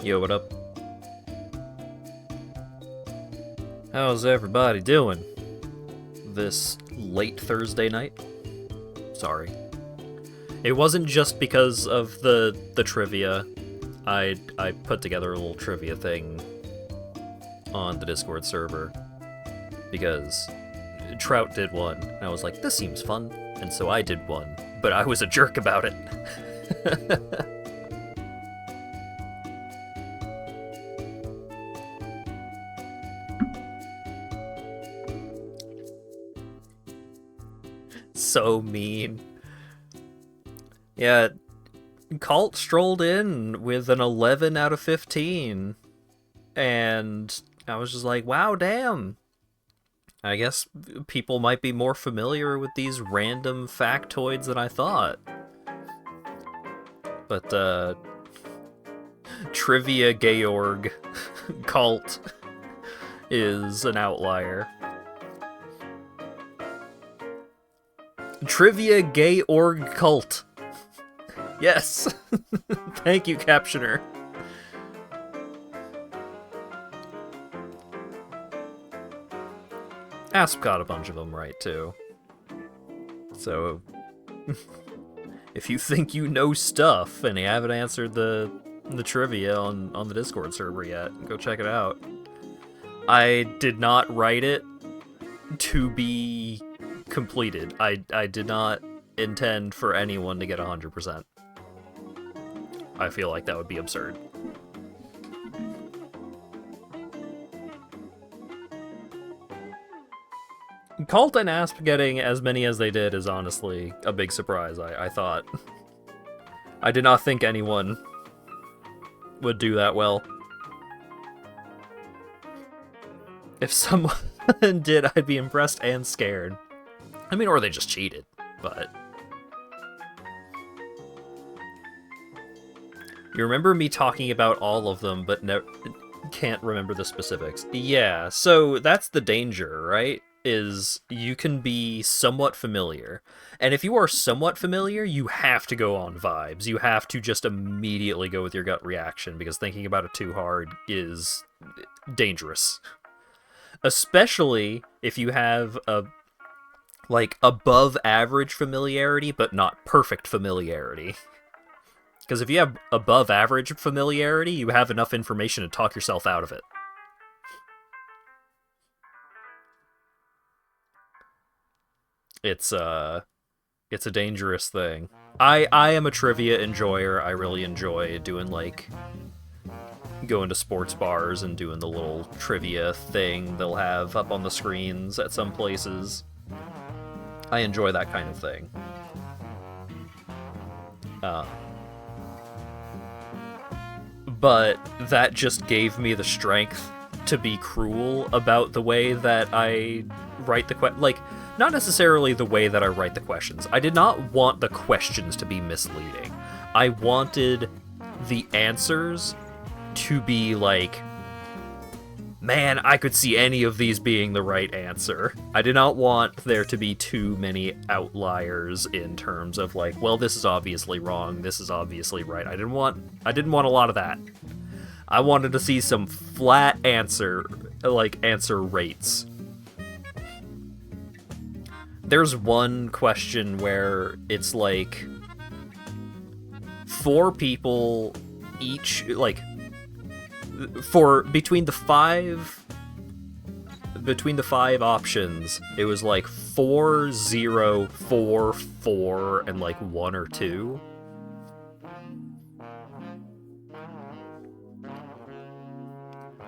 Yo, what up? How's everybody doing this late Thursday night? Sorry. It wasn't just because of the trivia. I put together a little trivia thing on the Discord server because Trout did one, and I was like, this seems fun, and so I did one, but I was a jerk about it. So mean. Yeah, Colt strolled in with an 11 out of 15, and I was just like, wow, damn. I guess people might be more familiar with these random factoids than I thought. But, Trivia Georg cult is an outlier. Trivia Georg cult. Yes. Thank you, Captioner. Asp got a bunch of them right, too. So, if you think you know stuff and you haven't answered the trivia on the Discord server yet, go check it out. I did not write it to be completed. I did not intend for anyone to get 100%. I feel like that would be absurd. Cult and Asp getting as many as they did is honestly a big surprise, I thought. I did not think anyone would do that well. If someone did, I'd be impressed and scared. I mean, or they just cheated, but... You remember me talking about all of them, but can't remember the specifics. Yeah, so that's the danger, right? Is you can be somewhat familiar. And if you are somewhat familiar, you have to go on vibes. You have to just immediately go with your gut reaction, because thinking about it too hard is dangerous. Especially if you have a, like, above average familiarity, but not perfect familiarity. Because if you have above average familiarity, you have enough information to talk yourself out of it. It's a dangerous thing. I am a trivia enjoyer. I really enjoy doing, like, going to sports bars and doing the little trivia thing they'll have up on the screens at some places. I enjoy that kind of thing. But that just gave me the strength to be cruel about the way that I write the like, not necessarily the way that I write the questions. I did not want the questions to be misleading. I wanted the answers to be like, man, I could see any of these being the right answer. I did not want there to be too many outliers in terms of like, well, this is obviously wrong, this is obviously right. I didn't want a lot of that. I wanted to see some flat answer rates. There's one question where it's like 4 people each, like, for between the five options, it was like 4, 0, 4, 4, and like 1 or 2.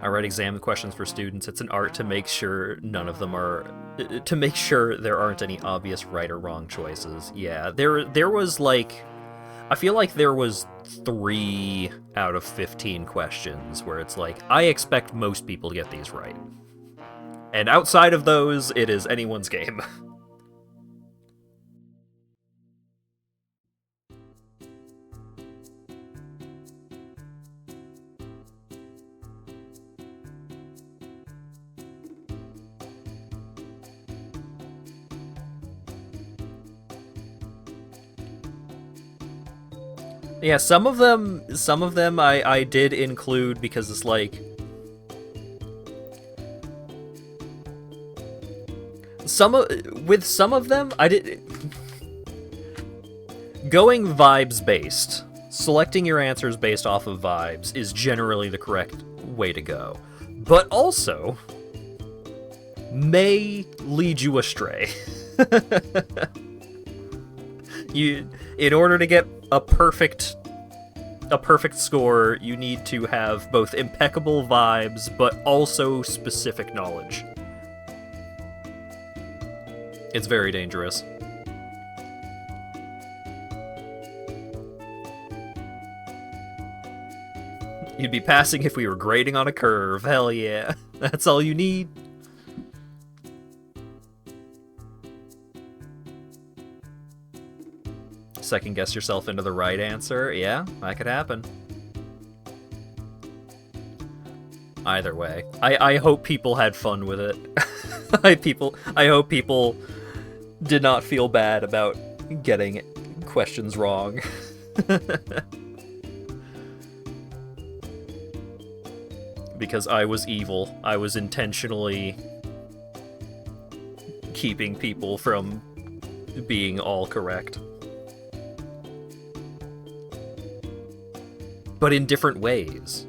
I write exam questions for students. It's an art to make sure none of them are, to make sure there aren't any obvious right or wrong choices. Yeah, there was like, I feel like there was 3 out of 15 questions where it's like, I expect most people to get these right. And outside of those, it is anyone's game. Yeah, some of them I did include because it's like, with some of them I did going vibes based. Selecting your answers based off of vibes is generally the correct way to go. But also may lead you astray. In order to get a perfect score, you need to have both impeccable vibes, but also specific knowledge. It's very dangerous. You'd be passing if we were grading on a curve. Hell yeah. That's all you need. Second guess yourself into the right answer. Yeah, that could happen. Either way, I hope people had fun with it. I hope people did not feel bad about getting questions wrong. Because I was evil. I was intentionally keeping people from being all correct. But in different ways.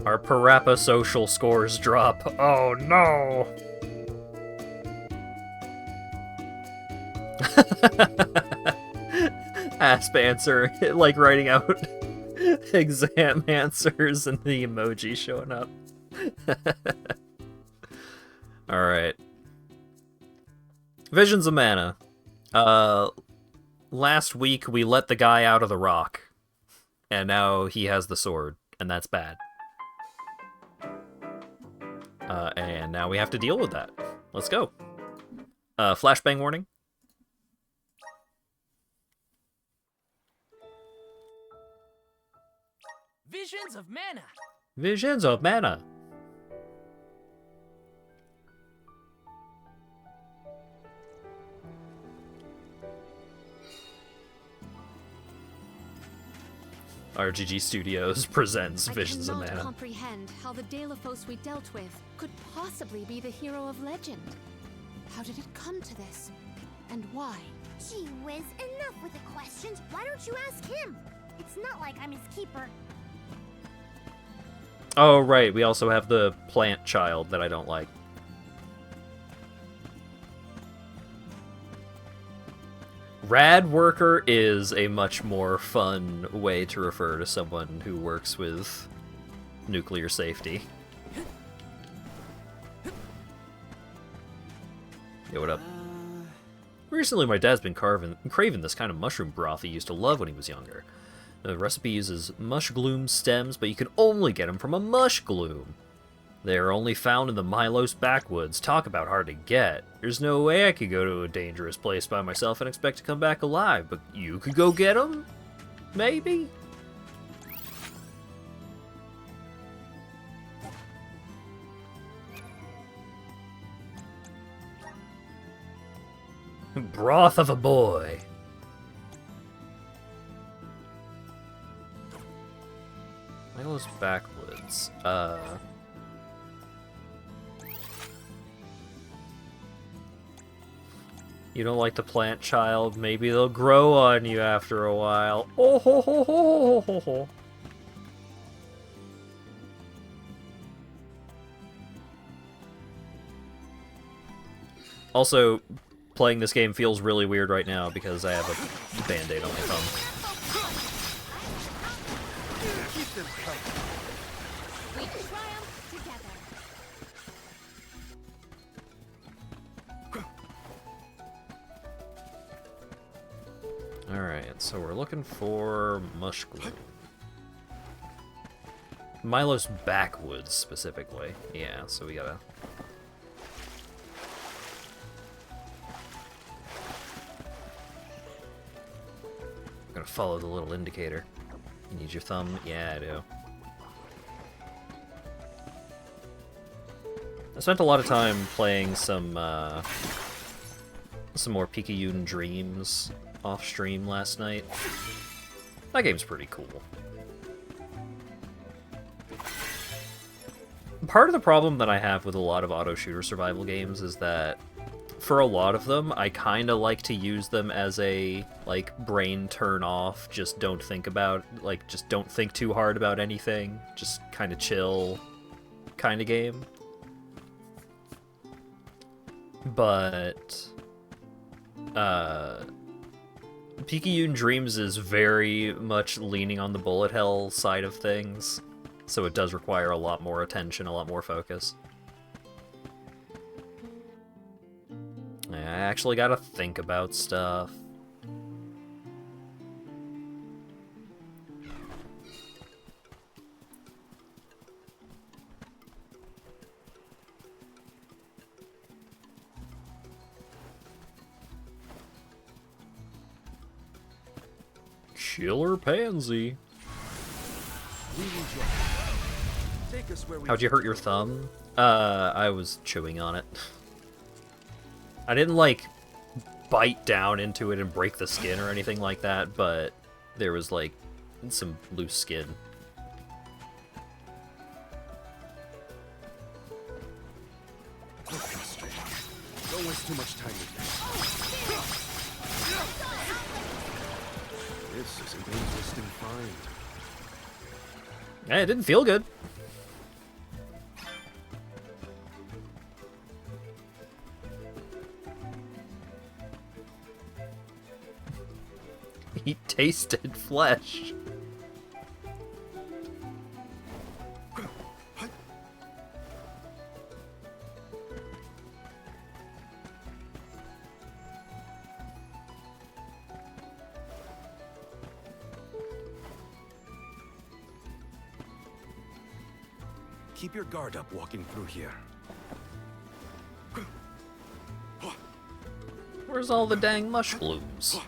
Our Parappa social scores drop. Oh no! Asp answer, like writing out exam answers and the emoji showing up. Alright. Visions of Mana. Last week we let the guy out of the rock, and now he has the sword, and that's bad. And now we have to deal with that. Let's go. Flashbang warning. Visions of Mana. Visions of Mana. RGG Studios presents Visions of Mana. I cannot comprehend how the Deilophos we dealt with could possibly be the hero of legend. How did it come to this? And why? Gee whiz, enough with the questions. Why don't you ask him? It's not like I'm his keeper. Oh, right. We also have the plant child that I don't like. Rad worker is a much more fun way to refer to someone who works with nuclear safety. Yo, what up? Recently, my dad's been craving this kind of mushroom broth he used to love when he was younger. The recipe uses mush gloom stems, but you can only get them from a mush gloom. They are only found in the Milos backwoods. Talk about hard to get. There's no way I could go to a dangerous place by myself and expect to come back alive, but you could go get them? Maybe? Broth of a boy. Milos backwoods. You don't like the plant child? Maybe they'll grow on you after a while. Oh ho ho ho ho ho. Also, playing this game feels really weird right now because I have a band-aid on my thumb. We triumph together. Alright, so we're looking for mush glue. Milos backwoods, specifically. Yeah, so we gotta... I'm gonna follow the little indicator. You need your thumb? Yeah, I do. I spent a lot of time playing some more Picayune Dreams off stream last night. That game's pretty cool. Part of the problem that I have with a lot of auto-shooter survival games is that for a lot of them, I kind of like to use them as a, like, brain turn off, just don't think about, like, just don't think too hard about anything, just kind of chill kind of game. But, Picayune Dreams is very much leaning on the bullet hell side of things, so it does require a lot more attention, a lot more focus. I actually gotta think about stuff. Killer pansy. We need your take us where we How'd you hurt your thumb? I was chewing on it. I didn't, like, bite down into it and break the skin or anything like that, but there was, like, some loose skin. Don't waste too much time with this. This is an interesting find. It didn't feel good. He tasted flesh. Keep your guard up walking through here. Where's all the dang mush blooms?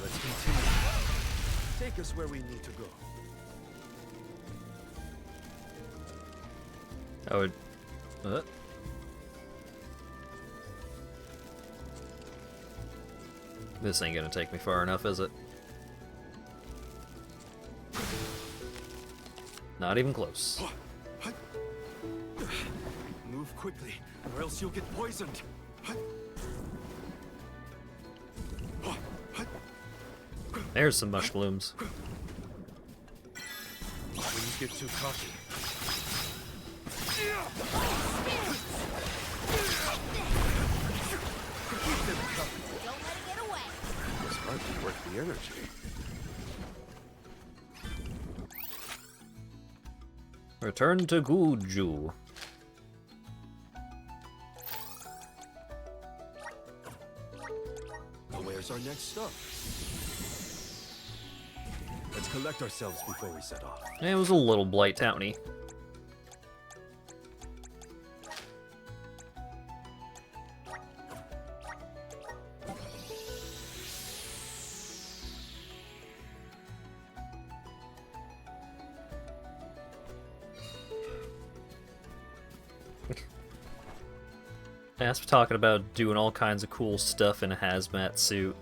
Let's continue. Take us where we need to go. I would... This ain't gonna take me far enough, is it? Not even close. Move quickly, or else you'll get poisoned. There's some mush blooms. When you get too cocky. Don't let it get away. It's hardly worth the energy. Return to Guju. Where's our next stop? Let's collect ourselves before we set off. It was a little Blight Towny. Asp talking about doing all kinds of cool stuff in a hazmat suit.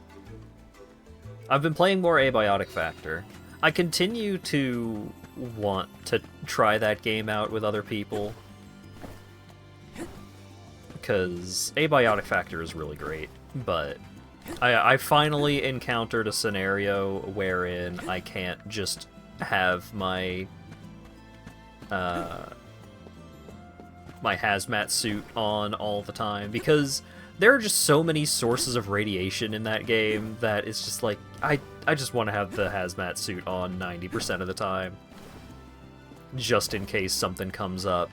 I've been playing more Abiotic Factor. I continue to want to try that game out with other people, because Abiotic Factor is really great, but I finally encountered a scenario wherein I can't just have my my hazmat suit on all the time, because there are just so many sources of radiation in that game that it's just like, I just want to have the hazmat suit on 90% of the time, just in case something comes up.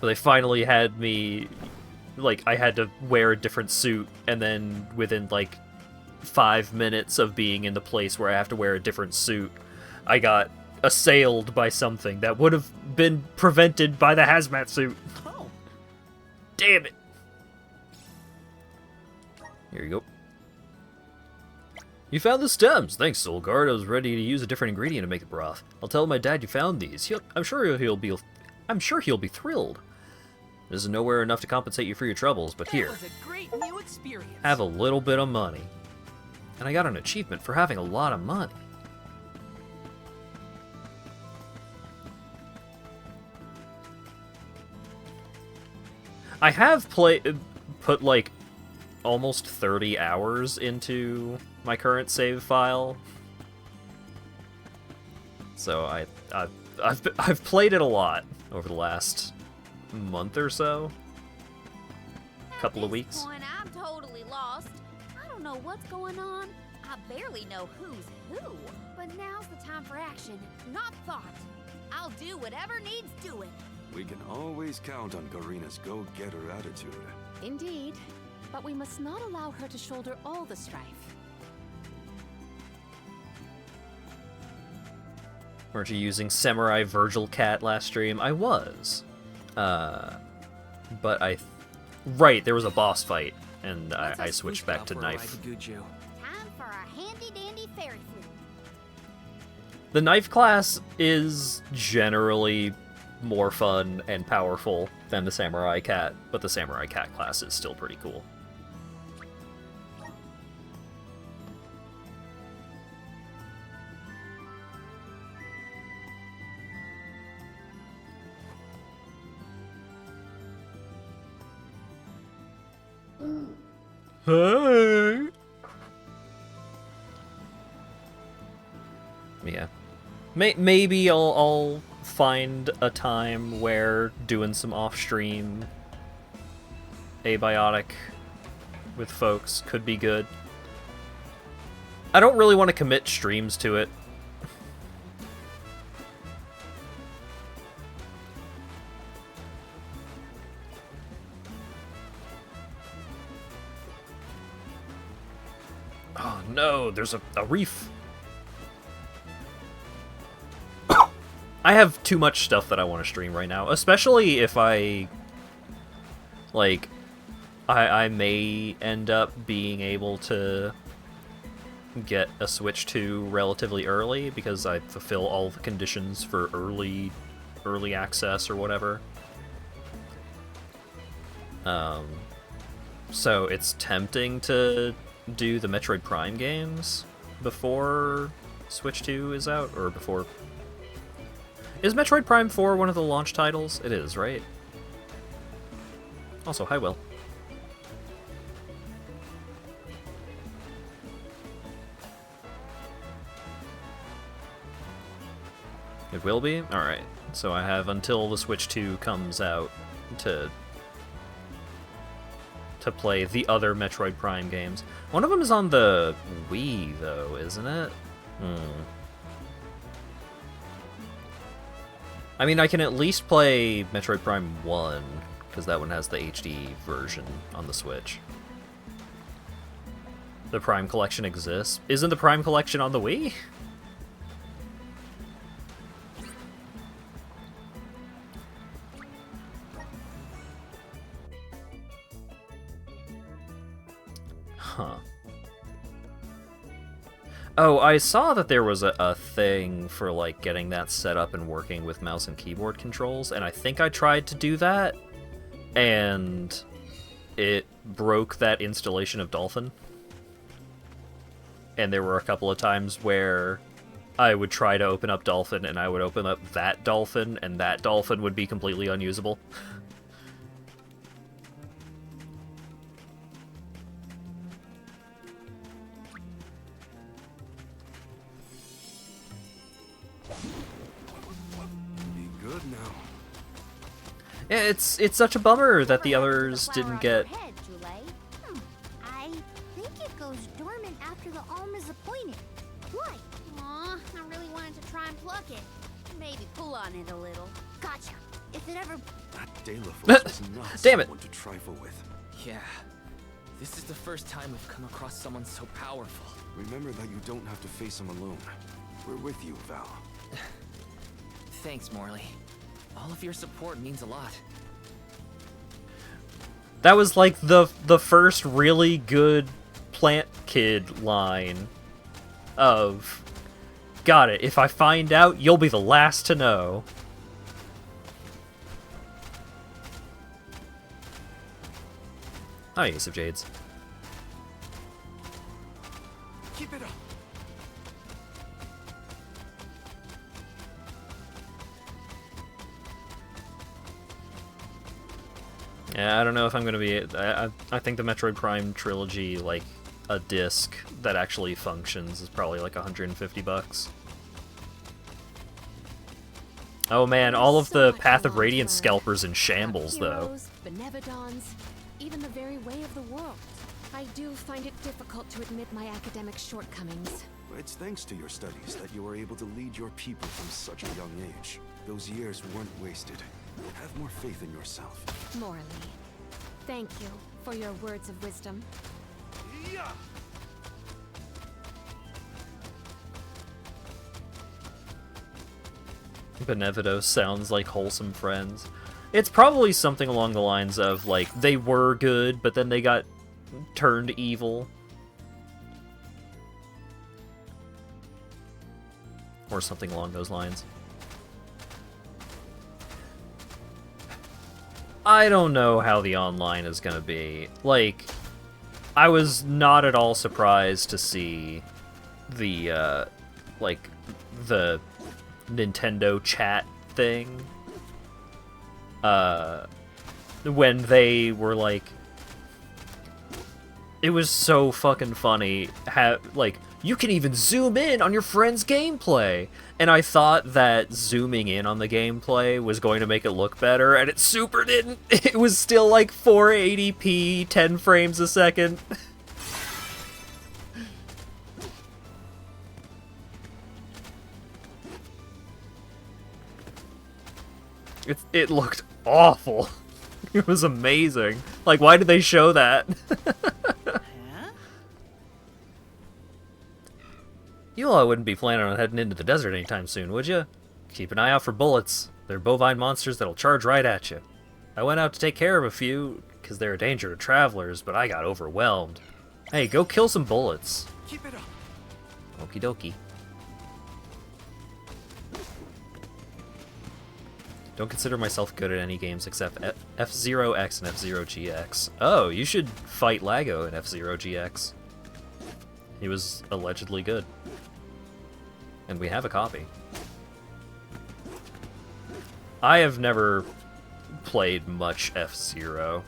But they finally had me, like, I had to wear a different suit, and then within, like, 5 minutes of being in the place where I have to wear a different suit, I got assailed by something that would have been prevented by the hazmat suit. Oh, Damn it! Here you go. You found the stems! Thanks, Solgard. I was ready to use a different ingredient to make the broth. I'll tell my dad you found these. I'm sure he'll be thrilled. This is nowhere enough to compensate you for your troubles, but here, that was a great new experience. have a little bit of money. And I got an achievement for having a lot of money. I have put like almost 30 hours into my current save file, so I've played it a lot over the last month or so, couple of weeks. At this point, I'm totally lost. I don't know what's going on. I barely know who's who. But now's the time for action, not thought. I'll do whatever needs doing. We can always count on Karina's go-getter attitude. Indeed. But we must not allow her to shoulder all the strife. Weren't you using Samurai Virgil Cat last stream? I was. But right, there was a boss fight, and I switched back to knife. Time for a handy-dandy fairy flute. The knife class is generally more fun and powerful than the Samurai Cat, but the Samurai Cat class is still pretty cool. Hey. Yeah. Maybe I'll find a time where doing some off-stream abiotic with folks could be good. I don't really want to commit streams to it. Oh no, there's a reef. I have too much stuff that I want to stream right now, especially if I may end up being able to get a Switch 2 relatively early because I fulfill all the conditions for early access or whatever. So it's tempting to do the Metroid Prime games before Switch 2 is out, or before... Is Metroid Prime 4 one of the launch titles? It is, right? Also, hi, Will. It will be? Alright. So I have until the Switch 2 comes out to play the other Metroid Prime games. One of them is on the Wii, though, isn't it? I mean, I can at least play Metroid Prime 1, because that one has the HD version on the Switch. The Prime Collection exists. Isn't the Prime Collection on the Wii? Huh. Oh, I saw that there was a thing for, like, getting that set up and working with mouse and keyboard controls, and I think I tried to do that, and it broke that installation of Dolphin. And there were a couple of times where I would try to open up Dolphin, and I would open up that Dolphin, and that Dolphin would be completely unusable. Yeah, it's such a bummer that the others didn't get... I think it goes dormant after the alm is appointed. Why? Aw, I really wanted to try and pluck it. Maybe pull on it a little. Gotcha. If it ever... That Dalefos was not Damn it. someone to trifle with. Yeah. This is the first time we've come across someone so powerful. Remember that you don't have to face him alone. We're with you, Val. Thanks, Morley. All of your support means a lot. That was like the first really good Plant Kid line of, got it, if I find out, you'll be the last to know. Oh, Ace of Jades. Keep it up. Yeah, I don't know if I'm gonna be... I think the Metroid Prime trilogy, like, a disc that actually functions is probably like $150. Oh man, all of the Path of Radiance scalpers in shambles, though. Benevodons, even the very way of the world. I do find it difficult to admit my academic shortcomings. It's thanks to your studies that you were able to lead your people from such a young age. Those years weren't wasted. Have more faith in yourself. Morley, thank you for your words of wisdom. Benevito sounds like wholesome friends. It's probably something along the lines of, like, they were good, but then they got turned evil. Or something along those lines. I don't know how the online is gonna be. Like, I was not at all surprised to see the, like, the Nintendo chat thing. When they were like... It was so fucking funny. Like, you can even zoom in on your friend's gameplay! And I thought that zooming in on the gameplay was going to make it look better, and it super didn't! It was still like 480p, 10 frames a second. It looked awful. It was amazing. Like, why did they show that? You all wouldn't be planning on heading into the desert anytime soon, would you? Keep an eye out for bullets. They're bovine monsters that'll charge right at you. I went out to take care of a few, because they're a danger to travelers, but I got overwhelmed. Hey, go kill some bullets. Keep it up. Okie dokie. Don't consider myself good at any games except F-Zero X and F-Zero GX. Oh, you should fight Lago in F-Zero GX. He was allegedly good. And we have a copy. I have never played much F-Zero.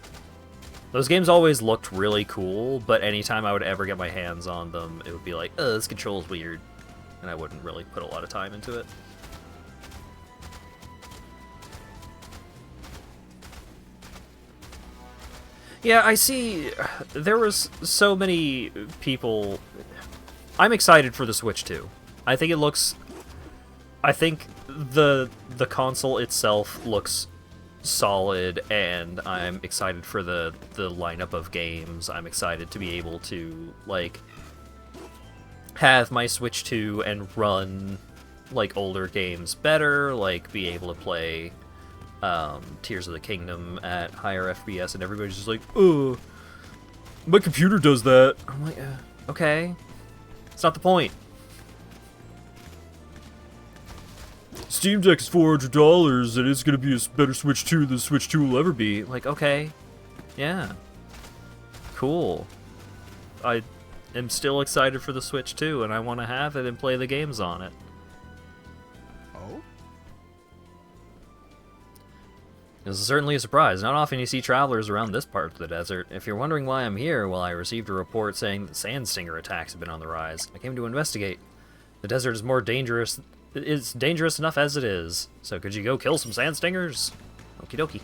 Those games always looked really cool, but anytime I would ever get my hands on them, it would be like, this control's weird. And I wouldn't really put a lot of time into it. Yeah, I see. There was so many people. I'm excited for the Switch 2. I think it looks. I think the console itself looks solid, and I'm excited for the lineup of games. I'm excited to be able to like have my Switch 2 and run like older games better, like be able to play Tears of the Kingdom at higher FPS, and everybody's just like, my computer does that. I'm like, okay. It's not the point. Steam Deck is $400, and it's gonna be a better Switch 2 than Switch 2 will ever be. Like, okay. Yeah. Cool. I am still excited for the Switch 2, and I want to have it and play the games on it. This is certainly a surprise. Not often you see travelers around this part of the desert. If you're wondering why I'm here, well, I received a report saying that sand stinger attacks have been on the rise. I came to investigate. The desert is more dangerous. It's dangerous enough as it is. So could you go kill some sand stingers? Okie dokie.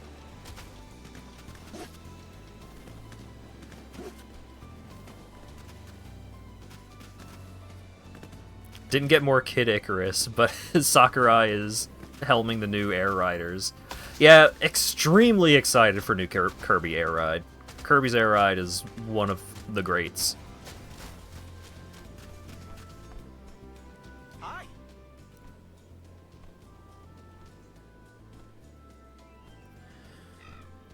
Didn't get more Kid Icarus, but Sakurai is helming the new Air Riders. Yeah, extremely excited for new Kirby Air Ride. Kirby's Air Ride is one of the greats. Hi.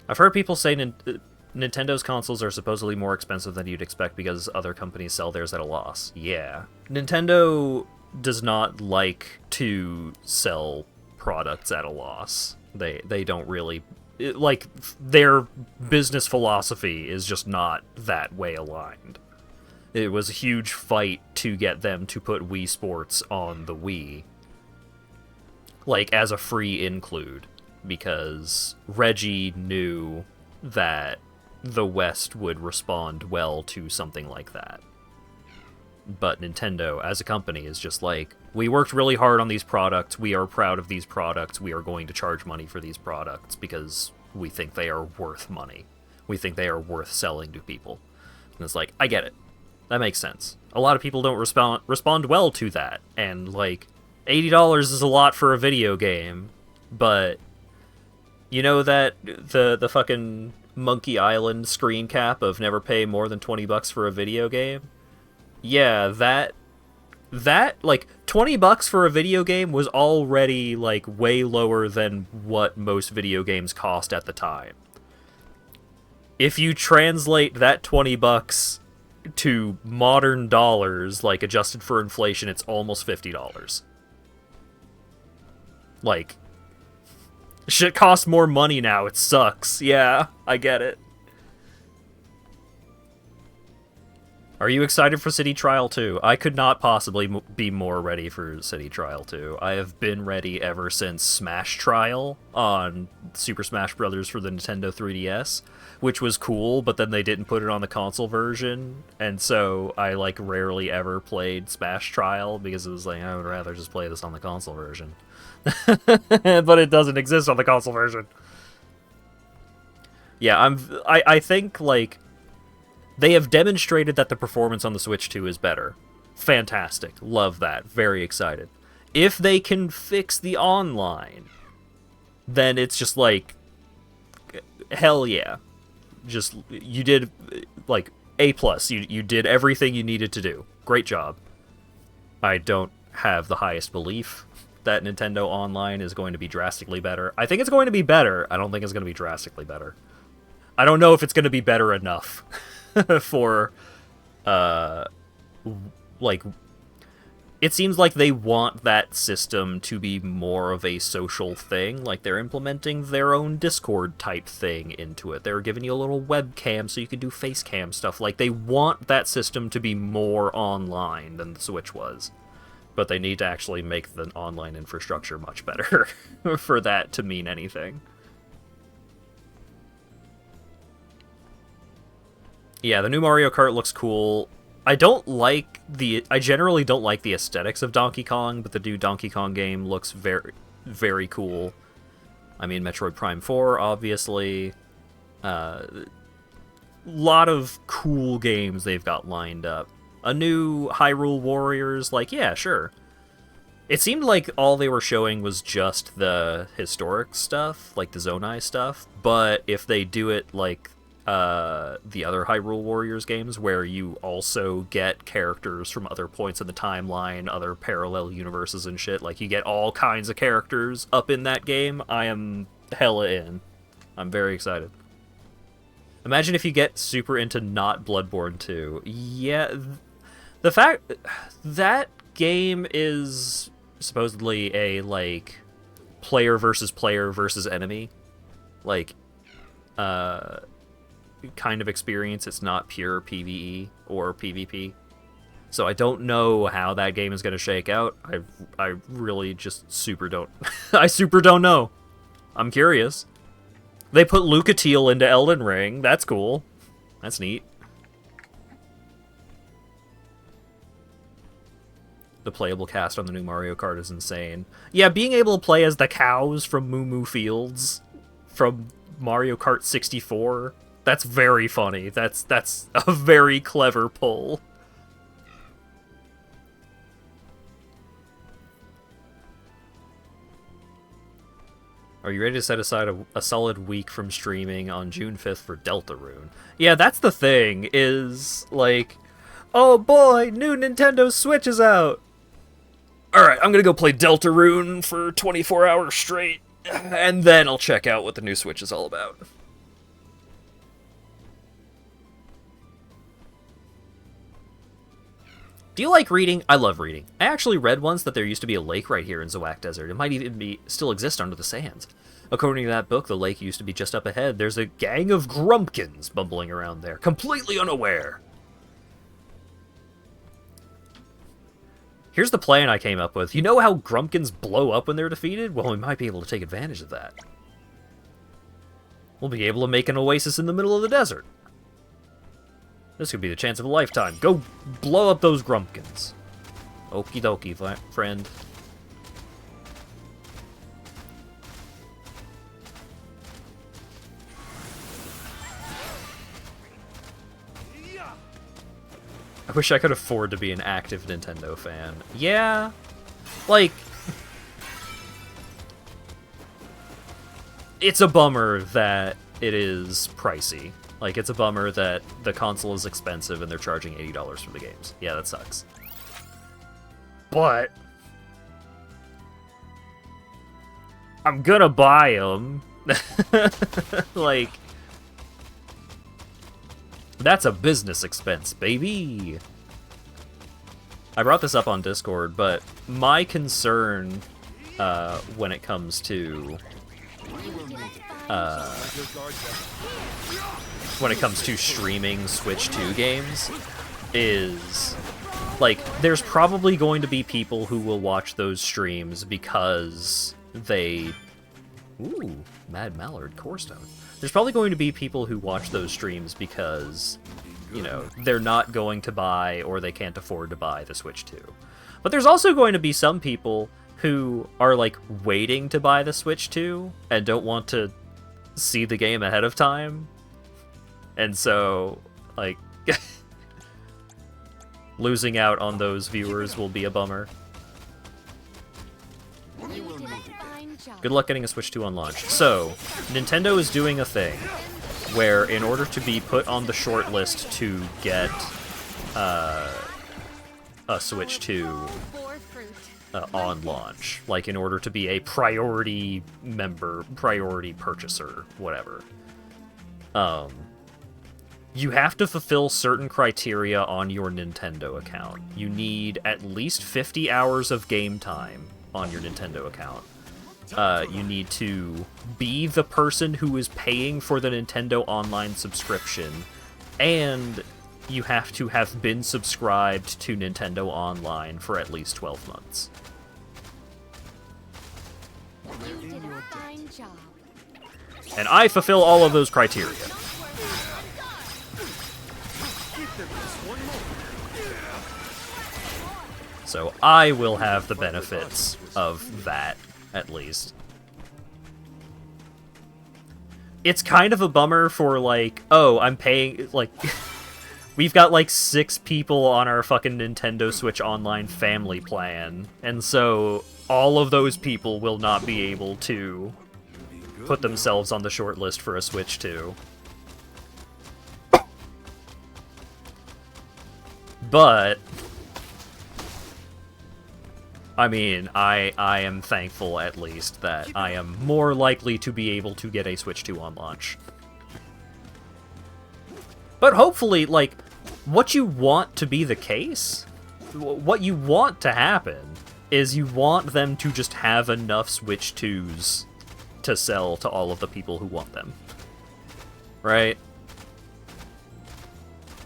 I've heard people say Nintendo's consoles are supposedly more expensive than you'd expect because other companies sell theirs at a loss. Yeah. Nintendo does not like to sell products at a loss. They don't really... like, their business philosophy is just not that way aligned. It was a huge fight to get them to put Wii Sports on the Wii. Like, as a free include. Because Reggie knew that the West would respond well to something like that. But Nintendo, as a company, is just like, we worked really hard on these products, we are proud of these products, we are going to charge money for these products because we think they are worth money. We think they are worth selling to people. And it's like, I get it. That makes sense. A lot of people don't respond well to that, and like, $80 is a lot for a video game, but you know that the fucking Monkey Island screen cap of never pay more than $20 for a video game? Yeah, that that, like, $20 for a video game was already, like, way lower than what most video games cost at the time. If you translate that $20 to modern dollars, like, adjusted for inflation, it's almost $50. Like, shit costs more money now, it sucks. Yeah, I get it. Are you excited for City Trial 2? I could not possibly be more ready for City Trial 2. I have been ready ever since Smash Trial on Super Smash Bros. For the Nintendo 3DS, which was cool, but then they didn't put it on the console version, and so I, like, rarely ever played Smash Trial, because it was like, I would rather just play this on the console version. But it doesn't exist on the console version. Yeah, I think, like, they have demonstrated that the performance on the Switch 2 is better. Fantastic. Love that. Very excited. If they can fix the online, then it's just like, hell yeah. Just, you did, like, A+. You did everything you needed to do. Great job. I don't have the highest belief that Nintendo Online is going to be drastically better. I think it's going to be better. I don't think it's going to be drastically better. I don't know if it's going to be better enough. For, like, it seems like they want that system to be more of a social thing. Like, they're implementing their own Discord type thing into it. They're giving you a little webcam so you can do face cam stuff. Like, they want that system to be more online than the Switch was. But they need to actually make the online infrastructure much better for that to mean anything. Yeah, the new Mario Kart looks cool. I generally don't like the aesthetics of Donkey Kong, but the new Donkey Kong game looks very, very cool. I mean, Metroid Prime 4, obviously. Lot of cool games they've got lined up. A new Hyrule Warriors, like, yeah, sure. It seemed like all they were showing was just the historic stuff, like the Zonai stuff, but if they do it like the other Hyrule Warriors games, where you also get characters from other points in the timeline, other parallel universes and shit, like you get all kinds of characters up in that game, I am hella in. I'm very excited. Imagine if you get super into not Bloodborne 2. Yeah, the fact that game is supposedly a, like, player versus enemy, like, kind of experience. It's not pure PvE or PvP. So I don't know how that game is going to shake out. I really just super don't... I super don't know. I'm curious. They put Lucatiel into Elden Ring. That's cool. That's neat. The playable cast on the new Mario Kart is insane. Yeah, being able to play as the cows from Moo Moo Fields from Mario Kart 64... That's very funny. That's a very clever pull. Are you ready to set aside a solid week from streaming on June 5th for Deltarune? Yeah, that's the thing, is, like, oh boy, new Nintendo Switch is out! Alright, I'm gonna go play Deltarune for 24 hours straight, and then I'll check out what the new Switch is all about. Do you like reading? I love reading. I actually read once that there used to be a lake right here in Zawak Desert. It might even still exist under the sands. According to that book, the lake used to be just up ahead. There's a gang of grumpkins bumbling around there, completely unaware. Here's the plan I came up with. You know how grumpkins blow up when they're defeated? Well, we might be able to take advantage of that. We'll be able to make an oasis in the middle of the desert. This could be the chance of a lifetime. Go blow up those grumpkins. Okie dokie, friend. I wish I could afford to be an active Nintendo fan. Yeah, like, it's a bummer that it is pricey. Like, it's a bummer that the console is expensive and they're charging $80 for the games. Yeah, that sucks. but I'm gonna buy them. Like, that's a business expense, baby. I brought this up on Discord, but my concern when it comes to streaming Switch 2 games is, like, there's probably going to be people who will watch those streams because they... Ooh, Mad Mallard Corestone. There's probably going to be people who watch those streams because, you know, they're not going to buy or they can't afford to buy the Switch 2. But there's also going to be some people who are, like, waiting to buy the Switch 2 and don't want to see the game ahead of time. And so, like, losing out on those viewers will be a bummer. Good luck getting a Switch 2 on launch. So, Nintendo is doing a thing where, in order to be put on the short list to get a Switch 2 on launch, like in order to be a priority member, priority purchaser, whatever, you have to fulfill certain criteria on your Nintendo account. You need at least 50 hours of game time on your Nintendo account. You need to be the person who is paying for the Nintendo Online subscription, and you have to have been subscribed to Nintendo Online for at least 12 months. You did a fine job. And I fulfill all of those criteria. So I will have the benefits of that, at least. It's kind of a bummer for, like, oh, I'm paying, like, we've got, like, 6 people on our fucking Nintendo Switch Online family plan, and so all of those people will not be able to put themselves on the short list for a Switch 2. But I mean, I am thankful, at least, that I am more likely to be able to get a Switch 2 on launch. But hopefully, like, what you want to be the case, what you want to happen, is you want them to just have enough Switch 2s to sell to all of the people who want them. Right?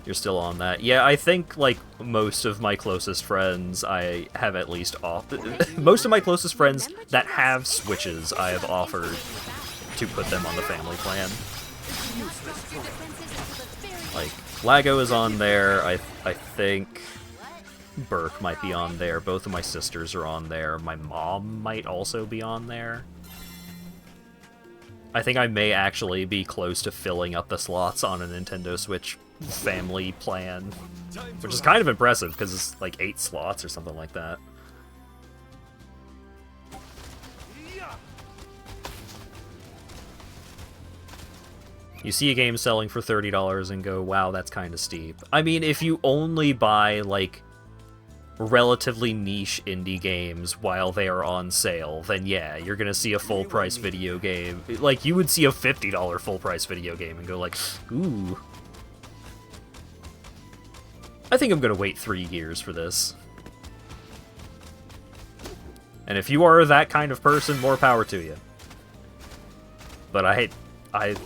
You're still on that. Yeah, I think, like, most of my closest friends I have at least most of my closest friends that have Switches I have offered to put them on the family plan. Like, Lago is on there, I think Burke might be on there, both of my sisters are on there, my mom might also be on there. I think I may actually be close to filling up the slots on a Nintendo Switch family plan, which is kind of impressive because it's like 8 slots or something like that. You see a game selling for $30 and go, wow, that's kind of steep. I mean, if you only buy, like, relatively niche indie games while they are on sale, then yeah, you're gonna see a full-price video game. Like, you would see a $50 full-price video game and go like, ooh. I think I'm gonna wait 3 years for this. And if you are that kind of person, more power to you. But I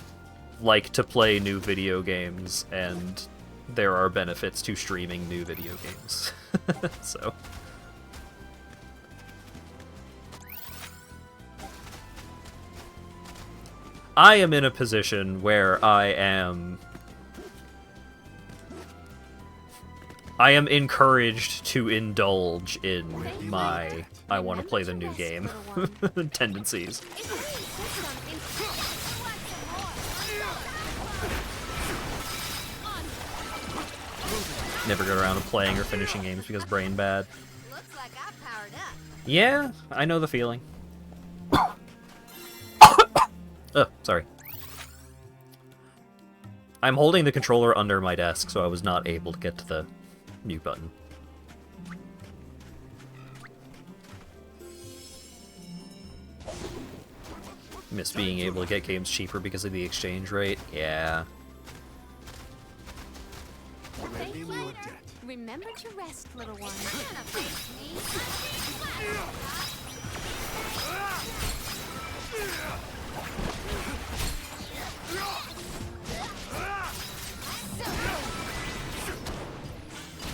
like to play new video games, and there are benefits to streaming new video games. So. I am in a position where I am encouraged to indulge in my I want to play the new game tendencies. Never get around to playing or finishing games because brain bad. Looks like I powered up. Yeah, I know the feeling. Oh, sorry. I'm holding the controller under my desk, so I was not able to get to the mute button. Miss being able to get games cheaper because of the exchange rate. Yeah. Thank you. Your debt. Remember to rest, little one.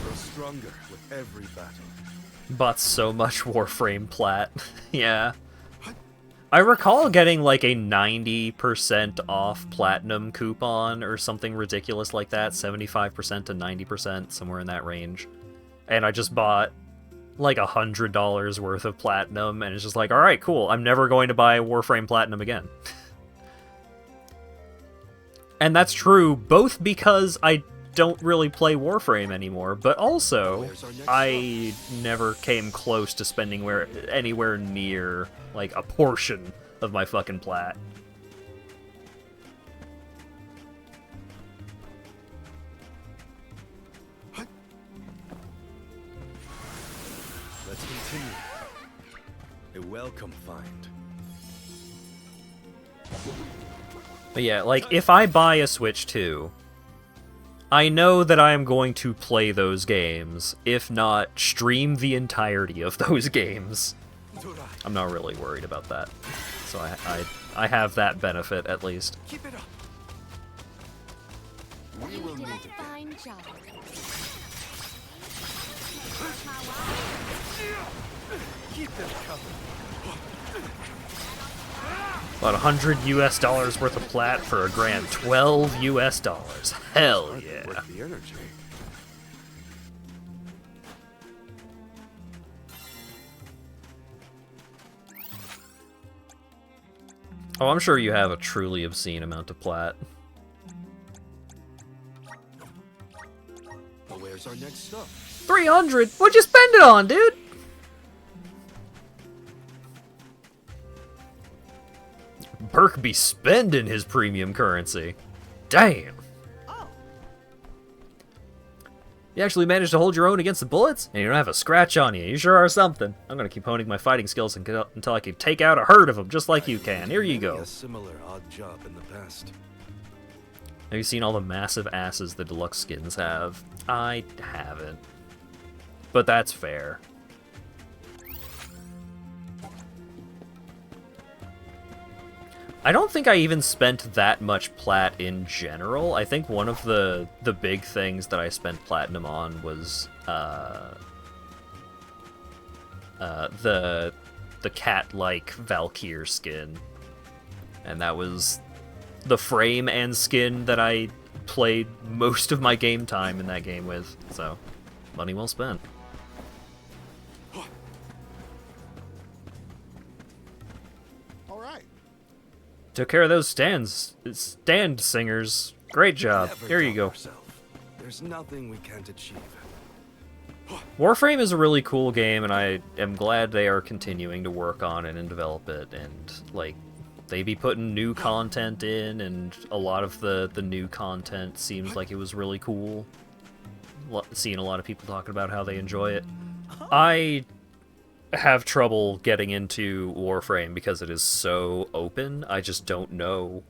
Grow stronger with every battle. Bought so much Warframe plat. Yeah. I recall getting like a 90% off platinum coupon or something ridiculous like that, 75% to 90%, somewhere in that range. And I just bought like $100 worth of platinum, and it's just like, alright, cool, I'm never going to buy Warframe Platinum again. And that's true both because I don't really play Warframe anymore, but also I never came close to spending anywhere near like a portion of my fucking plat. Let's continue. A welcome find. But yeah, like, if I buy a Switch 2, I know that I am going to play those games, if not stream the entirety of those games. I'm not really worried about that. So I have that benefit, at least. Keep it up. We You will did meet a again. fine job. Keep them covered. About $100 worth of plat for a grand $12. Hell yeah. Worth the energy. Oh, I'm sure you have a truly obscene amount of plat. But where's our next stop? 300? What'd you spend it on, dude? Burke be spending his premium currency. Damn. You actually managed to hold your own against the bullets, and you don't have a scratch on you. You sure are something. I'm gonna keep honing my fighting skills until I can take out a herd of them, just like you can. Here you go. A similar odd job in the past. Have you seen all the massive asses the deluxe skins have? I haven't. But that's fair. I don't think I even spent that much plat in general. I think one of the big things that I spent platinum on was the cat-like Valkyr skin. And that was the frame and skin that I played most of my game time in that game with. So, money well spent. All right. Took care of those stand singers. Great job. Never Here you doubt go. ourselves. There's nothing we can't achieve. Warframe is a really cool game, and I am glad they are continuing to work on it and develop it. And, like, they be putting new content in, and a lot of the new content seems like it was really cool. Seeing a lot of people talking about how they enjoy it. I have trouble getting into Warframe because it is so open. I just don't know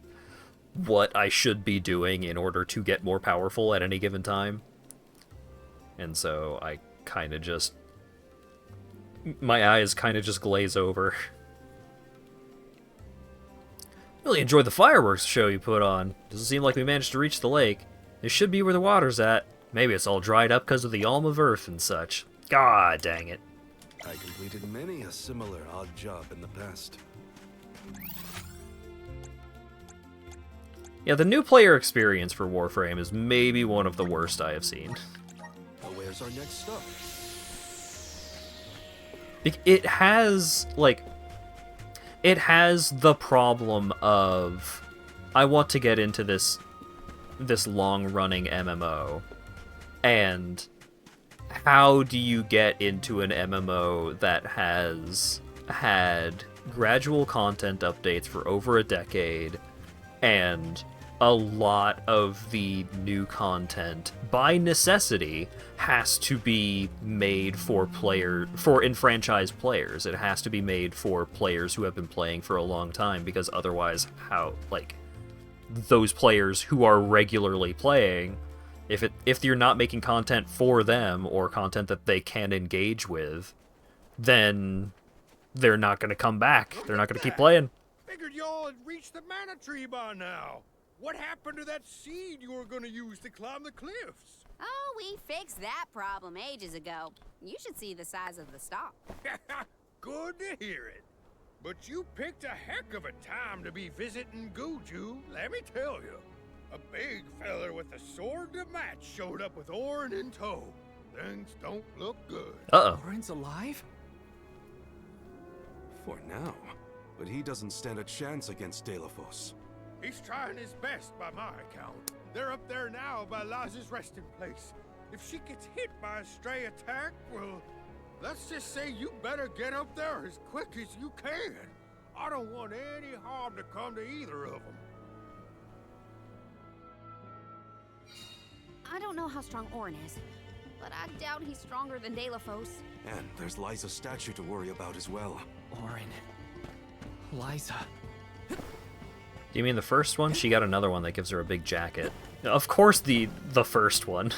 what I should be doing in order to get more powerful at any given time. And so I kind of just... my eyes kind of just glaze over. Really enjoyed the fireworks show you put on. Doesn't seem like we managed to reach the lake. This should be where the water's at. Maybe it's all dried up because of the Alm of Earth and such. God dang it. I completed many a similar odd job in the past. Yeah, the new player experience for Warframe is maybe one of the worst I have seen. But where's our next stop? It has, like... it has the problem of... I want to get into this long-running MMO. And... how do you get into an MMO that has had gradual content updates for over a decade and a lot of the new content, by necessity, has to be made for enfranchised players. It has to be made for players who have been playing for a long time, because otherwise, those players who are regularly playing, if you're not making content for them or content that they can engage with, then they're not going to come back. They're not going to keep playing. Figured y'all had reached the mana tree by now. What happened to that seed you were gonna use to climb the cliffs? Oh, we fixed that problem ages ago. You should see the size of the stalk. Good to hear it. But you picked a heck of a time to be visiting Guju, let me tell you. A big feller with a sword to match showed up with Orin in tow. Things don't look good. Uh-oh. Orin's alive? For now. But he doesn't stand a chance against Delafos. He's trying his best by my account. They're up there now by Liza's resting place. If she gets hit by a stray attack, well, let's just say you better get up there as quick as you can. I don't want any harm to come to either of them. I don't know how strong Orin is, but I doubt he's stronger than Delafos. And there's Liza's statue to worry about as well. Orin. Liza. Do you mean the first one? She got another one that gives her a big jacket. Of course the first one.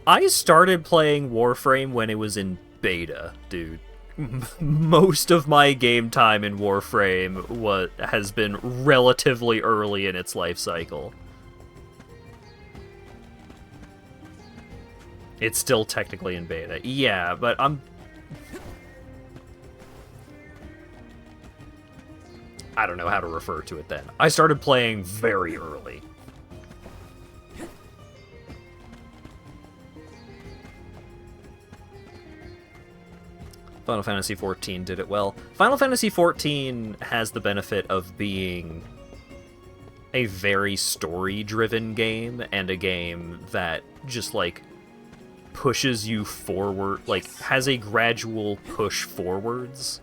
I started playing Warframe when it was in beta, dude. Most of my game time in Warframe has been relatively early in its life cycle. It's still technically in beta. Yeah, but I don't know how to refer to it then. I started playing very early. Final Fantasy XIV did it well. Final Fantasy XIV has the benefit of being a very story-driven game, and a game that just, like, pushes you forward, like, has a gradual push forwards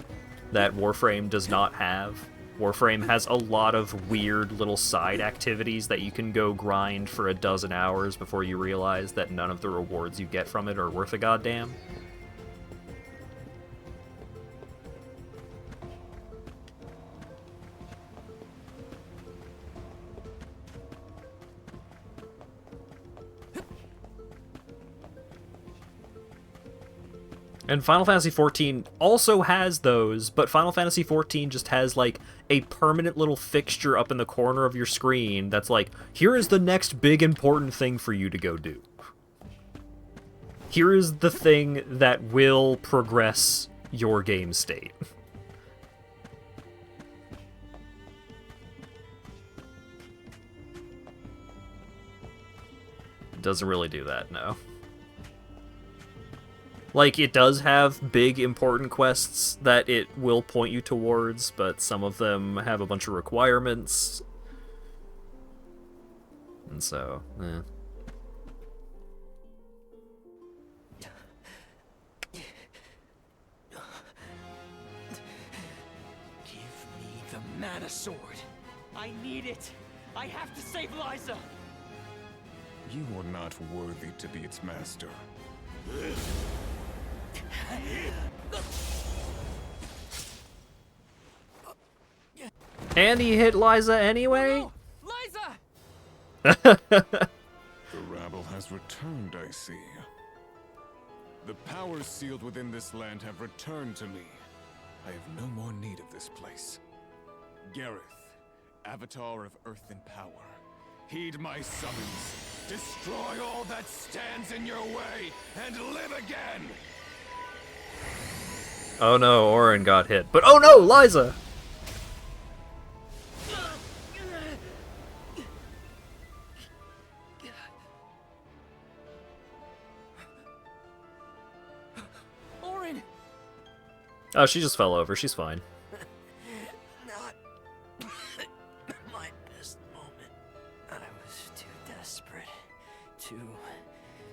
that Warframe does not have. Warframe has a lot of weird little side activities that you can go grind for 12 hours before you realize that none of the rewards you get from it are worth a goddamn. And Final Fantasy XIV also has those, but Final Fantasy XIV just has, like, a permanent little fixture up in the corner of your screen that's like, here is the next big important thing for you to go do. Here is the thing that will progress your game state. It doesn't really do that, no. Like, it does have big, important quests that it will point you towards, but some of them have a bunch of requirements. And so, eh. Give me the mana sword. I need it. I have to save Liza. You are not worthy to be its master. And he hit Liza anyway? Oh, no! Liza! The rabble has returned, I see. The powers sealed within this land have returned to me. I have no more need of this place. Gareth, Avatar of Earth and Power, heed my summons. Destroy all that stands in your way, and live again! Oh no, Orin got hit. But oh no, Liza! Orin! Oh, she just fell over. She's fine. Not my best moment. I was too desperate, too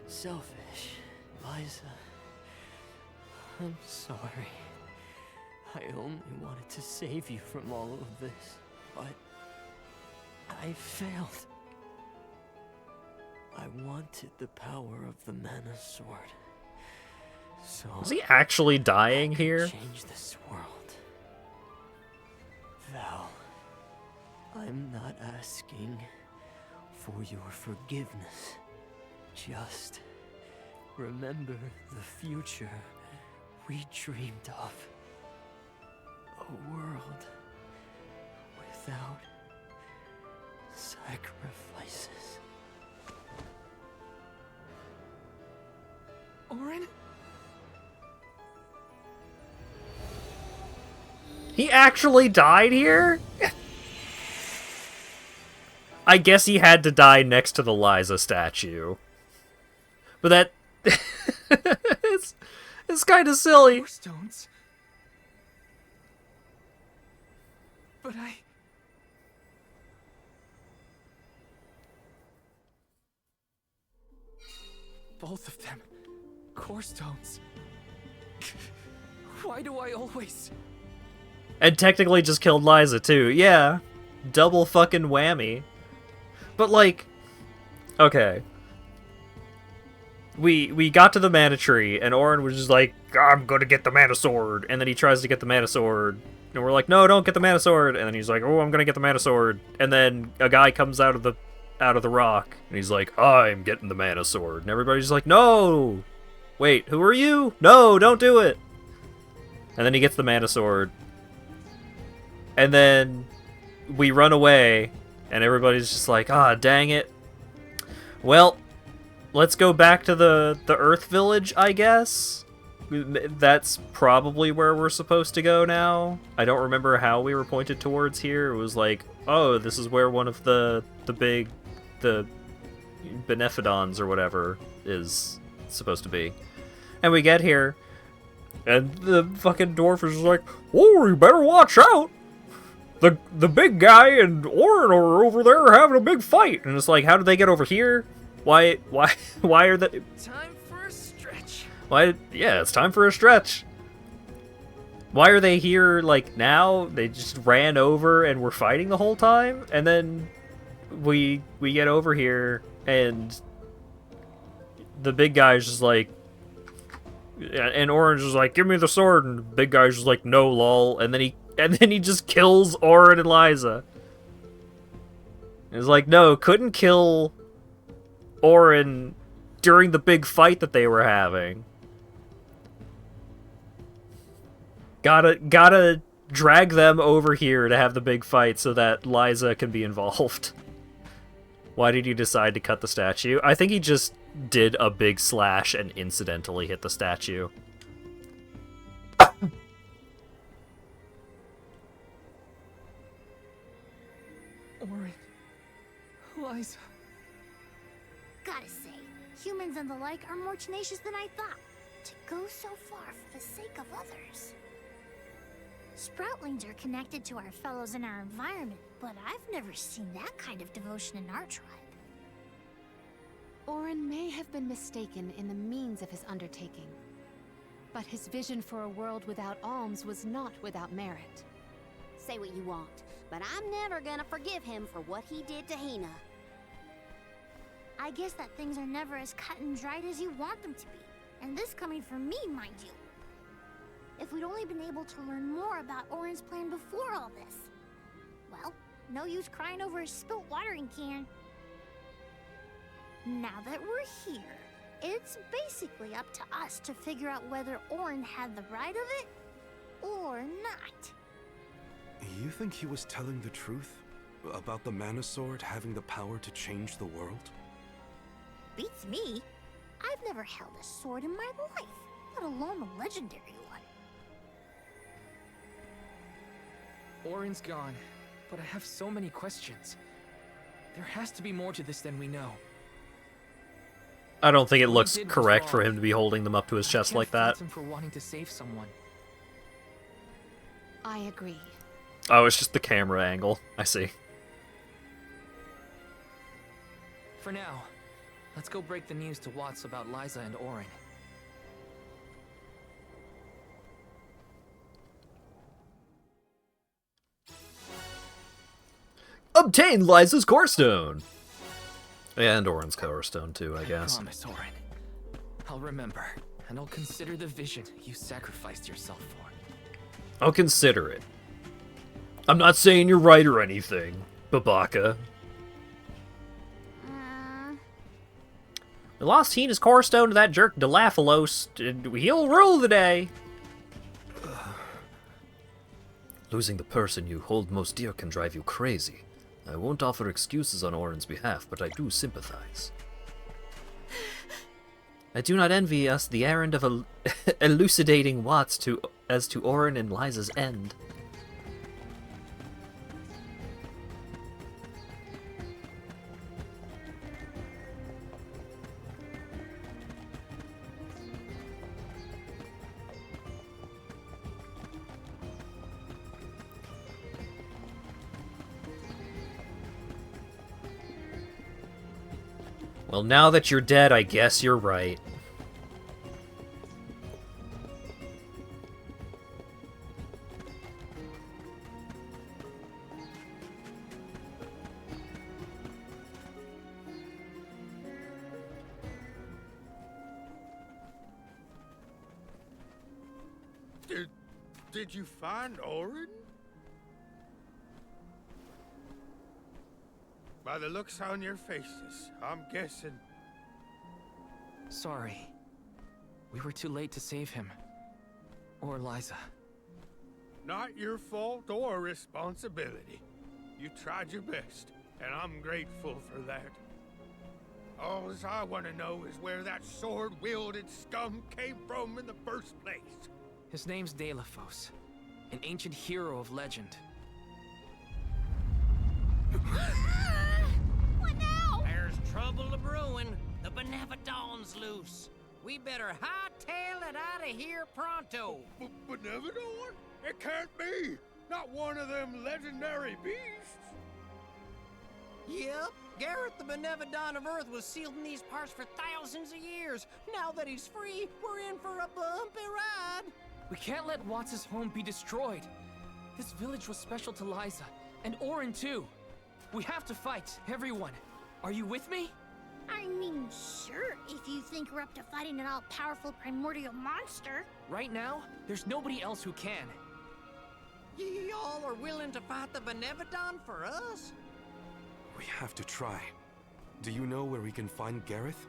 selfish. Liza, I'm sorry. I only wanted to save you from all of this, but I I failed. I wanted the power of the Mana Sword. So Is he actually dying I could here? change this world. Val, I'm not asking for your forgiveness. Just remember the future we dreamed of. A world without sacrifices. Orin? He actually died here? I guess he had to die next to the Liza statue. But that... it's kind of silly. Force stones? But both of them. Core stones. Why do I always... And technically just killed Liza too. Yeah. Double fucking whammy. But like... Okay. We got to the mana tree, and Auron was just like, I'm gonna get the mana sword. And then he tries to get the mana sword. And we're like, no, don't get the mana sword. And then he's like, oh, I'm gonna get the mana sword. And then a guy comes out of the rock, and he's like, I'm getting the mana sword. And everybody's like, no! Wait, who are you? No, don't do it! And then he gets the mana sword. And then we run away, and everybody's just like, ah, dang it. Well, let's go back to the Earth Village, I guess. That's probably where we're supposed to go now. I don't remember how we were pointed towards here. It was like, oh, this is where one of the Benefidons or whatever is supposed to be. And we get here, and the fucking dwarf is like, oh, you better watch out. The big guy and Auron are over there having a big fight. And it's like, how did they get over here? Why are they... Time for a stretch. Yeah, it's time for a stretch. Why are they here, like, now? They just ran over and were fighting the whole time? And then we get over here, and the big guy's just like... And Auron's just like, give me the sword, and the big guy's just like, no, lol. And then he just kills Auron and Liza. It's like, no, couldn't kill Auron during the big fight that they were having. Gotta drag them over here to have the big fight so that Liza can be involved. Why did he decide to cut the statue? I think he just did a big slash and incidentally hit the statue. Auron. Liza. Gotta say, humans and the like are more tenacious than I thought. To go so far for the sake of others. Sproutlings are connected to our fellows in our environment, but I've never seen that kind of devotion in our tribe. Auron may have been mistaken in the means of his undertaking, but his vision for a world without alms was not without merit. Say what you want, but I'm never gonna forgive him for what he did to Hina. I guess that things are never as cut and dried as you want them to be. And this coming from me, mind you. If we'd only been able to learn more about Auron's plan before all this. Well, no use crying over a spilt watering can. Now that we're here, it's basically up to us to figure out whether Auron had the right of it or not. You think he was telling the truth? About the Mana Sword having the power to change the world? Beats me. I've never held a sword in my life, let alone a legendary one. Auron's gone, but I have so many questions. There has to be more to this than we know. I don't think it What he looks did was correct for wrong. him to be holding them up to his chest I like can't that. fault him for wanting to save someone. I agree. Oh, it's just the camera angle. I see. For now, let's go break the news to Watts about Liza and Auron. Obtain Liza's core stone! And Orin's core stone too, I guess. Promise, Orin. I'll remember, and I'll consider the vision you sacrificed yourself for. I'll consider it. I'm not saying you're right or anything, Babaka. We lost Hina's core stone to that jerk Dilaphalos, and he'll rule the day. Losing the person you hold most dear can drive you crazy. I won't offer excuses on Orin's behalf, but I do sympathize. I do not envy us the errand of elucidating Watts as to Orin and Liza's end. Well, now that you're dead, I guess you're right. Did you find Orin? By the looks on your faces, I'm guessing. Sorry. We were too late to save him. Or Liza. Not your fault or responsibility. You tried your best, and I'm grateful for that. All I want to know is where that sword-wielded scum came from in the first place. His name's Delafos, an ancient hero of legend. What now? There's trouble a-brewing. The Benevodon's loose. We better hightail it out of here pronto. Benevodon? It can't be! Not one of them legendary beasts! Yep, Gareth the Benevodon of Earth was sealed in these parts for thousands of years. Now that he's free, we're in for a bumpy ride. We can't let Watts' home be destroyed. This village was special to Liza, and Orin too. We have to fight, everyone. Are you with me? I mean, sure, if you think we're up to fighting an all-powerful primordial monster. Right now, there's nobody else who can. Y'all are willing to fight the Benevodon for us? We have to try. Do you know where we can find Gareth?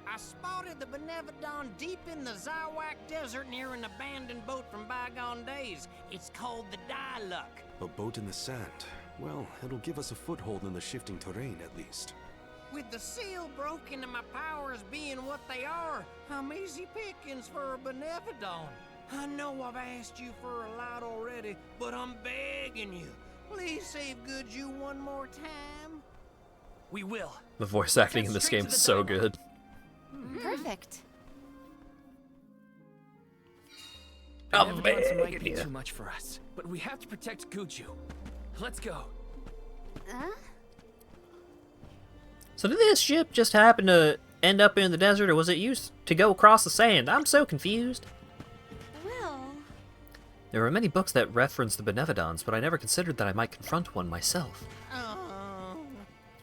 I spotted the Benevodon deep in the Zawak Desert near an abandoned boat from bygone days. It's called the Diluc. A boat in the sand. Well, it'll give us a foothold in the shifting terrain, at least. With the seal broken and my powers being what they are, I'm easy pickings for a Benevodon. I know I've asked you for a lot already, but I'm begging you. Please save good you one more time. We will. The voice acting in this game is so good. Perfect. Benevodons might be too much for us, but we have to protect Guju. Let's go. So did this ship just happen to end up in the desert, or was it used to go across the sand? I'm so confused. Well... There are many books that reference the Benevodons, but I never considered that I might confront one myself.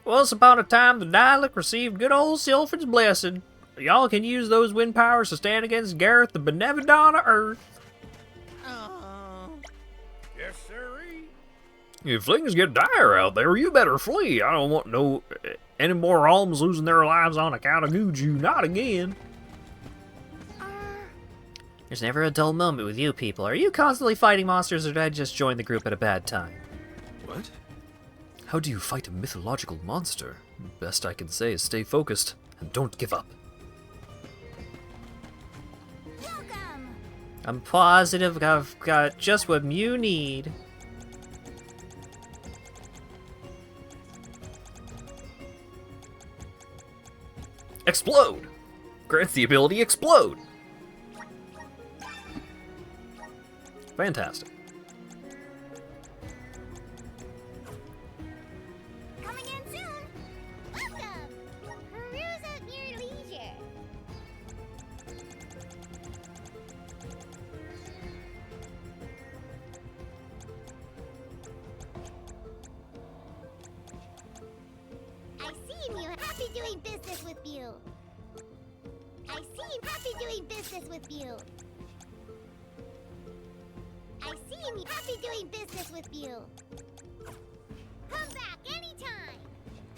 Once upon a time, the Diluc received good old Sylphin's blessing. Y'all can use those wind powers to stand against Gareth, the Benevodon of Earth. Yes, sirree. If things get dire out there, you better flee. I don't want any more alms losing their lives on account of Guju. Not again. There's never a dull moment with you people. Are you constantly fighting monsters, or did I just join the group at a bad time? What? How do you fight a mythological monster? Best I can say is stay focused and don't give up. Welcome! I'm positive I've got just what you need. Explode! Grants the ability Explode! Fantastic. Coming in soon! Welcome! Peruse at your leisure. doing business with you. I seem happy doing business with you. I seem happy doing business with you. Come back anytime.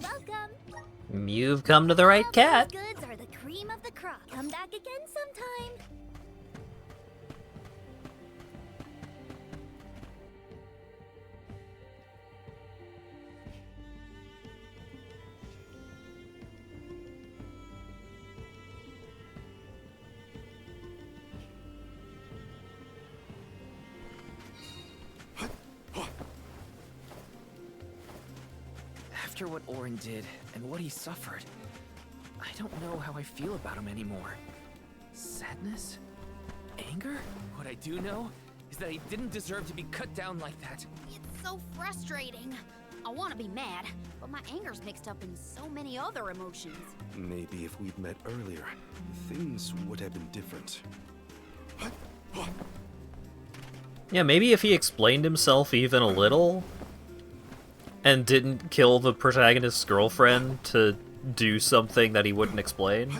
Welcome. You've come to the right cat. Those goods are the cream of the crop. Come back again sometime. After what Orin did and what he suffered, I don't know how I feel about him anymore. Sadness? Anger? What I do know is that he didn't deserve to be cut down like that. It's so frustrating. I want to be mad, but my anger's mixed up in so many other emotions. Maybe if we'd met earlier, things would have been different. Yeah, maybe if he explained himself even a little, and didn't kill the protagonist's girlfriend to do something that he wouldn't explain.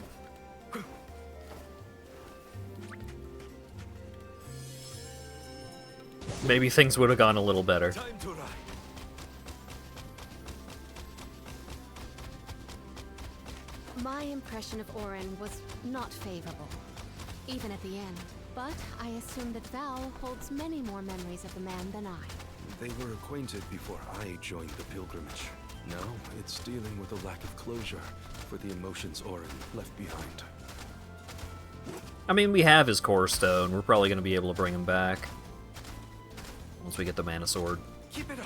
Maybe things would have gone a little better. My impression of Orin was not favorable, even at the end. But I assume that Val holds many more memories of the man than I. They were acquainted before I joined the pilgrimage. Now, it's dealing with a lack of closure for the emotions Orin left behind. I mean, we have his core stone. We're probably going to be able to bring him back once we get the mana sword. Keep it up!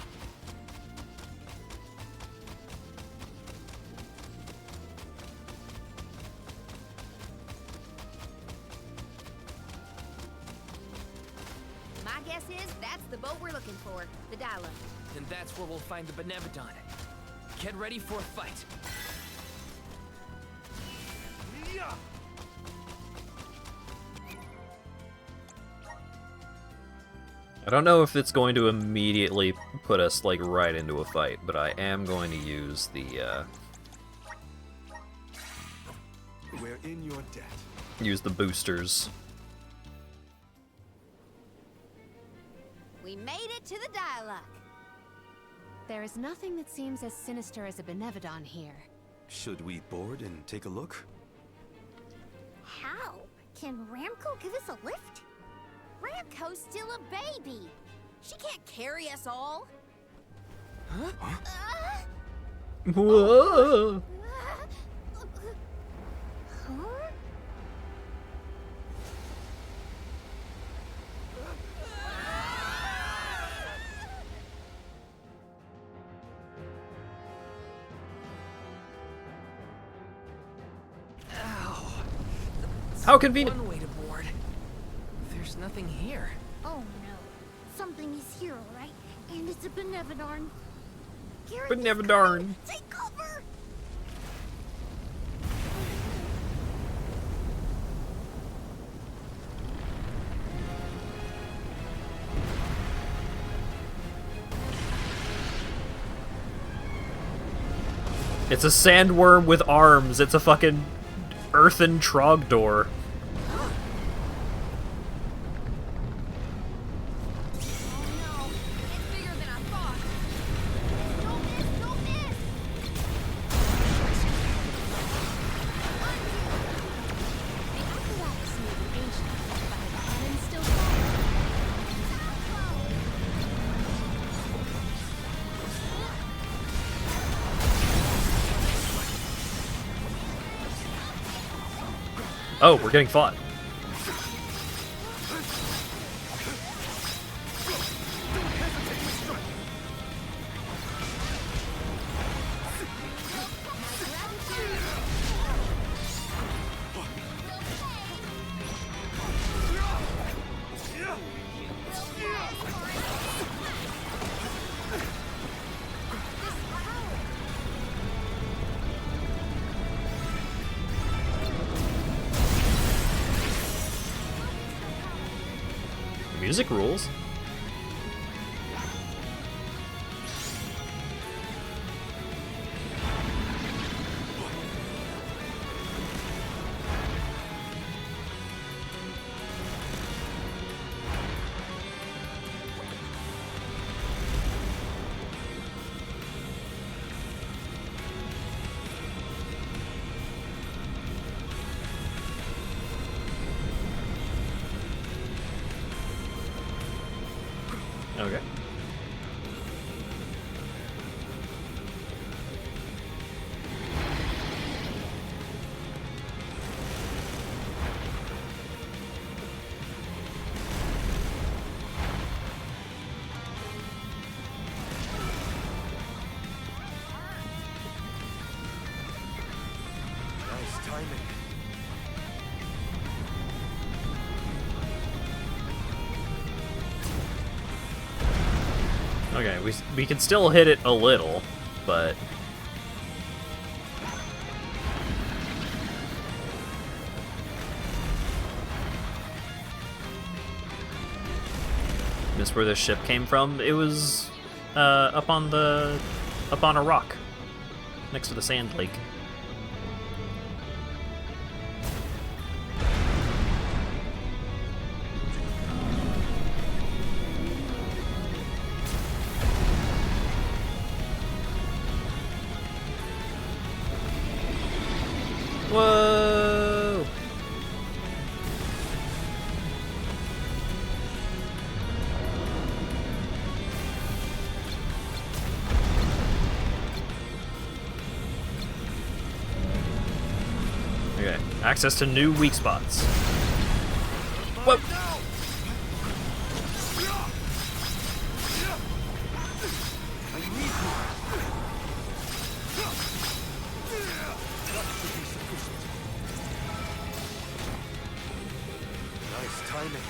My guess is that's the boat we're looking for, the Dyla. And that's where we'll find the Benevodon. Get ready for a fight. I don't know if it's going to immediately put us, like, right into a fight, but I am going to use the, We're in your debt. use the boosters. We made it to the Dyla. There is nothing that seems as sinister as a Benevodon here. Should we board and take a look? How? Can Ramco give us a lift? Ramco's still a baby. She can't carry us all. Whoa! Huh? How convenient! One way to board. There's nothing here. Oh no. Something is here, alright? And it's a Benevodon. Benevodon. Take cover! It's a sandworm with arms. It's a fucking earthen Trogdor. Oh, we're getting fought. Music rules. Okay. Nice timing. Okay, we can still hit it a little, but missed where the ship came from. It was up on a rock next to the sand lake. Whoa! Okay, access to new weak spots. Whoa! Nice timing.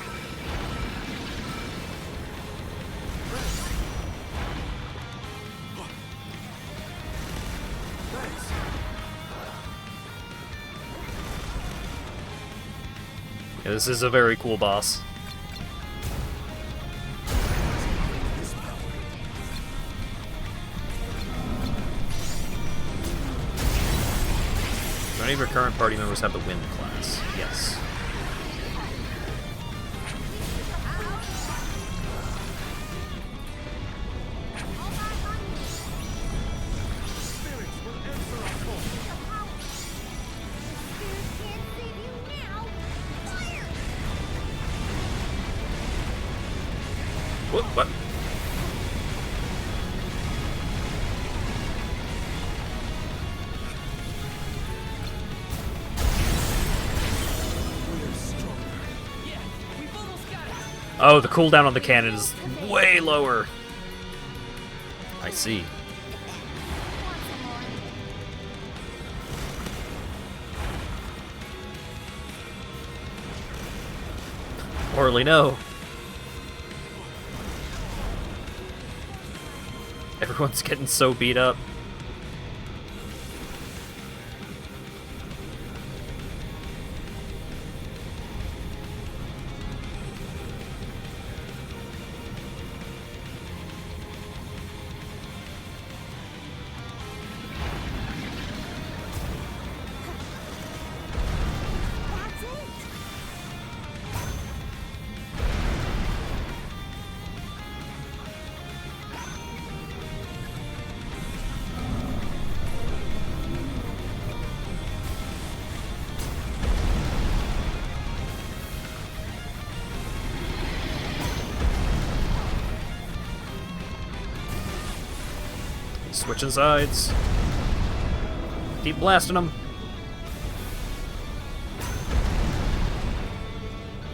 Yeah, this is a very cool boss. Do any of your current party members have the wind class? Yes. What? Oh, the cooldown on the cannon is way lower. I see. Orly, no. Everyone's getting so beat up. Switching sides. Keep blasting them.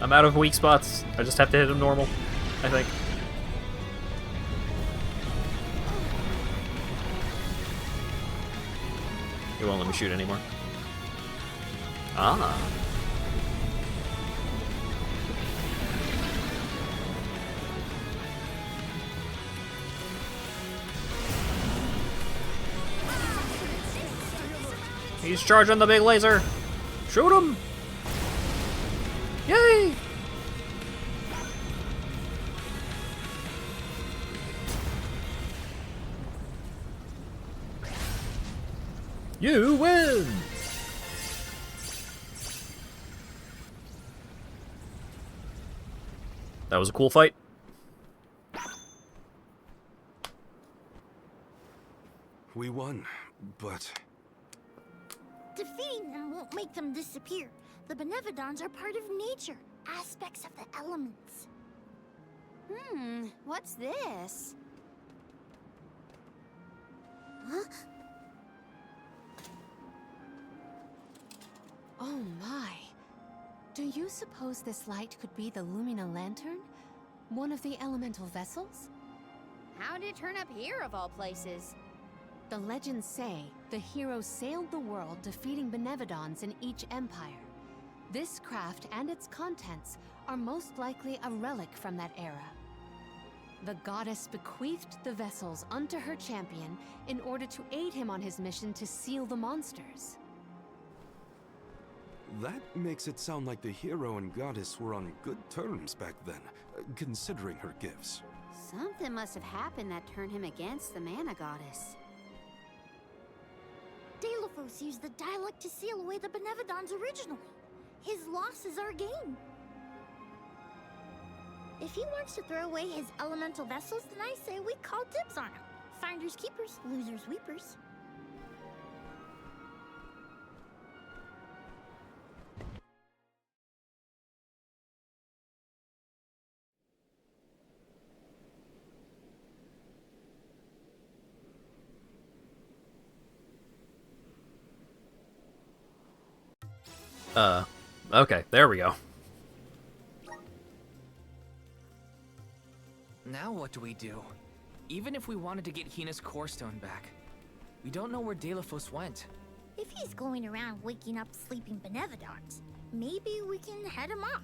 I'm out of weak spots. I just have to hit them normal, I think. It won't let me shoot anymore. Ah. He's charging the big laser. Shoot him! Yay! You win! That was a cool fight. We won, but Defeating them won't make them disappear. The Benevodons are part of nature, aspects of the elements. What's this? Huh? Oh my. Do you suppose this light could be the Lumina Lantern? One of the elemental vessels? How'd it turn up here of all places? The legends say the hero sailed the world defeating Benevodons in each empire. This craft and its contents are most likely a relic from that era. The goddess bequeathed the vessels unto her champion in order to aid him on his mission to seal the monsters. That makes it sound like the hero and goddess were on good terms back then, considering her gifts. Something must have happened that turned him against the mana goddess. Delophos used the dialect to seal away the Benevodons originally. His loss is our gain. If he wants to throw away his elemental vessels, then I say we call dibs on him. Finders keepers, losers weepers. Okay, there we go. Now what do we do? Even if we wanted to get Hina's core stone back, we don't know where Delophos went. If he's going around waking up sleeping Benevodons, maybe we can head him off.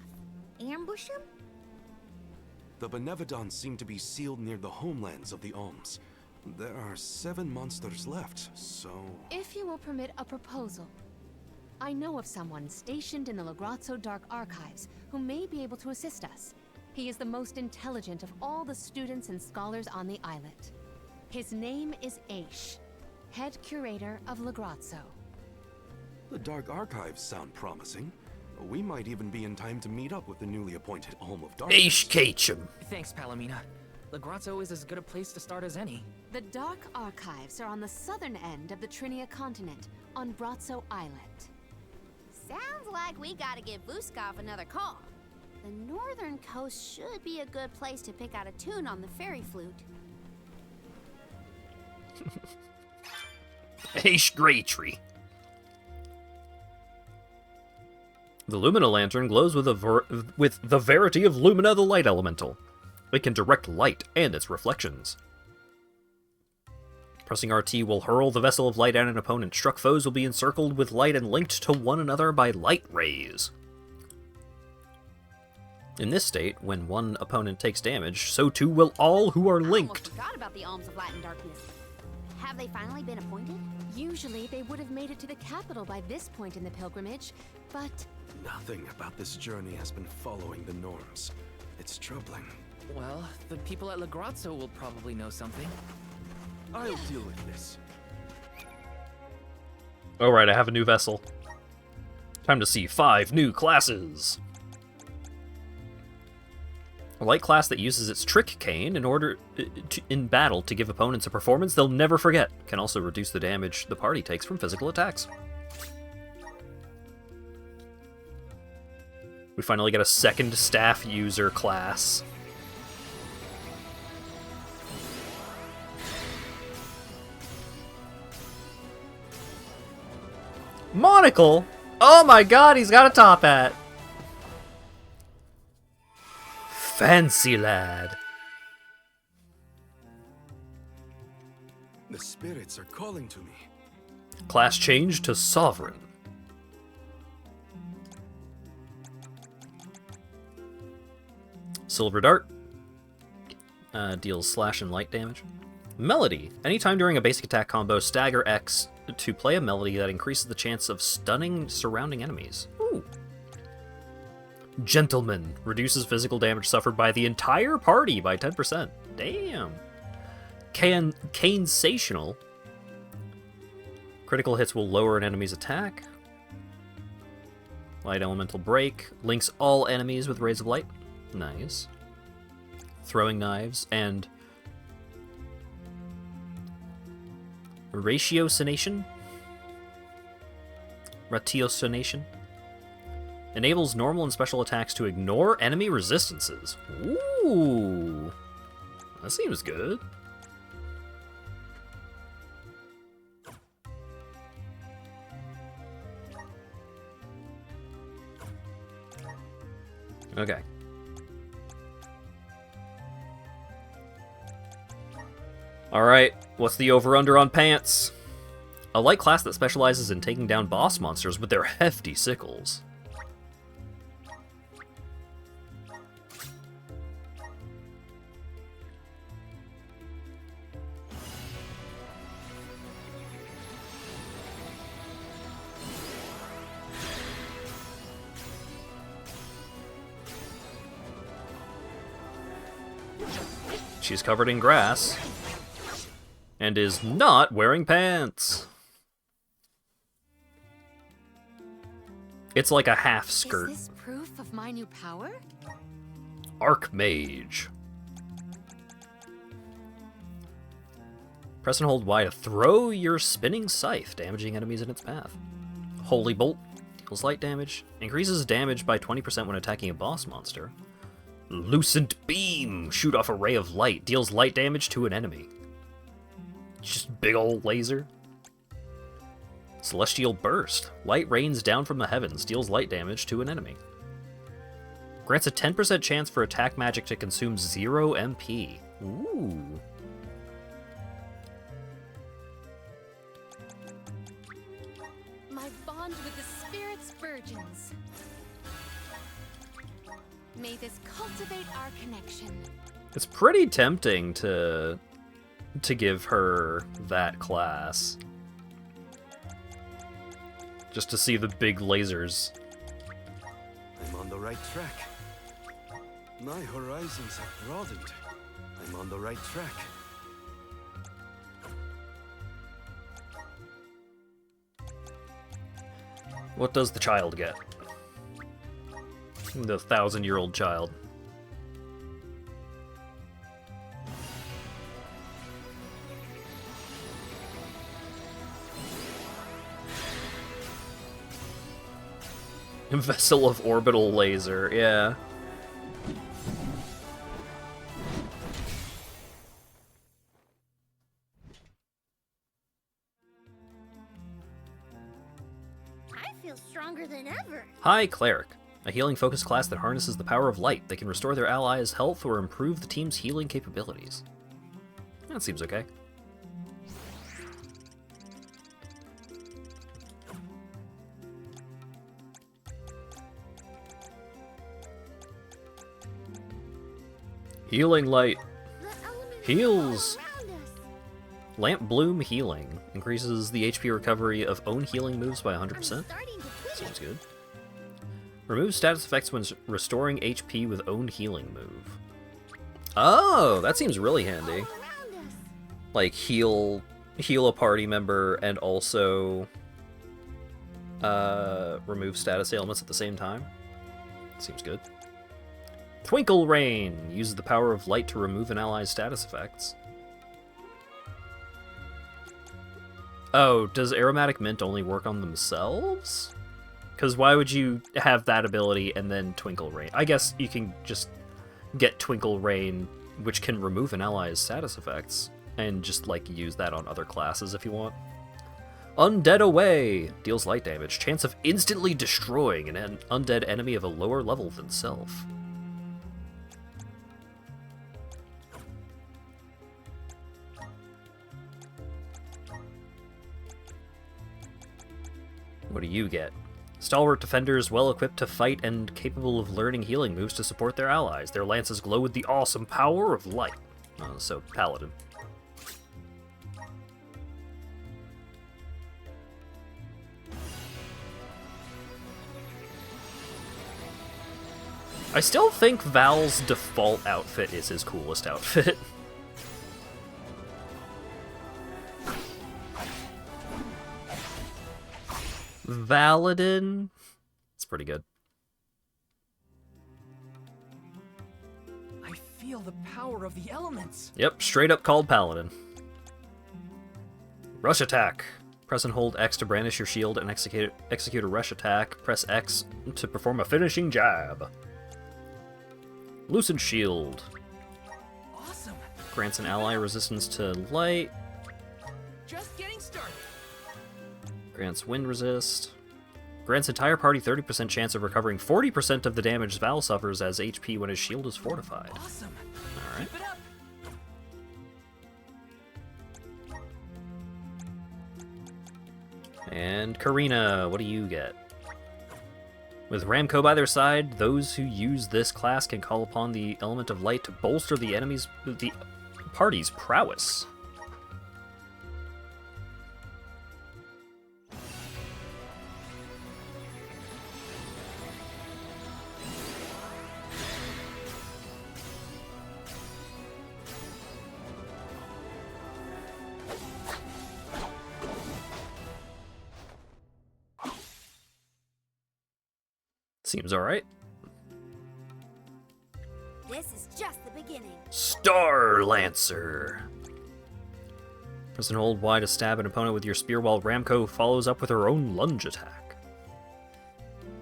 Ambush him? The Benevodons seem to be sealed near the homelands of the Alms. There are 7 monsters left, so... If you will permit a proposal. I know of someone stationed in the Legrazzo Dark Archives who may be able to assist us. He is the most intelligent of all the students and scholars on the islet. His name is Aish, head curator of Legrazzo. The Dark Archives sound promising. We might even be in time to meet up with the newly appointed Alm of Darkness. Aish Ketchum. Thanks, Palomina. Legrazzo is as good a place to start as any. The Dark Archives are on the southern end of the Trinia continent, on Brazzo Islet. Sounds like we gotta give Vuskov another call. The northern coast should be a good place to pick out a tune on the fairy flute. Aish Greytree. The Lumina Lantern glows with the verity of Lumina the Light Elemental. It can direct light and its reflections. Pressing RT will hurl the Vessel of Light at an opponent. Struck foes will be encircled with light and linked to one another by light rays. In this state, when one opponent takes damage, so too will all who are linked. I almost forgot about the Alms of Light and Darkness. Have they finally been appointed? Usually they would have made it to the capital by this point in the pilgrimage, but... Nothing about this journey has been following the norms. It's troubling. Well, the people at Legrazzo will probably know something. I'll deal with this. Alright, I have a new vessel. Time to see 5 new classes. A light class that uses its Trick Cane in battle to give opponents a performance they'll never forget. Can also reduce the damage the party takes from physical attacks. We finally get a second staff user class. Monocle? Oh my god, he's got a top hat. Fancy lad. The spirits are calling to me. Class change to Sovereign. Silver Dart. Deals slash and light damage. Melody. Anytime during a basic attack combo, stagger X to play a melody that increases the chance of stunning surrounding enemies. Ooh. Gentleman. Reduces physical damage suffered by the entire party by 10%. Damn. Canesational. Critical hits will lower an enemy's attack. Light Elemental Break. Links all enemies with Rays of Light. Nice. Throwing Knives and Ratiocination? Enables normal and special attacks to ignore enemy resistances. Ooh. Ooh. That seems good. Okay. Alright, what's the over-under on pants? A light class that specializes in taking down boss monsters with their hefty sickles. She's covered in grass and is not wearing pants. It's like a half skirt. Is this proof of my new power? Archmage. Press and hold Y to throw your spinning scythe, damaging enemies in its path. Holy Bolt deals light damage, increases damage by 20% when attacking a boss monster. Lucent Beam, shoot off a ray of light, deals light damage to an enemy. Just big ol' laser. Celestial Burst, light rains down from the heavens, deals light damage to an enemy. Grants a 10% chance for attack magic to consume 0 MP. Ooh. My bond with the spirit's virgins. May this cultivate our connection. It's pretty tempting to give her that class. Just to see the big lasers. I'm on the right track. My horizons have broadened. I'm on the right track. What does the child get? The 1,000-year-old child. Vessel of orbital laser, yeah. I feel stronger than ever. High Cleric. A healing focused class that harnesses the power of light. They can restore their allies' health or improve the team's healing capabilities. That seems okay. Healing light. Heals. Lamp Bloom Healing. Increases the HP recovery of own healing moves by 100%. Seems good. Remove status effects when restoring HP with own healing move. Oh, that seems really handy. Like heal a party member and also remove status ailments at the same time. Seems good. Twinkle Rain uses the power of light to remove an ally's status effects. Oh, does Aromatic Mint only work on themselves? Because why would you have that ability and then Twinkle Rain? I guess you can just get Twinkle Rain, which can remove an ally's status effects, and just, like, use that on other classes if you want. Undead Away deals light damage. Chance of instantly destroying an undead enemy of a lower level than self. What do you get? Stalwart defenders well equipped to fight and capable of learning healing moves to support their allies. Their lances glow with the awesome power of light. So, Paladin. I still think Val's default outfit is his coolest outfit. Valadin? It's pretty good. I feel the power of the elements. Yep, straight up called Paladin. Rush attack. Press and hold X to brandish your shield and execute a rush attack. Press X to perform a finishing jab. Lucid Shield. Awesome. Grants an ally resistance to light. Just getting started. Grants wind resist. Grants entire party 30% chance of recovering 40% of the damage Val suffers as HP when his shield is fortified. Awesome. Alright. Keep it up. And Karina, what do you get? With Ramco by their side, those who use this class can call upon the element of light to bolster the party's prowess. Seems alright. This is just the beginning. Star Lancer. Press and hold Y to stab an opponent with your spear while Ramco follows up with her own lunge attack.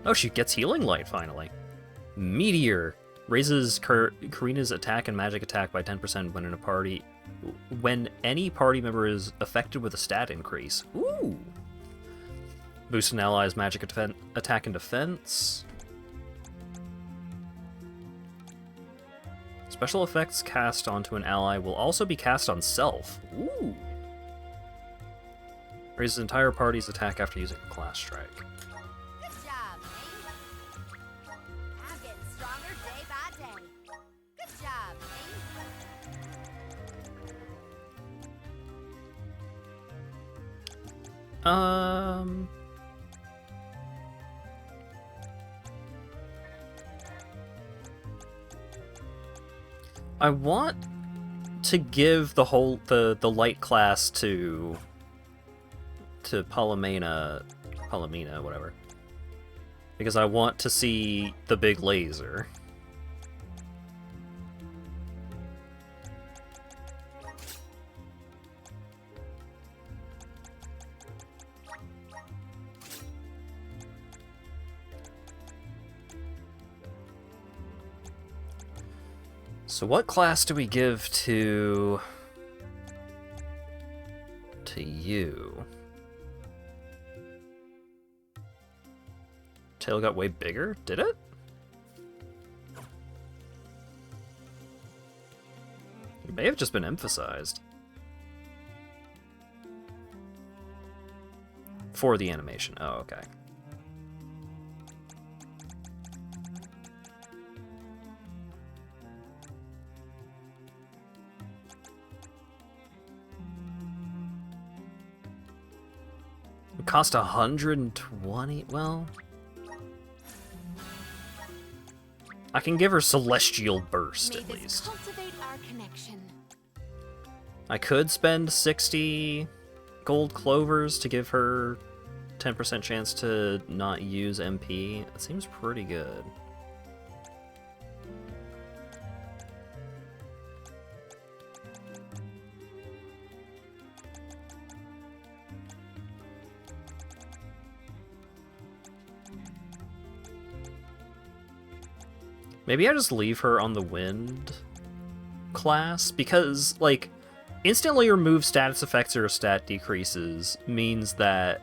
Oh, she gets healing light finally. Meteor raises Karina's attack and magic attack by 10% when any party member is affected with a stat increase. Ooh. Boost an ally's magic attack and defense. Special effects cast onto an ally will also be cast on self. Ooh. Raises entire party's attack after using a class strike. Good job, mate. I'm getting stronger day by day. Good job, mate. I want to give the light class to Palomina, whatever. Because I want to see the big laser. So what class do we give to you? Tail got way bigger, did it? It may have just been emphasized. For the animation. Oh, okay. It cost 120. Well, I can give her Celestial Burst at least. Cultivate our connection. I could spend 60 gold clovers to give her 10% chance to not use MP. That seems pretty good. Maybe I just leave her on the wind class, because, like, instantly remove status effects or stat decreases means that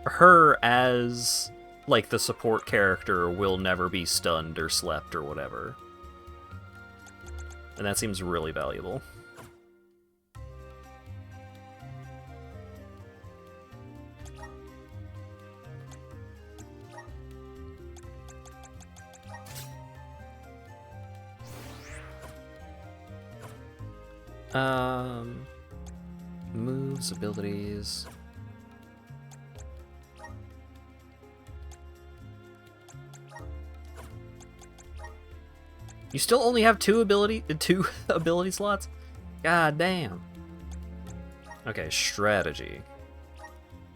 her as, like, the support character will never be stunned or slept or whatever. And that seems really valuable. Moves, abilities. You still only have two ability slots? God damn. Okay, strategy.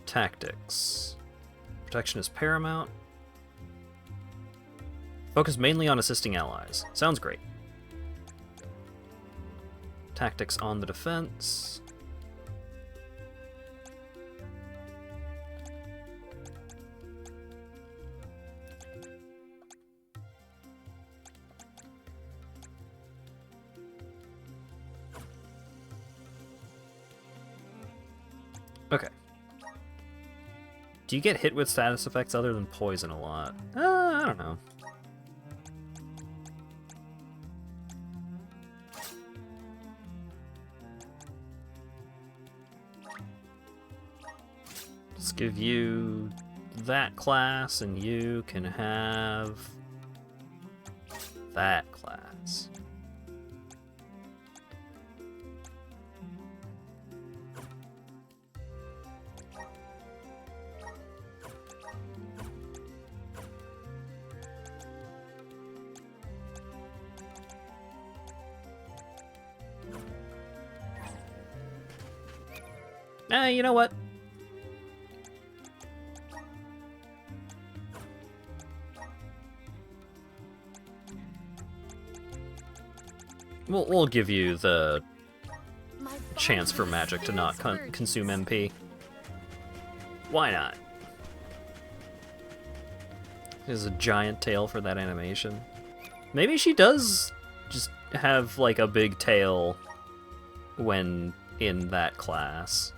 Tactics. Protection is paramount. Focus mainly on assisting allies. Sounds great. Tactics on the defense. Do you get hit with status effects other than poison a lot? I don't know. Let's give you that class, and you can have that class. You know what? We'll give you the chance for magic to not consume MP. Why not? There's a giant tail for that animation. Maybe she does just have like a big tail when in that class.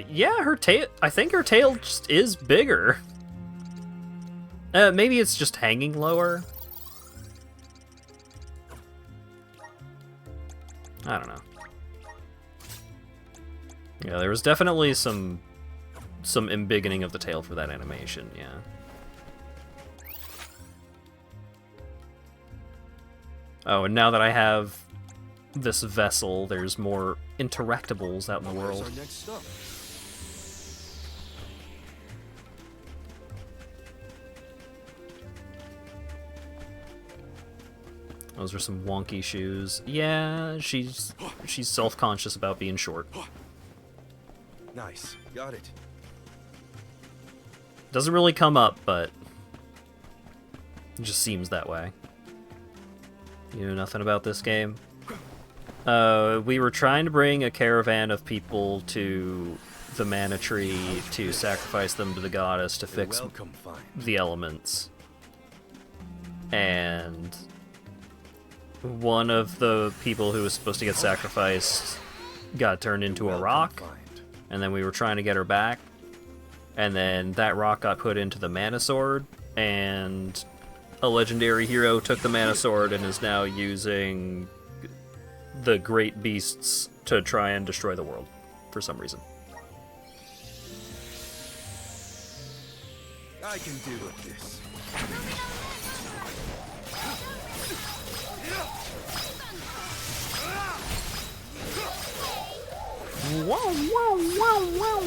Yeah, her tail. I think her tail just is bigger. Maybe it's just hanging lower. I don't know. Yeah, there was definitely some embiggening of the tail for that animation. Yeah. Oh, and now that I have this vessel, there's more interactables out in the world. Our next stop. Those are some wonky shoes. Yeah, she's self-conscious about being short. Nice. Got it. Doesn't really come up, but it just seems that way. You know nothing about this game? We were trying to bring a caravan of people to the mana tree to sacrifice them to the goddess to fix the elements. And one of the people who was supposed to get sacrificed got turned into a rock, and then we were trying to get her back, and then that rock got put into the mana sword, and a legendary hero took the mana sword and is now using the great beasts to try and destroy the world for some reason. I can deal with this. Wow, wow, wow, wow.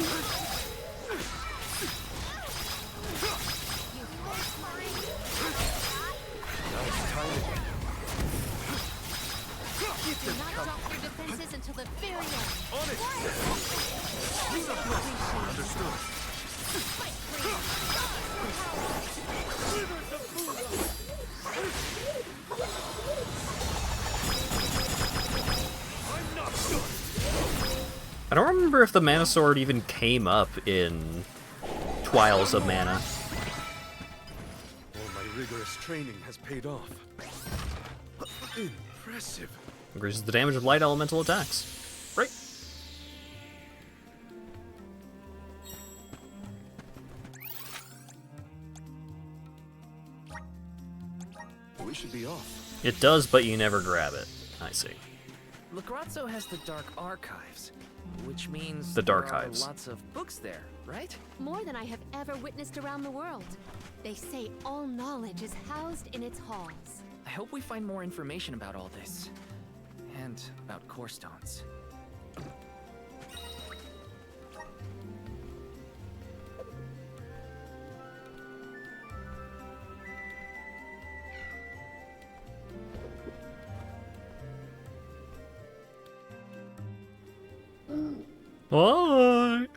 Do not drop your defenses until the very end. On it! Understood. I'm not done. I don't remember if the mana sword even came up in Trials of Mana. All my rigorous training has paid off. Impressive. Increases the damage of light elemental attacks. Right. We should be off. It does, but you never grab it. I see. Lagrazzo has the Dark Archives, which means The Dark there are Hives. lots of books there, right? More than I have ever witnessed around the world. They say all knowledge is housed in its halls. I hope we find more information about all this. And about core stones. Bye.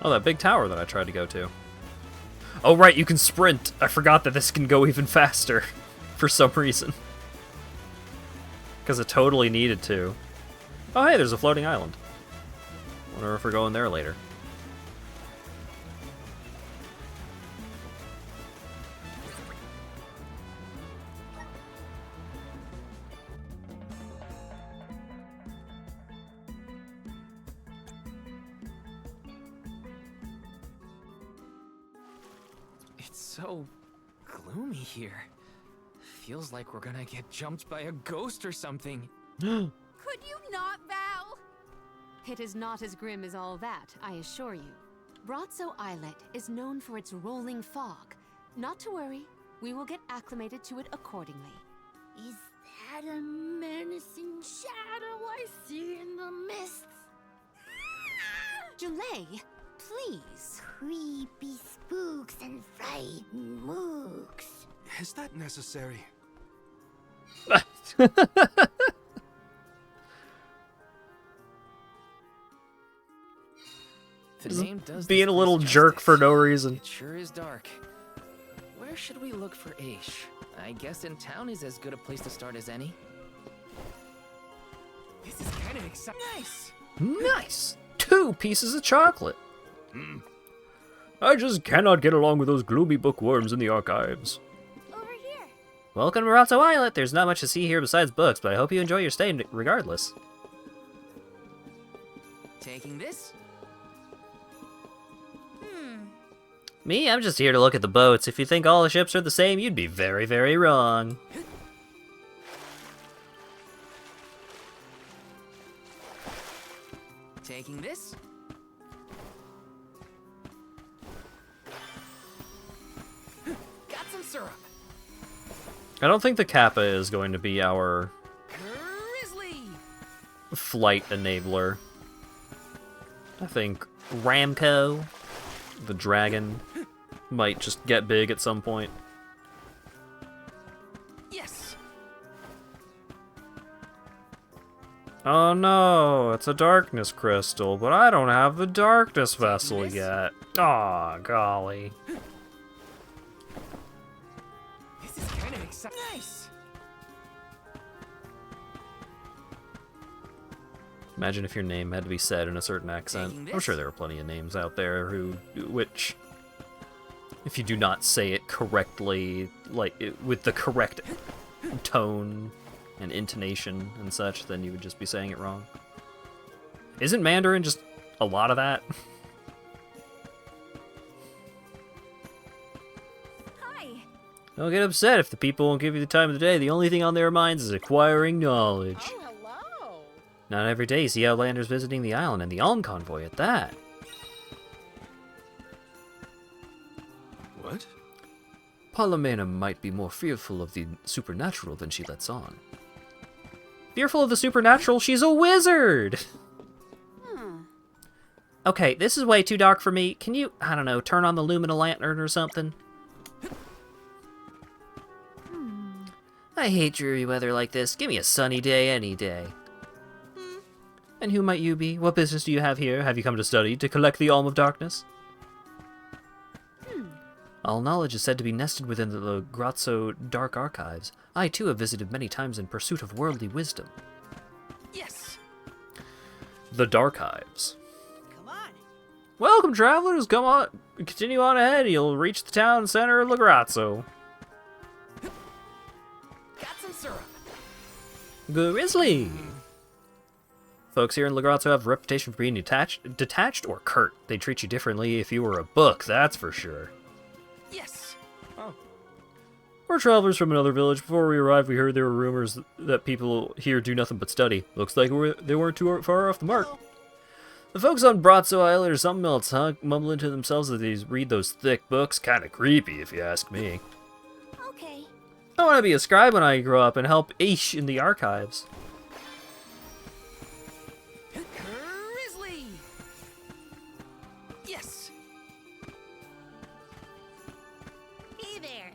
Oh, that big tower that I tried to go to. Oh right, you can sprint. I forgot that this can go even faster for some reason. Because it totally needed to. Oh hey, there's a floating island. Wonder if we're going there later. It's so gloomy here. Feels like we're gonna get jumped by a ghost or something. Could you not, Val? It is not as grim as all that, I assure you. Brazzo Islet is known for its rolling fog. Not to worry, we will get acclimated to it accordingly. Is that a menacing shadow I see in the mists? Jolay, please. Creepy spooks and frightened mooks. Is that necessary? The name does Being this a little place jerk justice. for no reason. It sure is dark. Where should we look for Aish? I guess in town is as good a place to start as any. This is kind of exciting. Nice! Nice! 2 pieces of chocolate. I just cannot get along with those gloomy bookworms in the archives. Over here. Welcome to Brazzo Islet. There's not much to see here besides books, but I hope you enjoy your stay regardless. Taking this? Me, I'm just here to look at the boats. If you think all the ships are the same, you'd be very, very wrong. Taking this? Got some syrup. I don't think the Kappa is going to be our Grizzly! flight enabler. I think Ramco, the dragon, might just get big at some point. Yes! Oh no, it's a darkness crystal, but I don't have the darkness vessel yet. Aw, golly. This is kind of exciting. Nice! Imagine if your name had to be said in a certain accent. I'm sure there are plenty of names out there which, if you do not say it correctly, with the correct tone and intonation and such, then you would just be saying it wrong. Isn't Mandarin just a lot of that? Hi. Don't get upset if the people won't give you the time of the day. The only thing on their minds is acquiring knowledge. Oh, hello. Not every day you see outlanders visiting the island, and the Alm Convoy at that. What? Palomena might be more fearful of the supernatural than she lets on. Fearful of the supernatural? She's a wizard! Okay, this is way too dark for me. Can you, I don't know, turn on the lumina lantern or something? I hate dreary weather like this. Give me a sunny day any day. And who might you be? What business do you have here? Have you come to study? To collect the Alm of Darkness? All knowledge is said to be nested within the Grazzo dark archives. I, too, have visited many times in pursuit of worldly wisdom. Yes! The Darkhives. Come on. Welcome, travelers! Come on, continue on ahead. You'll reach the town center of Grazzo. Got some syrup. Grizzly! Folks here in Grazzo have a reputation for being detached or curt. They treat you differently if you were a book, that's for sure. Yes! We're travelers from another village. Before we arrived, we heard there were rumors that people here do nothing but study. Looks like they weren't too far off the mark. The folks on Brazzo Islet or something else, huh? Mumbling to themselves as they read those thick books. Kinda creepy, if you ask me. Okay. I want to be a scribe when I grow up and help Aish in the archives. Grizzly! Yes! Hey there.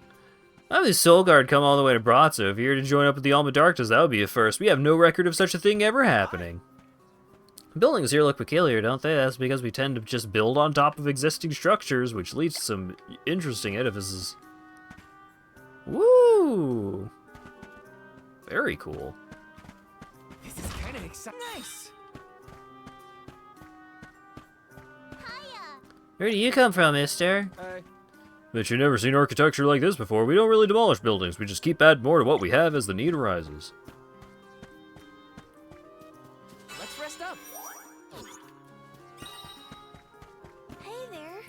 I'm the Soul Guard come all the way to Brazzo. If you're here to join up with the Alm of Darkness, that would be a first. We have no record of such a thing ever happening. Buildings here look peculiar, don't they? That's because we tend to just build on top of existing structures, which leads to some interesting edifices. Woo! Very cool. This is kind of exciting. Nice. Where do you come from, mister? Bet you've never seen architecture like this before. We don't really demolish buildings. We just keep adding more to what we have as the need arises. Let's rest up. Hey there.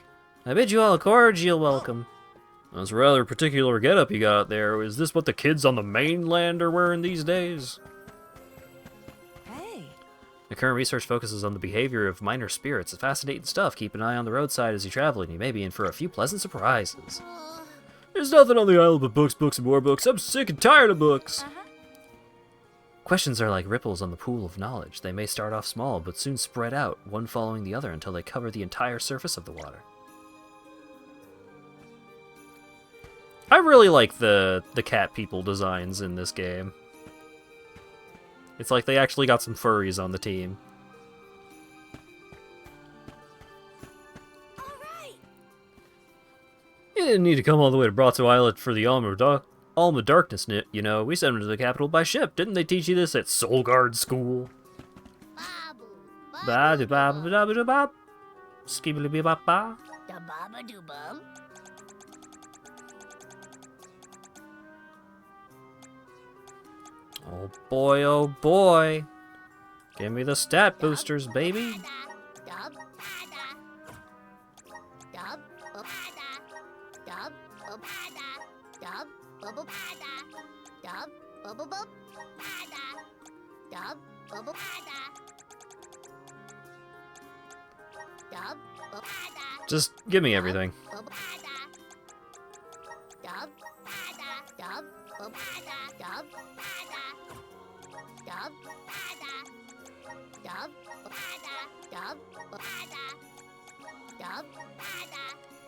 I bid you all a cordial welcome. That's a rather particular getup you got there. Is this what the kids on the mainland are wearing these days? Hey. The current research focuses on the behavior of minor spirits. It's fascinating stuff. Keep an eye on the roadside as you travel, and you may be in for a few pleasant surprises. There's nothing on the island but books, books, and more books. I'm sick and tired of books. Questions are like ripples on the pool of knowledge. They may start off small, but soon spread out, one following the other, until they cover the entire surface of the water. I really like the cat people designs in this game. It's like they actually got some furries on the team. You didn't need to come all the way to Bratzo Islet for the Alma Darkness, you know. We sent them to the capital by ship. Didn't they teach you this at Soul Guard School? Ba-do-ba-ba-da-ba-da-ba. Skibidi-bee-ba-ba. Da-ba-ba-doo-bum. Oh boy, oh boy. Give me the stat boosters, baby. Just give me everything.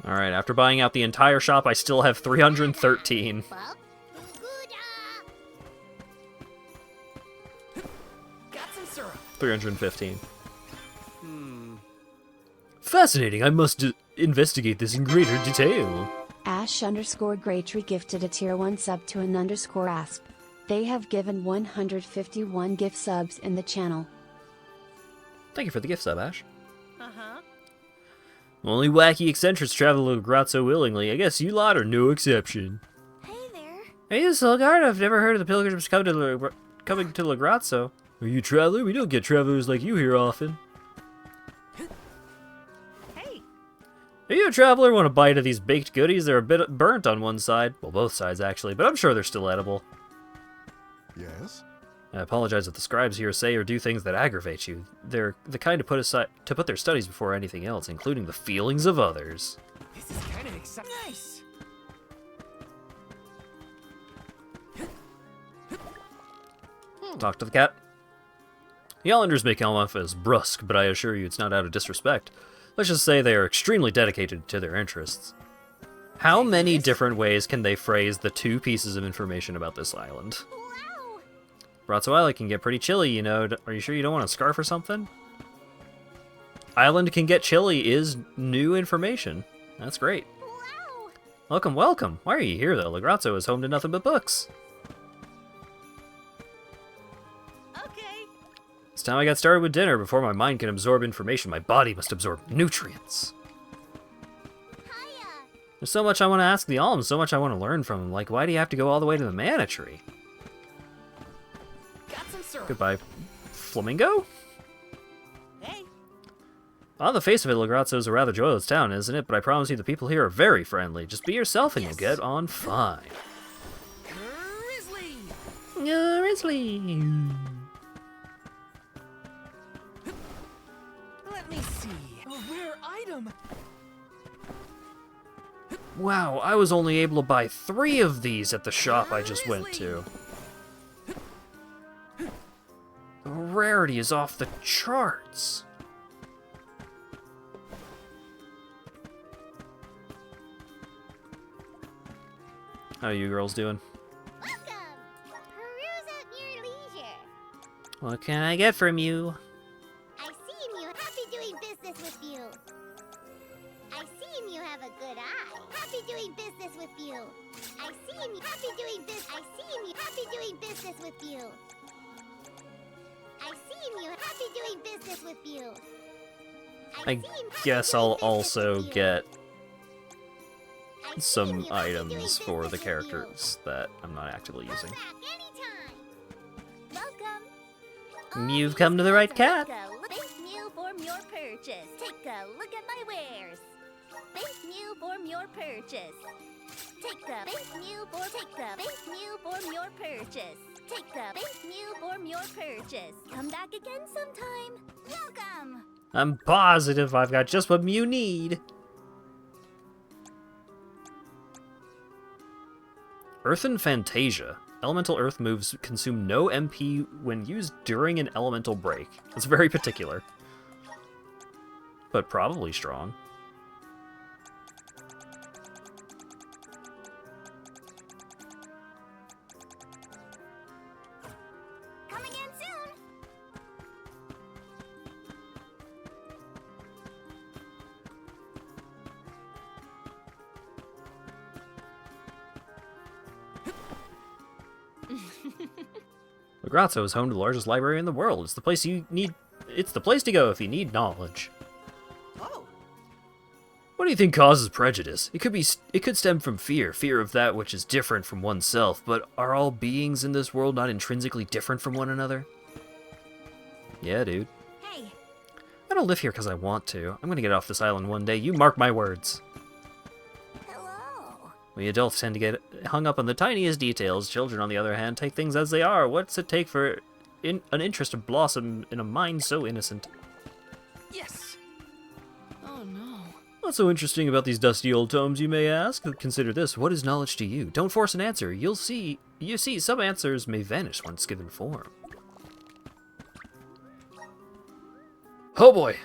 Alright, after buying out the entire shop, I still have 313. Got some syrup. 315. Fascinating. I must investigate this in greater detail. Ash_Graytree gifted a tier 1 sub to an _asp. They have given 151 gift subs in the channel. Thank you for the gift sub, Ash. Uh-huh. Only wacky eccentrics travel to Grazzo willingly. I guess you lot are no exception. Hey there. Hey, this is Solgard. I've never heard of the pilgrims coming to La Grazzo. Are you a traveler? We don't get travelers like you here often. Hey. Are you a traveler? Want a bite of these baked goodies? They're a bit burnt on one side. Well, both sides, actually, but I'm sure they're still edible. Yes? I apologize if the scribes here say or do things that aggravate you. They're the kind to put their studies before anything else, including the feelings of others. This is kind of exciting. Nice. Talk to the cat. The islanders may come off as brusque, but I assure you it's not out of disrespect. Let's just say they are extremely dedicated to their interests. How many different ways can they phrase the two pieces of information about this island? Wow. Bratzo Island can get pretty chilly, you know. Are you sure you don't want a scarf or something? Island can get chilly is new information. That's great. Wow. Welcome, welcome. Why are you here, though? La Grazzo is home to nothing but books. Okay. It's time I got started with dinner. Before my mind can absorb information, my body must absorb nutrients. Hiya. There's so much I want to ask the Alms, so much I want to learn from him. Like, why do you have to go all the way to the Mana Tree? Got some syrup. Goodbye, Flamingo? Hey. On the face of it, La Grazzo is a rather joyless town, isn't it? But I promise you the people here are very friendly. Just be yourself and you'll get on fine. Grizzly. Grizzly. Let me see. A rare item. Wow, I was only able to buy 3 of these at the shop I just went to. The rarity is off the charts. How are you girls doing? Welcome. Peruse at your leisure. What can I get from you? I see doing business with you. I see me happy doing this. I see me happy doing business with you. I see you happy doing business with you. I guess I'll also get some items for the characters that I'm not actively using. Welcome. You've come to the right cat. Thank you for your purchase. Take a look at my wares. Thank you for your purchase. Take a thank you for your purchase. Take a thank you for your purchase. Come back again sometime. Welcome. I'm positive I've got just what you need. Earthen Fantasia. Elemental Earth moves consume no MP when used during an elemental break. It's very particular. But probably strong. Come again soon. Legrazzo is home to the largest library in the world. It's the place you need. It's the place to go if you need knowledge. Oh, What do you think causes prejudice? It could stem from fear of that which is different from oneself. But are all beings in this world not intrinsically different from one another? Yeah, dude. Hey. I don't live here because I want to. I'm gonna get off this island one day. You mark my words. Hello. We adults tend to get hung up on the tiniest details. Children, on the other hand, take things as they are. What's it take for an interest to blossom in a mind so innocent? Yes. Oh no. What's so interesting about these dusty old tomes, you may ask? Consider this. What is knowledge to you? Don't force an answer. You see, some answers may vanish once given form. Oh boy.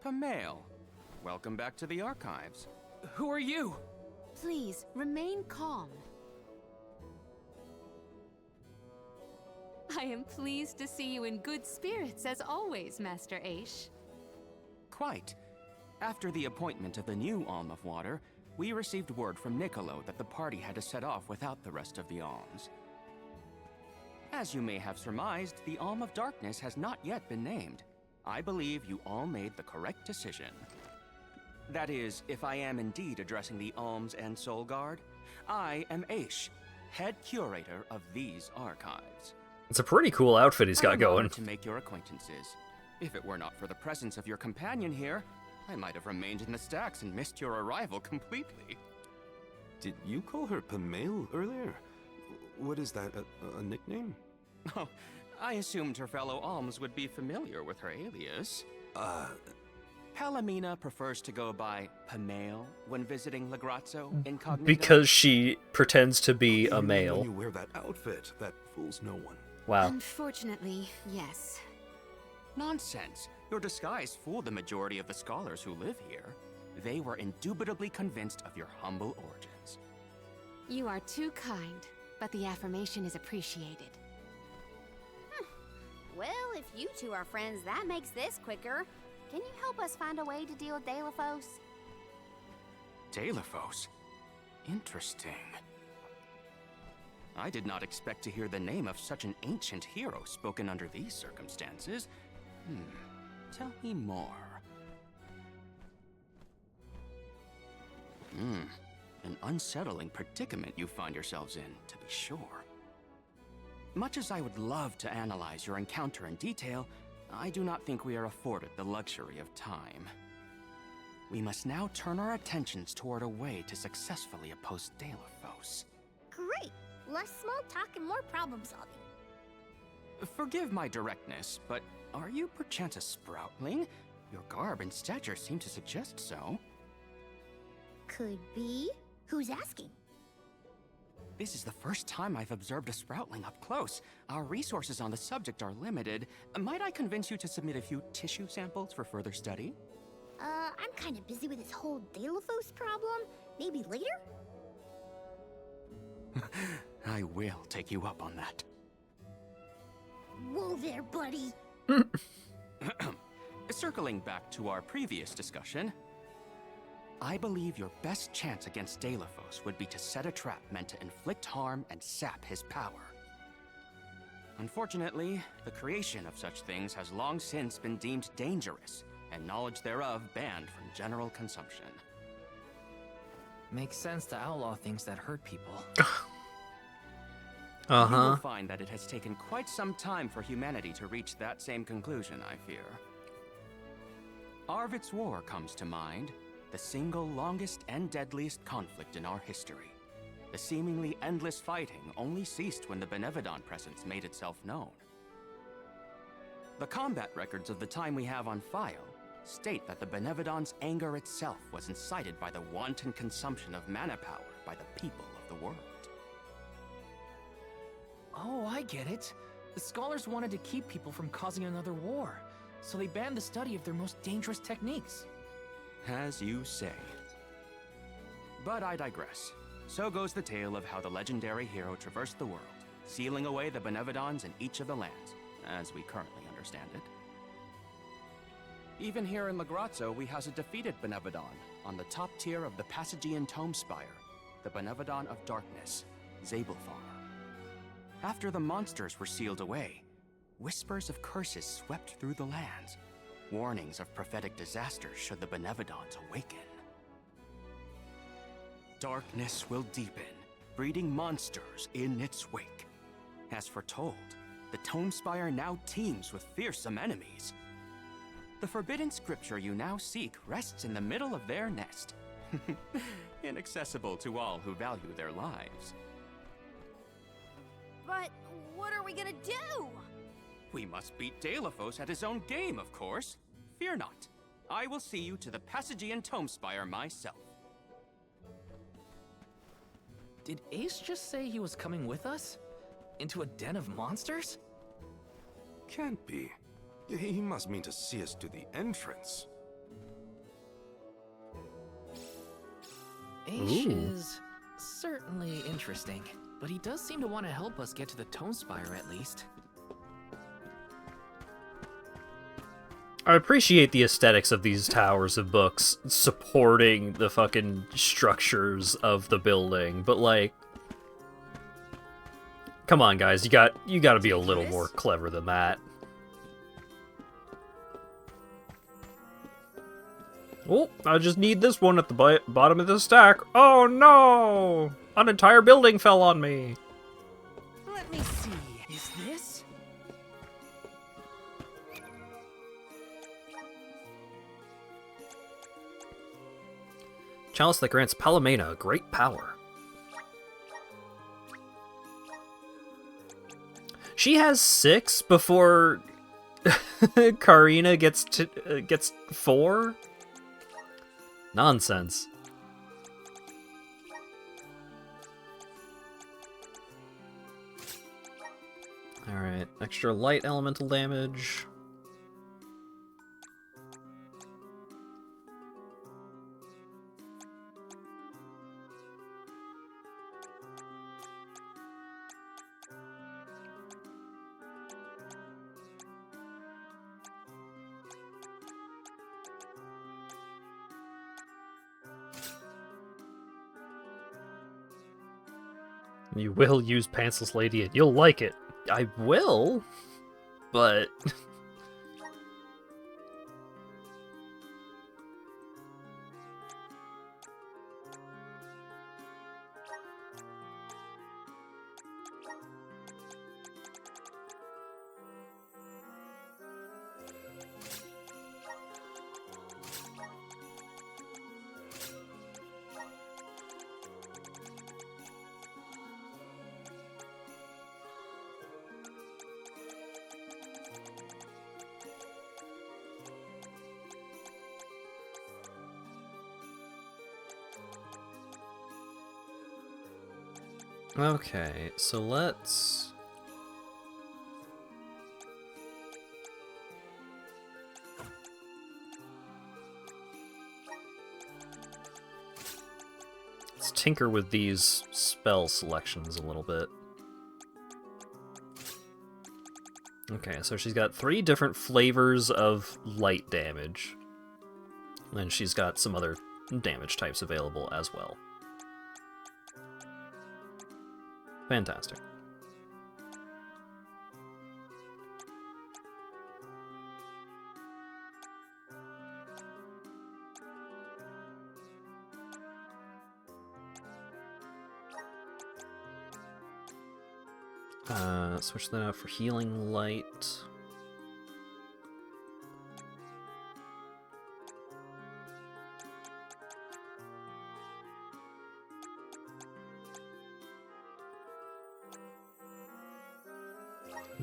Pamail, welcome back to the archives. Who are you? Please, remain calm. I am pleased to see you in good spirits, as always, Master Aish. Quite. After the appointment of the new Alm of Water, we received word from Niccolo that the party had to set off without the rest of the alms. As you may have surmised, the Alm of Darkness has not yet been named. I believe you all made the correct decision. That is, if I am indeed addressing the Alms and Soul Guard, I am Aish, head curator of these archives. It's a pretty cool outfit he's got I'm going. honored to make your acquaintances. If it were not for the presence of your companion here, I might have remained in the stacks and missed your arrival completely. Did you call her Pamail earlier? What is that, a nickname? Oh, I assumed her fellow alms would be familiar with her alias. Palomina prefers to go by Pamail when visiting Legrazzo incognito. Because she pretends to be a Even male. When you wear that outfit, that fools no one. Wow. Unfortunately, yes. Nonsense. Your disguise fooled the majority of the scholars who live here. They were indubitably convinced of your humble origins. You are too kind, but the affirmation is appreciated. Well, if you two are friends, that makes this quicker. Can you help us find a way to deal with Delphos? Delphos? Interesting. I did not expect to hear the name of such an ancient hero spoken under these circumstances. Tell me more. An unsettling predicament you find yourselves in, to be sure. Much as I would love to analyze your encounter in detail, I do not think we are afforded the luxury of time. We must now turn our attentions toward a way to successfully oppose Delphos. Great! Less small talk and more problem solving. Forgive my directness, but are you perchance a sproutling? Your garb and stature seem to suggest so. Could be. Who's asking? This is the first time I've observed a sproutling up close. Our resources on the subject are limited. Might I convince you to submit a few tissue samples for further study? I'm kind of busy with this whole Delphos problem. Maybe later? I will take you up on that. there, buddy. Circling back to our previous discussion, I believe your best chance against Deilophos would be to set a trap meant to inflict harm and sap his power. Unfortunately, the creation of such things has long since been deemed dangerous, and knowledge thereof banned from general consumption. Makes sense to outlaw things that hurt people. You will find that it has taken quite some time for humanity to reach that same conclusion, I fear. Arvid's War comes to mind, the single longest and deadliest conflict in our history. The seemingly endless fighting only ceased when the Benevodon presence made itself known. The combat records of the time we have on file state that the Benevodon's anger itself was incited by the wanton consumption of mana power by the people of the world. Oh, I get it. The scholars wanted to keep people from causing another war, so they banned the study of their most dangerous techniques. As you say. But I digress. So goes the tale of how the legendary hero traversed the world, sealing away the Benevodons in each of the lands, as we currently understand it. Even here in Lagrazzo, we house a defeated Benevodon on the top tier of the Passagian Tome Spire, the Benevodon of Darkness, Zabelthar. After the monsters were sealed away, whispers of curses swept through the lands, warnings of prophetic disasters should the Benevodons awaken. Darkness will deepen, breeding monsters in its wake. As foretold, the Tome Spire now teems with fearsome enemies. The forbidden scripture you now seek rests in the middle of their nest, inaccessible to all who value their lives. But what are we gonna do? We must beat Deilophos at his own game, of course. Fear not. I will see you to the Passagian Tome Spire myself. Did Ace just say he was coming with us? Into a den of monsters? Can't be. He must mean to see us to the entrance. Ace is certainly interesting, but he does seem to want to help us get to the Tome Spire at least. I appreciate the aesthetics of these towers of books supporting the fucking structures of the building, but like, come on guys, you gotta be a little more clever than that. Oh, I just need this one at the bottom of the stack. Oh no! An entire building fell on me. Let me see, is this? Chalice that grants Palomena great power. She has 6 before Karina gets 4? Nonsense. Alright, extra light elemental damage. You will use Pantsless Lady and you'll like it. I will, but... Okay, so let's... Let's tinker with these spell selections a little bit. Okay, so she's got 3 different flavors of light damage. And she's got some other damage types available as well. Fantastic. Switch that out for healing light.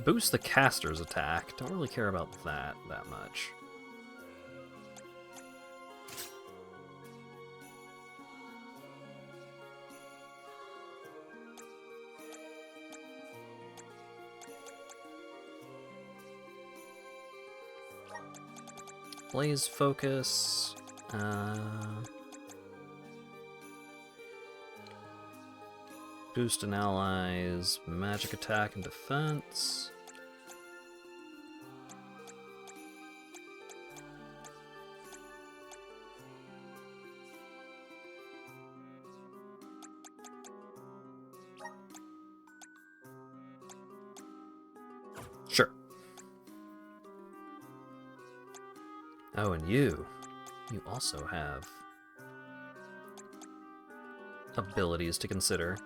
Boost the caster's attack. Don't really care about that much. Blaze focus. Boost an ally's magic attack and defense. Sure. Oh, and you also have abilities to consider.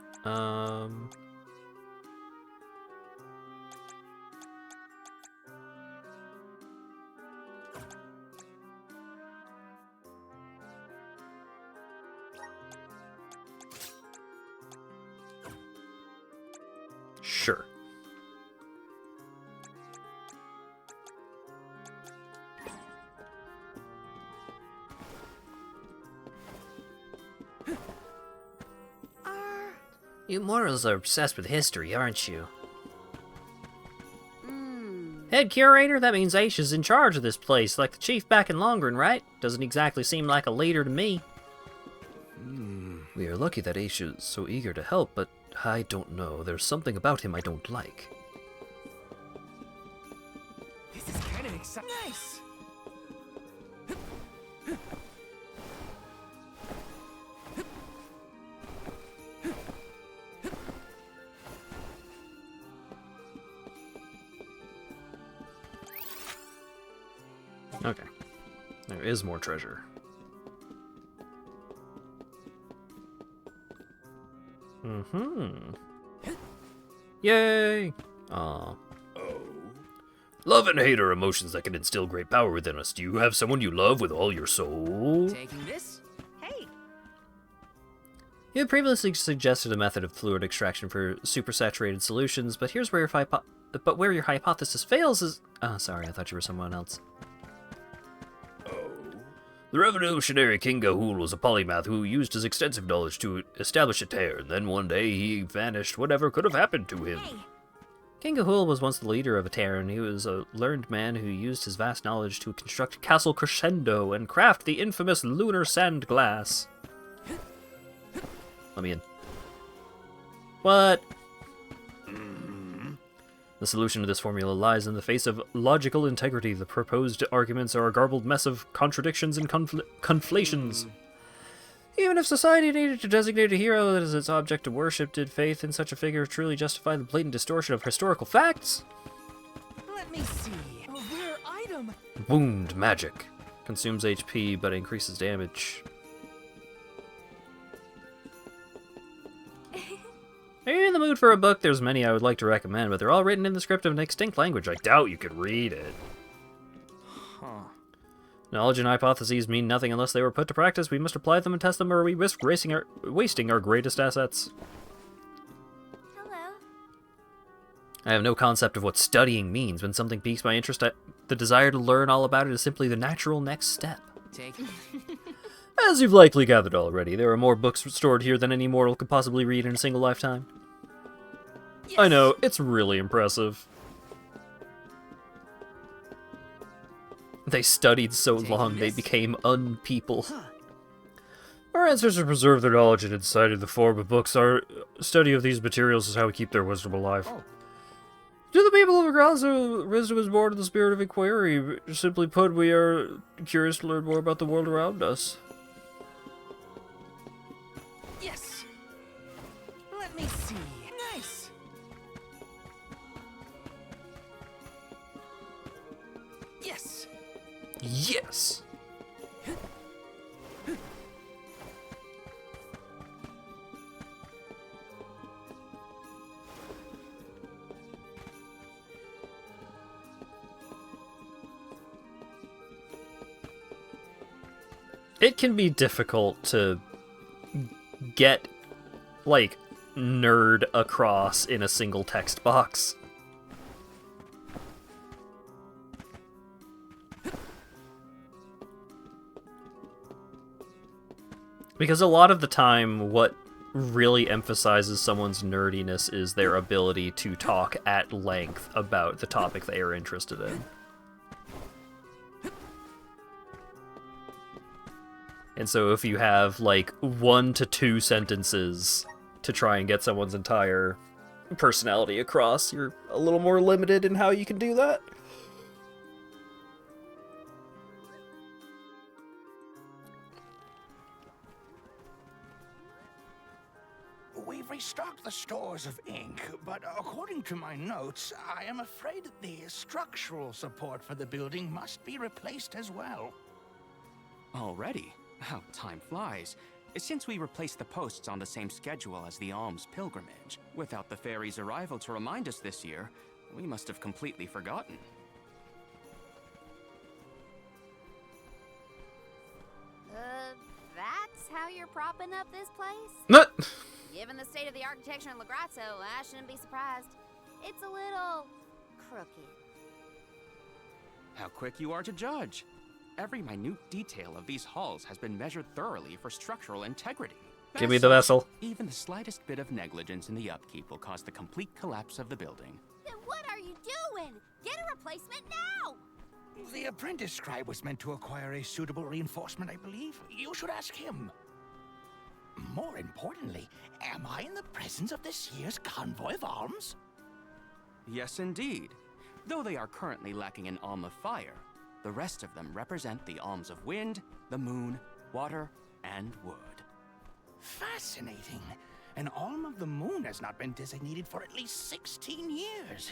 Sure. You mortals are obsessed with history, aren't you? Head curator? That means Aisha's in charge of this place, like the chief back in Longren, right? Doesn't exactly seem like a leader to me. We are lucky that Aisha's so eager to help, but I don't know. There's something about him I don't like. This is kind of exciting. Nice! Okay. There is more treasure. Yay! Aw. Love and hate are emotions that can instill great power within us. Do you have someone you love with all your soul? Taking this? Hey! You had previously suggested a method of fluid extraction for supersaturated solutions, but here's where your hypothesis fails is... Oh, sorry, I thought you were someone else. The revolutionary King Gahul was a polymath who used his extensive knowledge to establish a tear, and then one day he vanished. Whatever could have happened to him? Hey. King Gahul was once the leader of a tear, and he was a learned man who used his vast knowledge to construct Castle Crescendo and craft the infamous lunar sand glass. Let me in. What? The solution to this formula lies in the face of logical integrity. The proposed arguments are a garbled mess of contradictions and conflations. Even if society needed to designate a hero as its object of worship, did faith in such a figure truly justify the blatant distortion of historical facts? Let me see. A rare item. Wound magic. Consumes HP, but increases damage. Are you in the mood for a book? There's many I would like to recommend, but they're all written in the script of an extinct language. I doubt you could read it. Huh. Knowledge and hypotheses mean nothing unless they were put to practice. We must apply them and test them, or we risk wasting our greatest assets. Hello. I have no concept of what studying means. When something piques my interest, the desire to learn all about it is simply the natural next step. Take. As you've likely gathered already, there are more books stored here than any mortal could possibly read in a single lifetime. Yes. I know, it's really impressive. They studied so long they became unpeople. Our ancestors preserved their knowledge and decided the form of books. Our study of these materials is how we keep their wisdom alive. Do the people of Grasso, wisdom is born in the spirit of inquiry. Simply put, we are curious to learn more about the world around us. Yes! Let me see. Nice! Yes! Yes! It can be difficult to get, like, nerd across in a single text box. Because a lot of the time, what really emphasizes someone's nerdiness is their ability to talk at length about the topic they are interested in. And so if you have, like, 1 to 2 sentences to try and get someone's entire personality across, you're a little more limited in how you can do that. We've restocked the stores of ink, but according to my notes, I am afraid that the structural support for the building must be replaced as well. Already? How time flies. Since we replaced the posts on the same schedule as the alms pilgrimage, without the fairy's arrival to remind us this year, we must have completely forgotten. That's how you're propping up this place? What? Given the state of the architecture in Legrasso, I shouldn't be surprised. It's a little crooked. How quick you are to judge. Every minute detail of these halls has been measured thoroughly for structural integrity. Give me the vessel. Even the slightest bit of negligence in the upkeep will cause the complete collapse of the building. Then what are you doing? Get a replacement now! The apprentice scribe was meant to acquire a suitable reinforcement, I believe. You should ask him. More importantly, am I in the presence of this year's convoy of alms? Yes, indeed. Though they are currently lacking an alm of fire, the rest of them represent the alms of wind, the moon, water, and wood. Fascinating. An alm of the moon has not been designated for at least 16 years.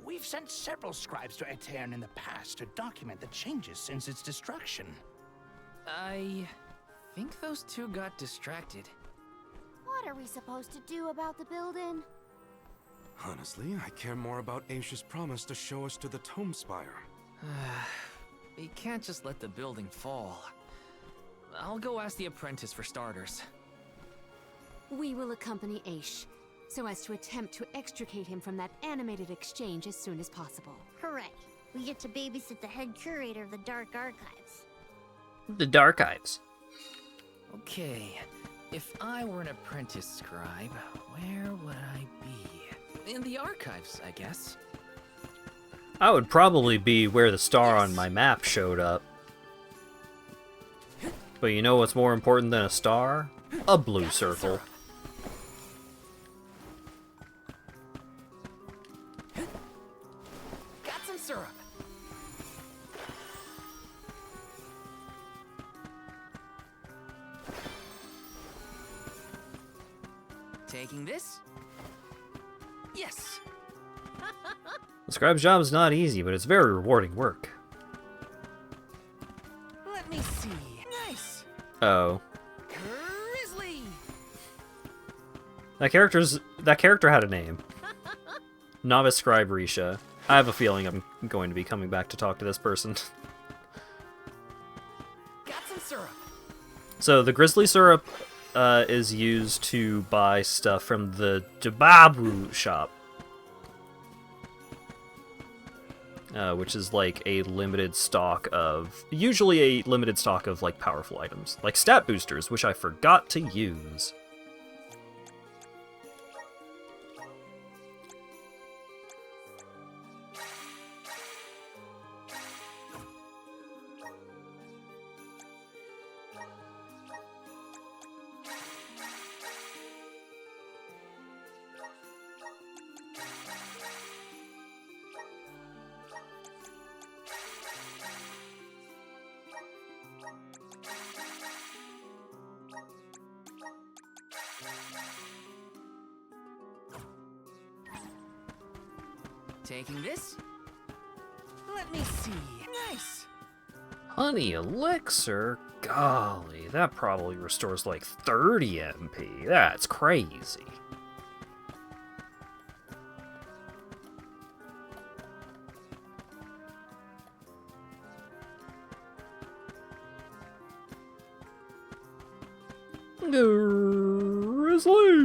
We've sent several scribes to Aetern in the past to document the changes since its destruction. I think those two got distracted. What are we supposed to do about the building? Honestly, I care more about Aisha's promise to show us to the Tome Spire. You can't just let the building fall. I'll go ask the apprentice for starters. We will accompany Aish, so as to attempt to extricate him from that animated exchange as soon as possible. Hooray! We get to babysit the head curator of the Dark Archives. The Dark Archives. Okay, if I were an apprentice scribe, where would I be? In the archives, I guess. I would probably be where the star on my map showed up. But you know what's more important than a star? A blue circle. Got some syrup. Taking this? Yes. The scribe's job is not easy, but it's very rewarding work. Let me see. Nice. Oh. Grizzly. That character had a name. Novice Scribe Risha. I have a feeling I'm going to be coming back to talk to this person. Got some syrup. So the grizzly syrup is used to buy stuff from the Jababu shop. Which is like a limited stock of, usually a limited stock of like powerful items, like stat boosters, which I forgot to use. Taking this. Let me see. Nice. Honey elixir? Golly, that probably restores like 30 MP. That's crazy. Grizzly!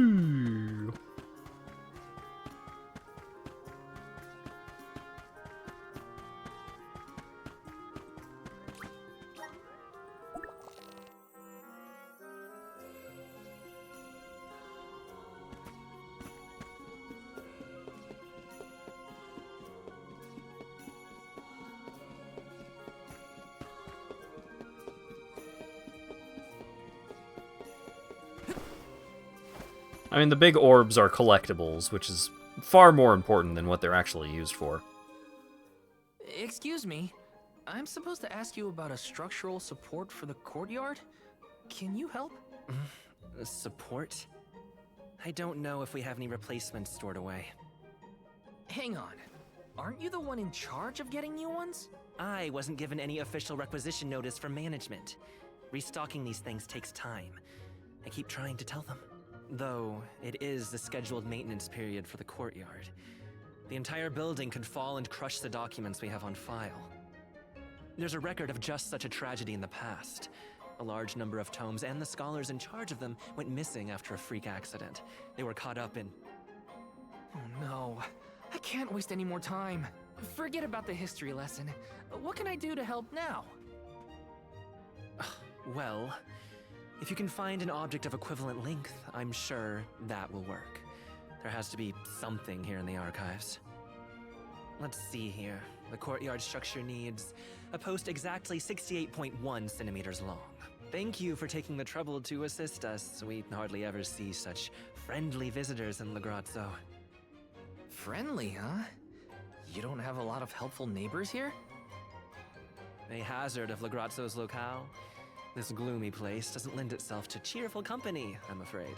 I mean, the big orbs are collectibles, which is far more important than what they're actually used for. Excuse me. I'm supposed to ask you about a structural support for the courtyard? Can you help? Support? I don't know if we have any replacements stored away. Hang on. Aren't you the one in charge of getting new ones? I wasn't given any official requisition notice from management. Restocking these things takes time. I keep trying to tell them. Though, it is the scheduled maintenance period for the courtyard. The entire building could fall and crush the documents we have on file. There's a record of just such a tragedy in the past. A large number of tomes and the scholars in charge of them went missing after a freak accident. They were caught up in... Oh no. I can't waste any more time. Forget about the history lesson. What can I do to help now? Well... if you can find an object of equivalent length, I'm sure that will work. There has to be something here in the archives. Let's see here. The courtyard structure needs a post exactly 68.1 centimeters long. Thank you for taking the trouble to assist us. We hardly ever see such friendly visitors in Legrazzo. Friendly, huh? You don't have a lot of helpful neighbors here? A hazard of Legrazzo's locale. This gloomy place doesn't lend itself to cheerful company, I'm afraid.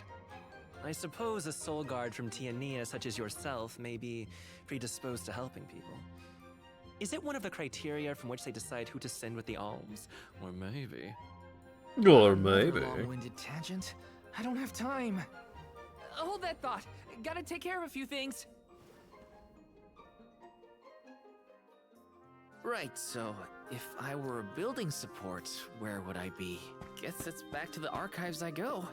I suppose a soul guard from Tiania such as yourself may be predisposed to helping people. Is it one of the criteria from which they decide who to send with the alms? Or maybe... Or maybe... Long-winded tangent. I don't have time. Hold that thought. Gotta take care of a few things. Right, so if I were a building support, where would I be? Guess it's back to the archives I go.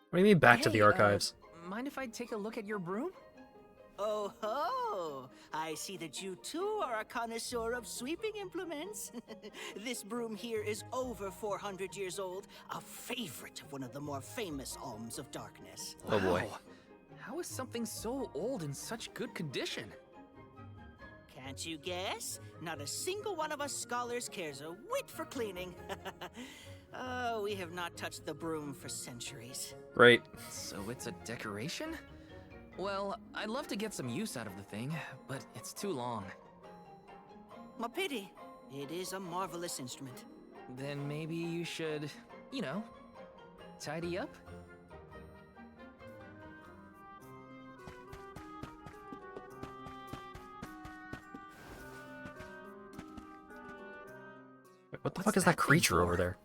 What do you mean back to the archives? Mind if I take a look at your broom? Oh ho! I see that you too are a connoisseur of sweeping implements. This broom here is over 400 years old, a favorite of one of the more famous alms of darkness. Oh boy. Wow. How is something so old in such good condition? Can't you guess? Not a single one of us scholars cares a whit for cleaning. Oh, we have not touched the broom for centuries. Right. So it's a decoration? Well, I'd love to get some use out of the thing, but it's too long. A pity. It is a marvelous instrument. Then maybe you should, you know, tidy up? What the fuck is that creature over there?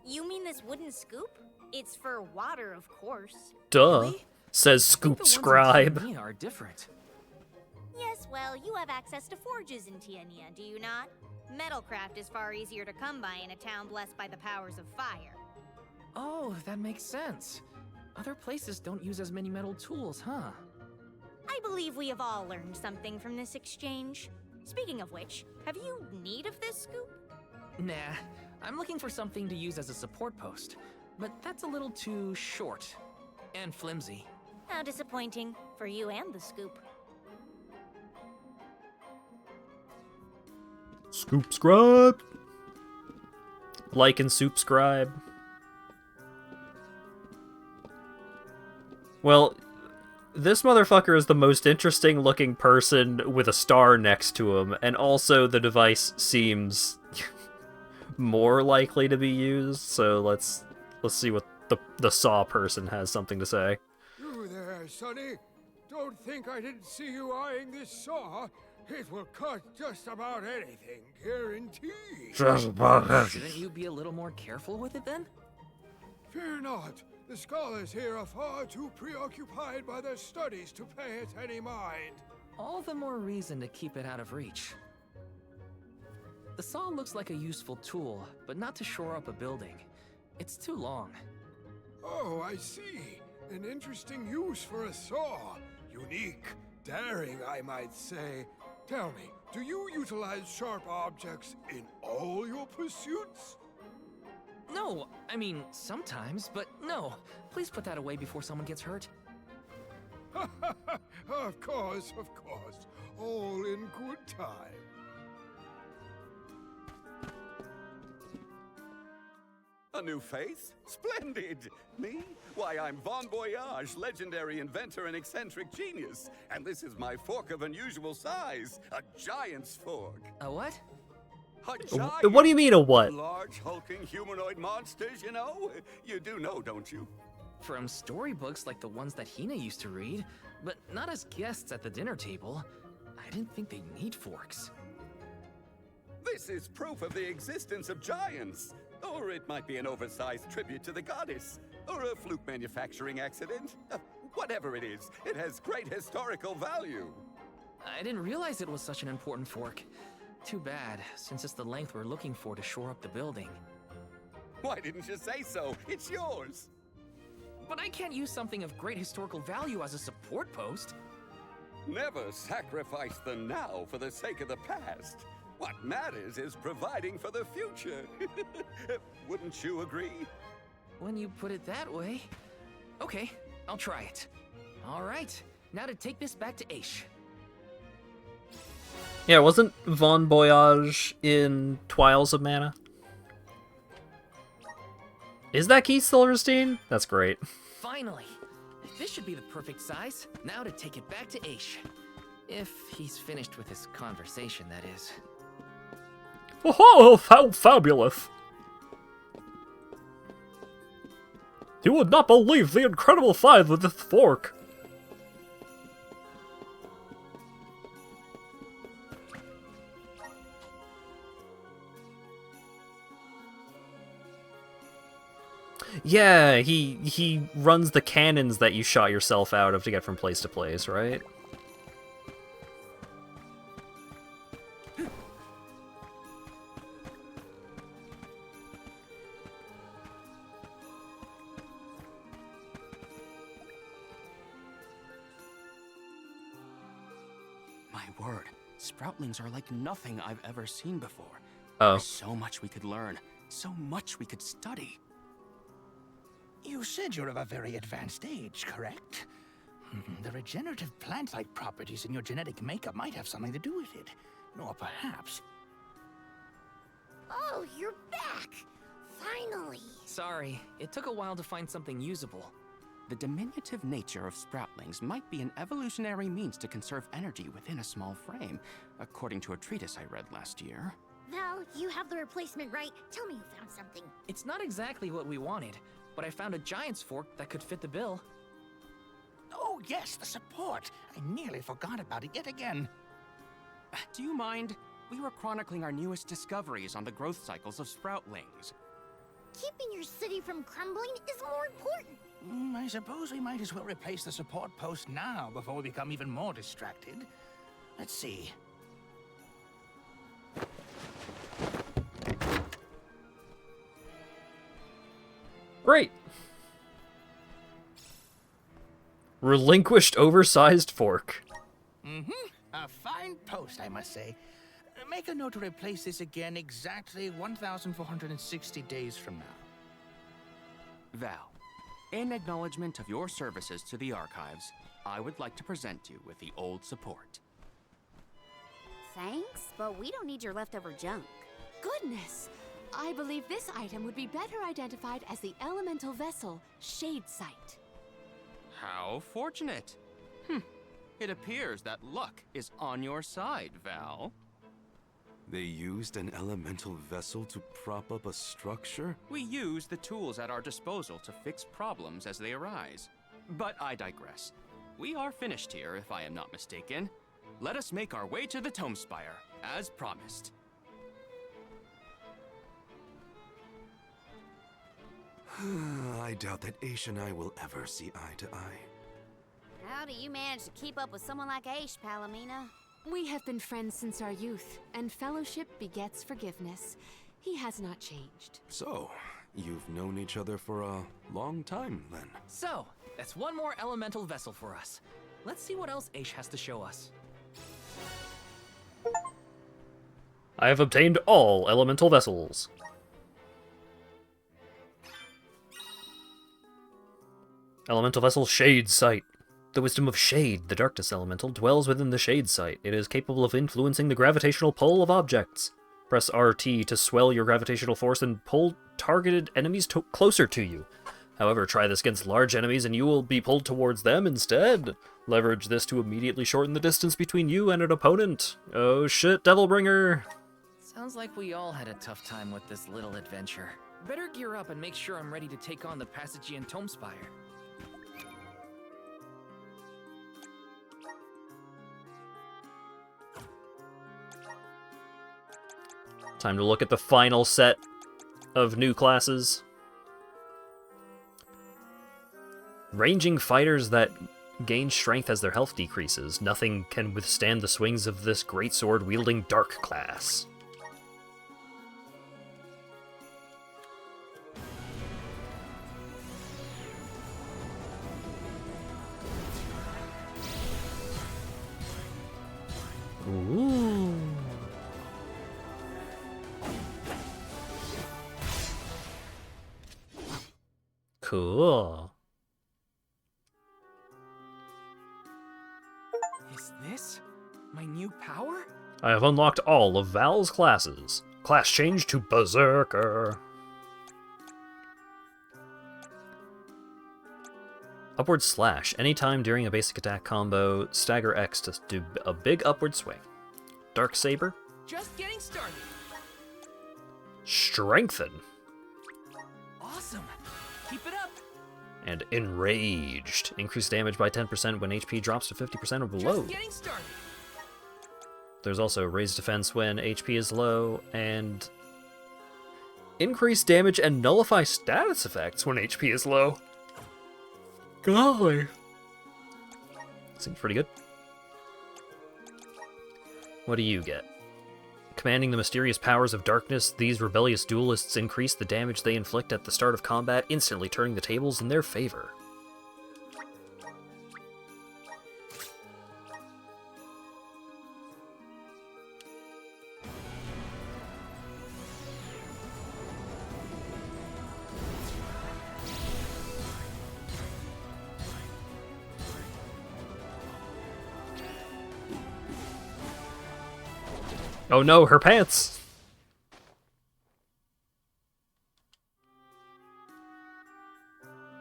You mean this wooden scoop? It's for water, of course. Duh. Really? Says Scoop Scribe. The are different. Yes, well, you have access to forges in Tiania, do you not? Metalcraft is far easier to come by in a town blessed by the powers of fire. Oh, that makes sense. Other places don't use as many metal tools, huh? I believe we have all learned something from this exchange. Speaking of which, have you need of this scoop? Nah, I'm looking for something to use as a support post, but that's a little too short and flimsy. How disappointing for you and the scoop. Scoop Scribe. Like and Soup Scribe. Well, this motherfucker is the most interesting looking person with a star next to him, and also the device seems more likely to be used, so let's see what the saw person has something to say. You there, Sonny? Don't think I didn't see you eyeing this saw. It will cut just about anything, guaranteed. Shouldn't you be a little more careful with it then? Fear not. The scholars here are far too preoccupied by their studies to pay it any mind. All the more reason to keep it out of reach. The saw looks like a useful tool, but not to shore up a building. It's too long. Oh, I see. An interesting use for a saw. Unique, daring, I might say. Tell me, do you utilize sharp objects in all your pursuits? No, I mean, sometimes, but no. Please put that away before someone gets hurt. Of course, all in good time. A new face? Splendid! Me? Why, I'm Bon Voyage, legendary inventor and eccentric genius. And this is my fork of unusual size, a giant's fork. A what? A giant! What do you mean a what? Large, hulking humanoid monsters, you know? You do know, don't you? From storybooks like the ones that Hina used to read, but not as guests at the dinner table. I didn't think they'd need forks. This is proof of the existence of giants. Or it might be an oversized tribute to the goddess. Or a fluke manufacturing accident. Whatever it is, it has great historical value. I didn't realize it was such an important fork. Too bad, since it's the length we're looking for to shore up the building. Why didn't you say so? It's yours. But I can't use something of great historical value as a support post. Never sacrifice the now for the sake of the past. What matters is providing for the future. Wouldn't you agree? When you put it that way. Okay, I'll try it. All right, now to take this back to Aish. Yeah, wasn't Von Voyage in Trials of Mana? Is that Keith Silverstein? That's great. Finally! This should be the perfect size. Now to take it back to Aish. If he's finished with his conversation, that is. Oh, how fabulous! You would not believe the incredible size with this fork. Yeah, he runs the cannons that you shot yourself out of to get from place to place, right? My word, Sproutlings are like nothing I've ever seen before. Oh. There's so much we could learn, so much we could study. You said you're of a very advanced age, correct? The regenerative plant-like properties in your genetic makeup might have something to do with it. Or perhaps... Oh, you're back! Finally! Sorry, it took a while to find something usable. The diminutive nature of Sproutlings might be an evolutionary means to conserve energy within a small frame, according to a treatise I read last year. Val, you have the replacement, right? Tell me you found something. It's not exactly what we wanted, but I found a giant's fork that could fit the bill. Oh yes, the support! I nearly forgot about it yet again. Do you mind? We were chronicling our newest discoveries on the growth cycles of Sproutlings. Keeping your city from crumbling is more important. I suppose we might as well replace the support post now before we become even more distracted. Let's see. Great. Relinquished oversized fork. A fine post, I must say. Make a note to replace this again exactly 1,460 days from now. Val, in acknowledgement of your services to the archives, I would like to present you with the old support. Thanks, but we don't need your leftover junk. Goodness! I believe this item would be better identified as the elemental vessel, Shade Sight. How fortunate. It appears that luck is on your side, Val. They used an elemental vessel to prop up a structure? We use the tools at our disposal to fix problems as they arise. But I digress. we are finished here, if I am not mistaken. Let us make our way to the Tome Spire, as promised. I doubt that Aish and I will ever see eye to eye. How do you manage to keep up with someone like Aish, Palomina? We have been friends since our youth, and fellowship begets forgiveness. He has not changed. So, you've known each other for a long time, then? So, that's one more elemental vessel for us. Let's see what else Aish has to show us. I have obtained all elemental vessels. Elemental vessel Shade Sight. The wisdom of Shade, the darkness elemental, dwells within the Shade Sight. It is capable of influencing the gravitational pull of objects. Press RT to swell your gravitational force and pull targeted enemies closer to you. However, try this against large enemies and you will be pulled towards them instead. Leverage this to immediately shorten the distance between you and an opponent. Oh shit, Devilbringer! Sounds like we all had a tough time with this little adventure. Better gear up and make sure I'm ready to take on the Passagian Tome Spire. Time to look at the final set of new classes. Ranging fighters that gain strength as their health decreases. Nothing can withstand the swings of this greatsword-wielding dark class. Ooh. Cool. Is this my new power? I have unlocked all of Val's classes. Class change to Berserker. Upward Slash. Anytime during a basic attack combo, stagger X to do a big upward swing. Dark Saber. Just getting started. Strengthen. Awesome. Keep it up. And Enraged. Increase damage by 10% when HP drops to 50% or below. Just getting started. There's also Raised Defense when HP is low, and increase damage and nullify status effects when HP is low. Golly. Seems pretty good. What do you get? Commanding the mysterious powers of darkness, these rebellious duelists increase the damage they inflict at the start of combat, instantly turning the tables in their favor. Oh no, her pants!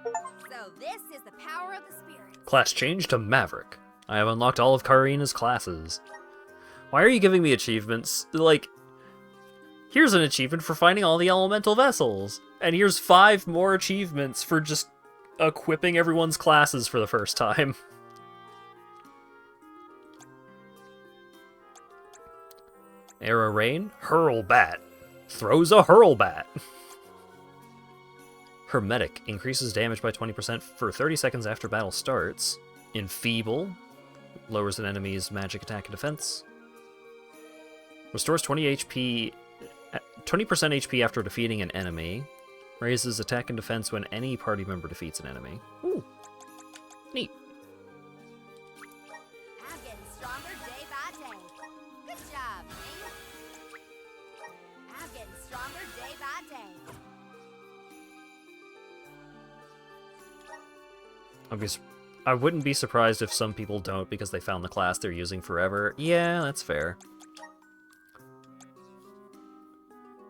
So this is the power of the spirits. Class change to Maverick. I have unlocked all of Karina's classes. Why are you giving me achievements? Like, here's an achievement for finding all the elemental vessels. And here's 5 more achievements for just equipping everyone's classes for the first time. Arrow Rain, Hurl Bat. Throws a Hurl Bat. Hermetic, increases damage by 20% for 30 seconds after battle starts. Enfeeble, lowers an enemy's magic attack and defense. Restores 20 20% HP after defeating an enemy. Raises attack and defense when any party member defeats an enemy. Ooh, neat. I'm getting stronger day by day. Good job, me. I'm getting stronger day by day. I wouldn't be surprised if some people don't because they found the class they're using forever. Yeah, that's fair.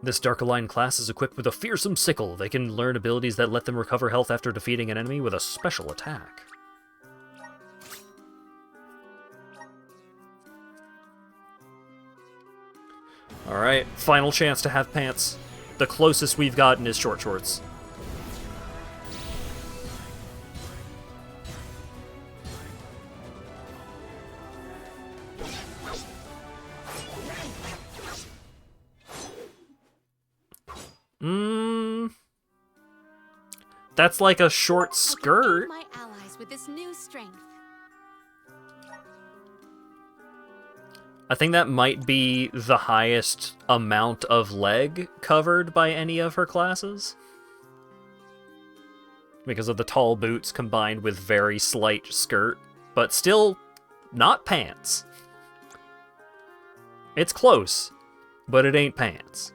This Dark Align class is equipped with a fearsome sickle. They can learn abilities that let them recover health after defeating an enemy with a special attack. Alright, final chance to have pants. The closest we've gotten is short shorts. That's like a short skirt. My allies with this new strength. I think that might be the highest amount of leg covered by any of her classes. Because of the tall boots combined with very slight skirt, but still not pants. It's close, but it ain't pants.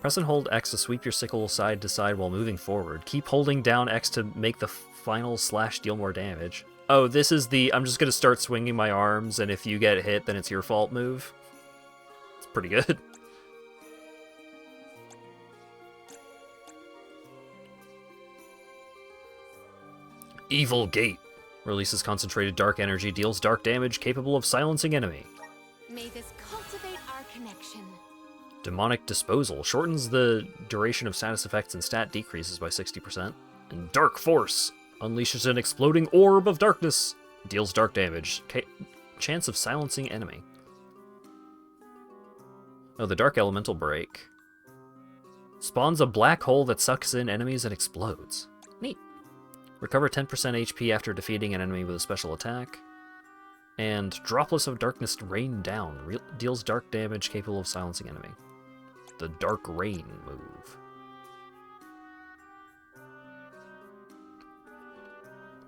Press and hold X to sweep your sickle side to side while moving forward. Keep holding down X to make the final slash deal more damage. Oh, this is the I'm just gonna start swinging my arms, and if you get hit, then it's your fault move. It's pretty good. Evil Gate. Releases concentrated dark energy, deals dark damage, capable of silencing enemy. May this cultivate our connection. Demonic Disposal. Shortens the duration of status effects and stat decreases by 60%. And Dark Force. Unleashes an exploding orb of darkness. Deals dark damage. Chance of silencing enemy. Oh, the Dark Elemental Break. Spawns a black hole that sucks in enemies and explodes. Neat. Recover 10% HP after defeating an enemy with a special attack. And Droplets of Darkness Rain Down. Deals dark damage capable of silencing enemy. The Dark Rain move.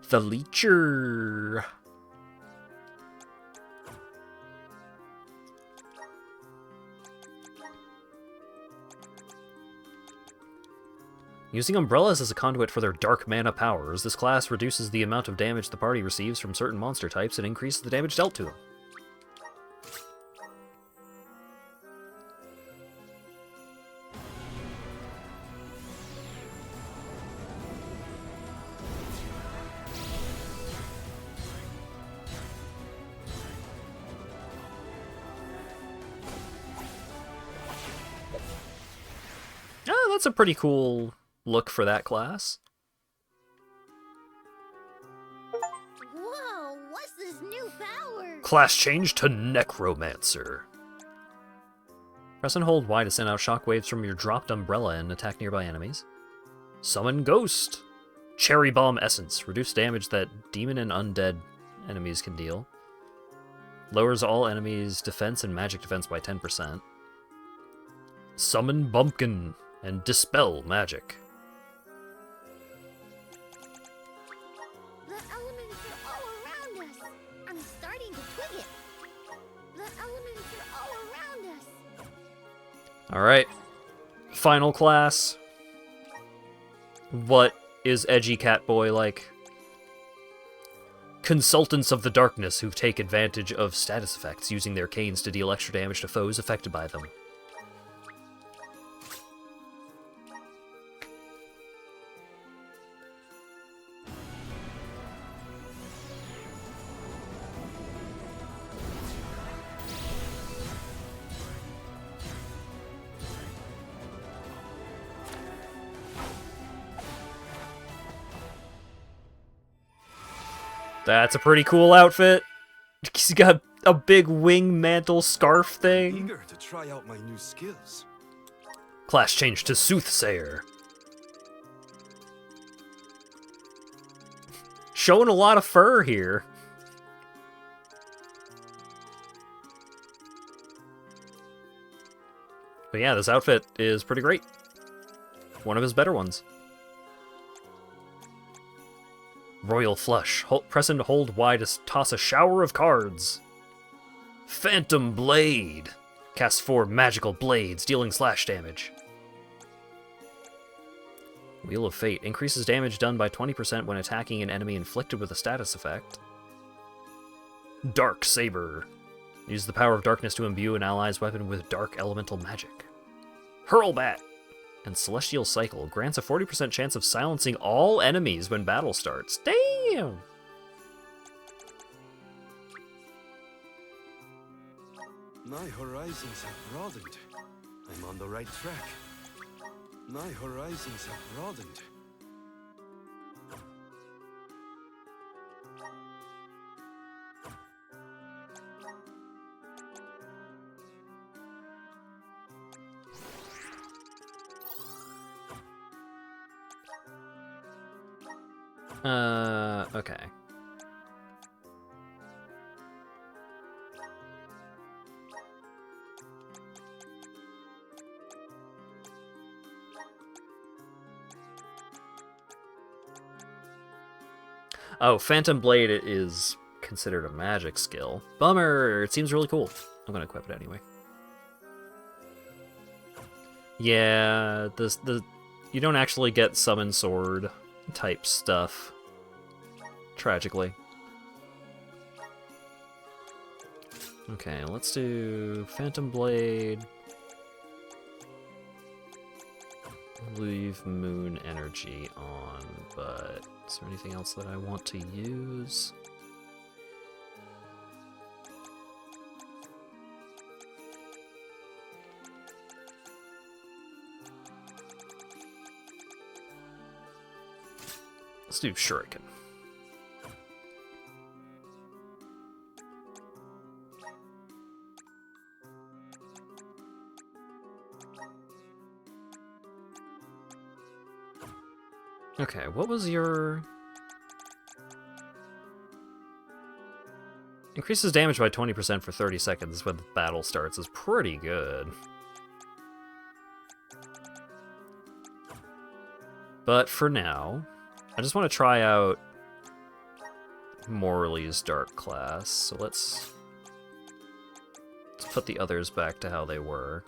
The Leecher. Using umbrellas as a conduit for their dark mana powers, this class reduces the amount of damage the party receives from certain monster types and increases the damage dealt to them. Oh, that's a pretty cool look for that class. Whoa, what's this new power? Class change to Necromancer. Press and hold Y to send out shockwaves from your dropped umbrella and attack nearby enemies. Summon Ghost. Cherry Bomb Essence. Reduce damage that demon and undead enemies can deal. Lowers all enemies' defense and magic defense by 10%. Summon Bumpkin and Dispel Magic. The elements are all around us. I'm starting to twig it. The elements are all around us. Alright. Final class. What is Edgy Catboy like? Consultants of the Darkness who take advantage of status effects, using their canes to deal extra damage to foes affected by them. That's a pretty cool outfit. He's got a big wing mantle scarf thing. Eager to try out my new skills. Class change to Soothsayer. Showing a lot of fur here. But yeah, this outfit is pretty great. One of his better ones. Royal Flush. Press and hold Y to toss a shower of cards. Phantom Blade. Casts 4 magical blades, dealing slash damage. Wheel of Fate. Increases damage done by 20% when attacking an enemy inflicted with a status effect. Dark Saber. Use the power of darkness to imbue an ally's weapon with dark elemental magic. Hurlbat. And Celestial Cycle grants a 40% chance of silencing all enemies when battle starts. Damn! My horizons have broadened. I'm on the right track. My horizons have broadened. Okay. Oh, Phantom Blade is considered a magic skill. Bummer! It seems really cool. I'm gonna equip it anyway. Yeah, you don't actually get summon sword type stuff. Tragically. Okay, let's do Phantom Blade. Leave Moon Energy on, but is there anything else that I want to use? Let's do Shuriken. Okay, what was your... Increases damage by 20% for 30 seconds when the battle starts is pretty good. But for now, I just want to try out Morley's Dark class, so let's put the others back to how they were.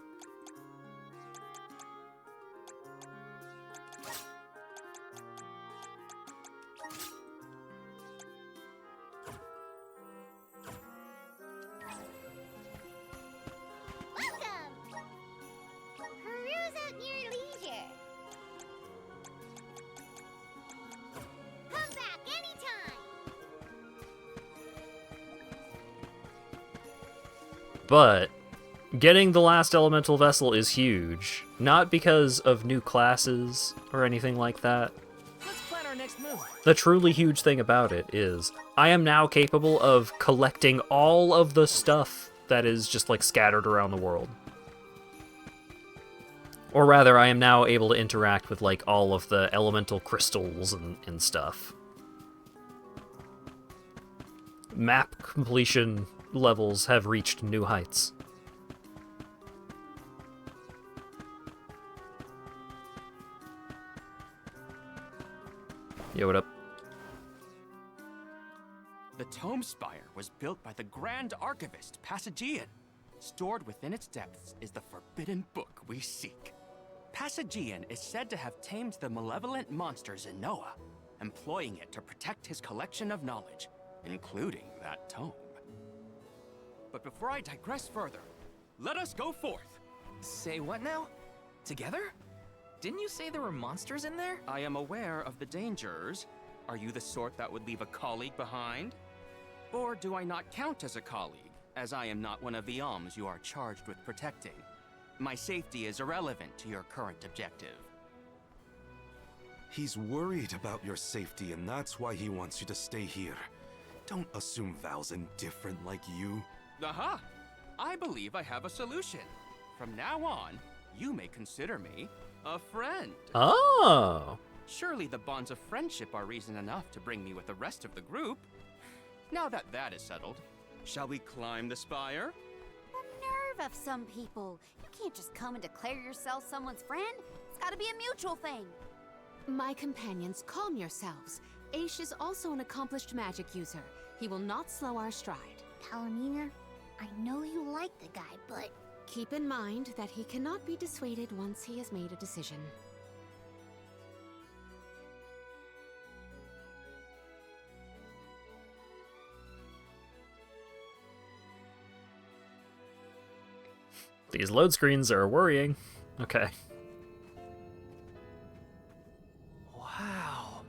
But getting the last elemental vessel is huge, not because of new classes or anything like that. Let's plan our next move. The truly huge thing about it is I am now capable of collecting all of the stuff that is just like scattered around the world. Or rather, I am now able to interact with like all of the elemental crystals and stuff. Map completion levels have reached new heights. Yo, what up? The Tome Spire was built by the Grand Archivist, Passagian. Stored within its depths is the forbidden book we seek. Passagian is said to have tamed the malevolent monsters in Noah, employing it to protect his collection of knowledge, including that tome. But before I digress further, let us go forth. Say what now? Together? Didn't you say there were monsters in there? I am aware of the dangers. Are you the sort that would leave a colleague behind? Or do I not count as a colleague, as I am not one of the alms you are charged with protecting? My safety is irrelevant to your current objective. He's worried about your safety, and that's why he wants you to stay here. Don't assume Val's indifferent like you. Aha! I believe I have a solution. From now on, you may consider me a friend. Oh! Surely the bonds of friendship are reason enough to bring me with the rest of the group. Now that that is settled, shall we climb the spire? The nerve of some people. You can't just come and declare yourself someone's friend. It's gotta be a mutual thing. My companions, calm yourselves. Aish is also an accomplished magic user. He will not slow our stride. Palomina, I know you like the guy, but... Keep in mind that he cannot be dissuaded once he has made a decision. These load screens are worrying. Okay. Wow.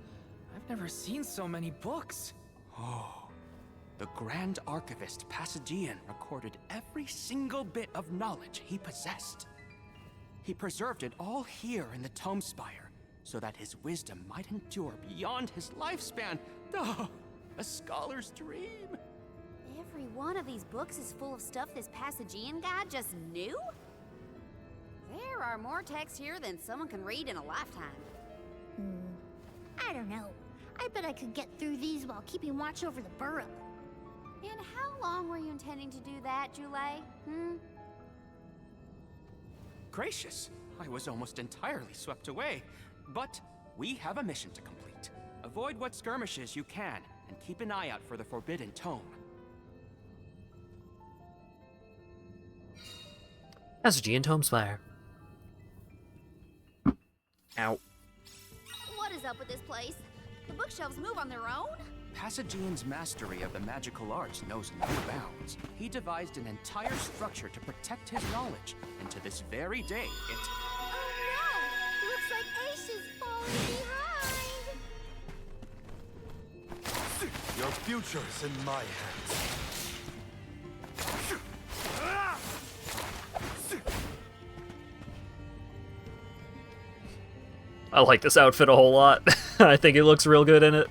I've never seen so many books. Oh. The Grand Archivist Passagian recorded every single bit of knowledge he possessed. He preserved it all here in the Tome Spire, so that his wisdom might endure beyond his lifespan. Oh, a scholar's dream. Every one of these books is full of stuff this Passagian guy just knew? There are more texts here than someone can read in a lifetime. I don't know. I bet I could get through these while keeping watch over the burrow. And how long were you intending to do that, Julie? Gracious, I was almost entirely swept away. But we have a mission to complete. Avoid what skirmishes you can, and keep an eye out for the Forbidden Tome. Passagean Tomespire. Ow. What is up with this place? The bookshelves move on their own? Passagean's mastery of the magical arts knows no bounds. He devised an entire structure to protect his knowledge, and to this very day, it... Oh no! Looks like Ace is falling behind! Your future's in my hands. I like this outfit a whole lot. I think it looks real good in it.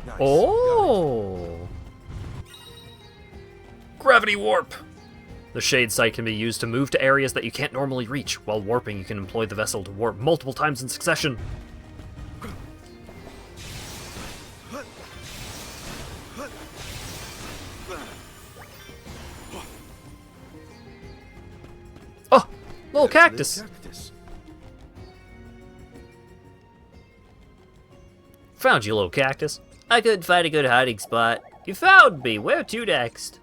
Nice. Oh! Gravity warp! The Shade Sight can be used to move to areas that you can't normally reach. While warping, you can employ the vessel to warp multiple times in succession. Oh! Little cactus! Found you, little cactus. I couldn't find a good hiding spot. You found me! Where to next?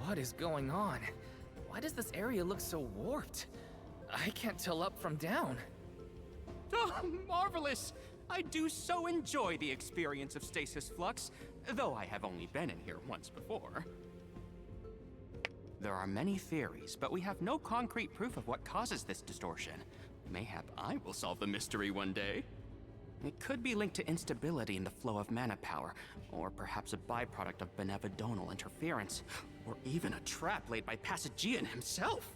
What is going on? Why does this area look so warped? I can't tell up from down. Oh, marvelous! I do so enjoy the experience of stasis flux, though I have only been in here once before. There are many theories, but we have no concrete proof of what causes this distortion. Mayhap I will solve the mystery one day. It could be linked to instability in the flow of mana power, or perhaps a byproduct of benevodonal interference, or even a trap laid by Passagean himself.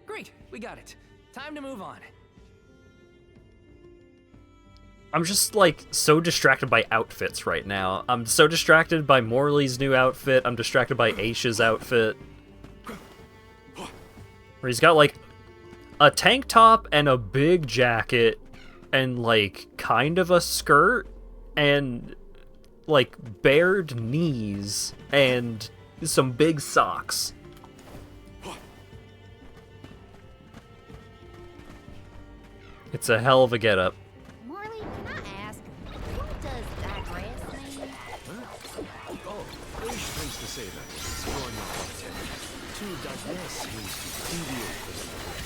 Great, we got it. Time to move on. I'm just, like, so distracted by outfits right now. I'm so distracted by Morley's new outfit. I'm distracted by Aisha's outfit. Where he's got, like, a tank top and a big jacket and, like, kind of a skirt and, like, bared knees and some big socks. It's a hell of a getup. Morley, can I ask, what does digress mean? Oh, Ish tends to say that. It's more not intended. To digress means to deviate from the norm.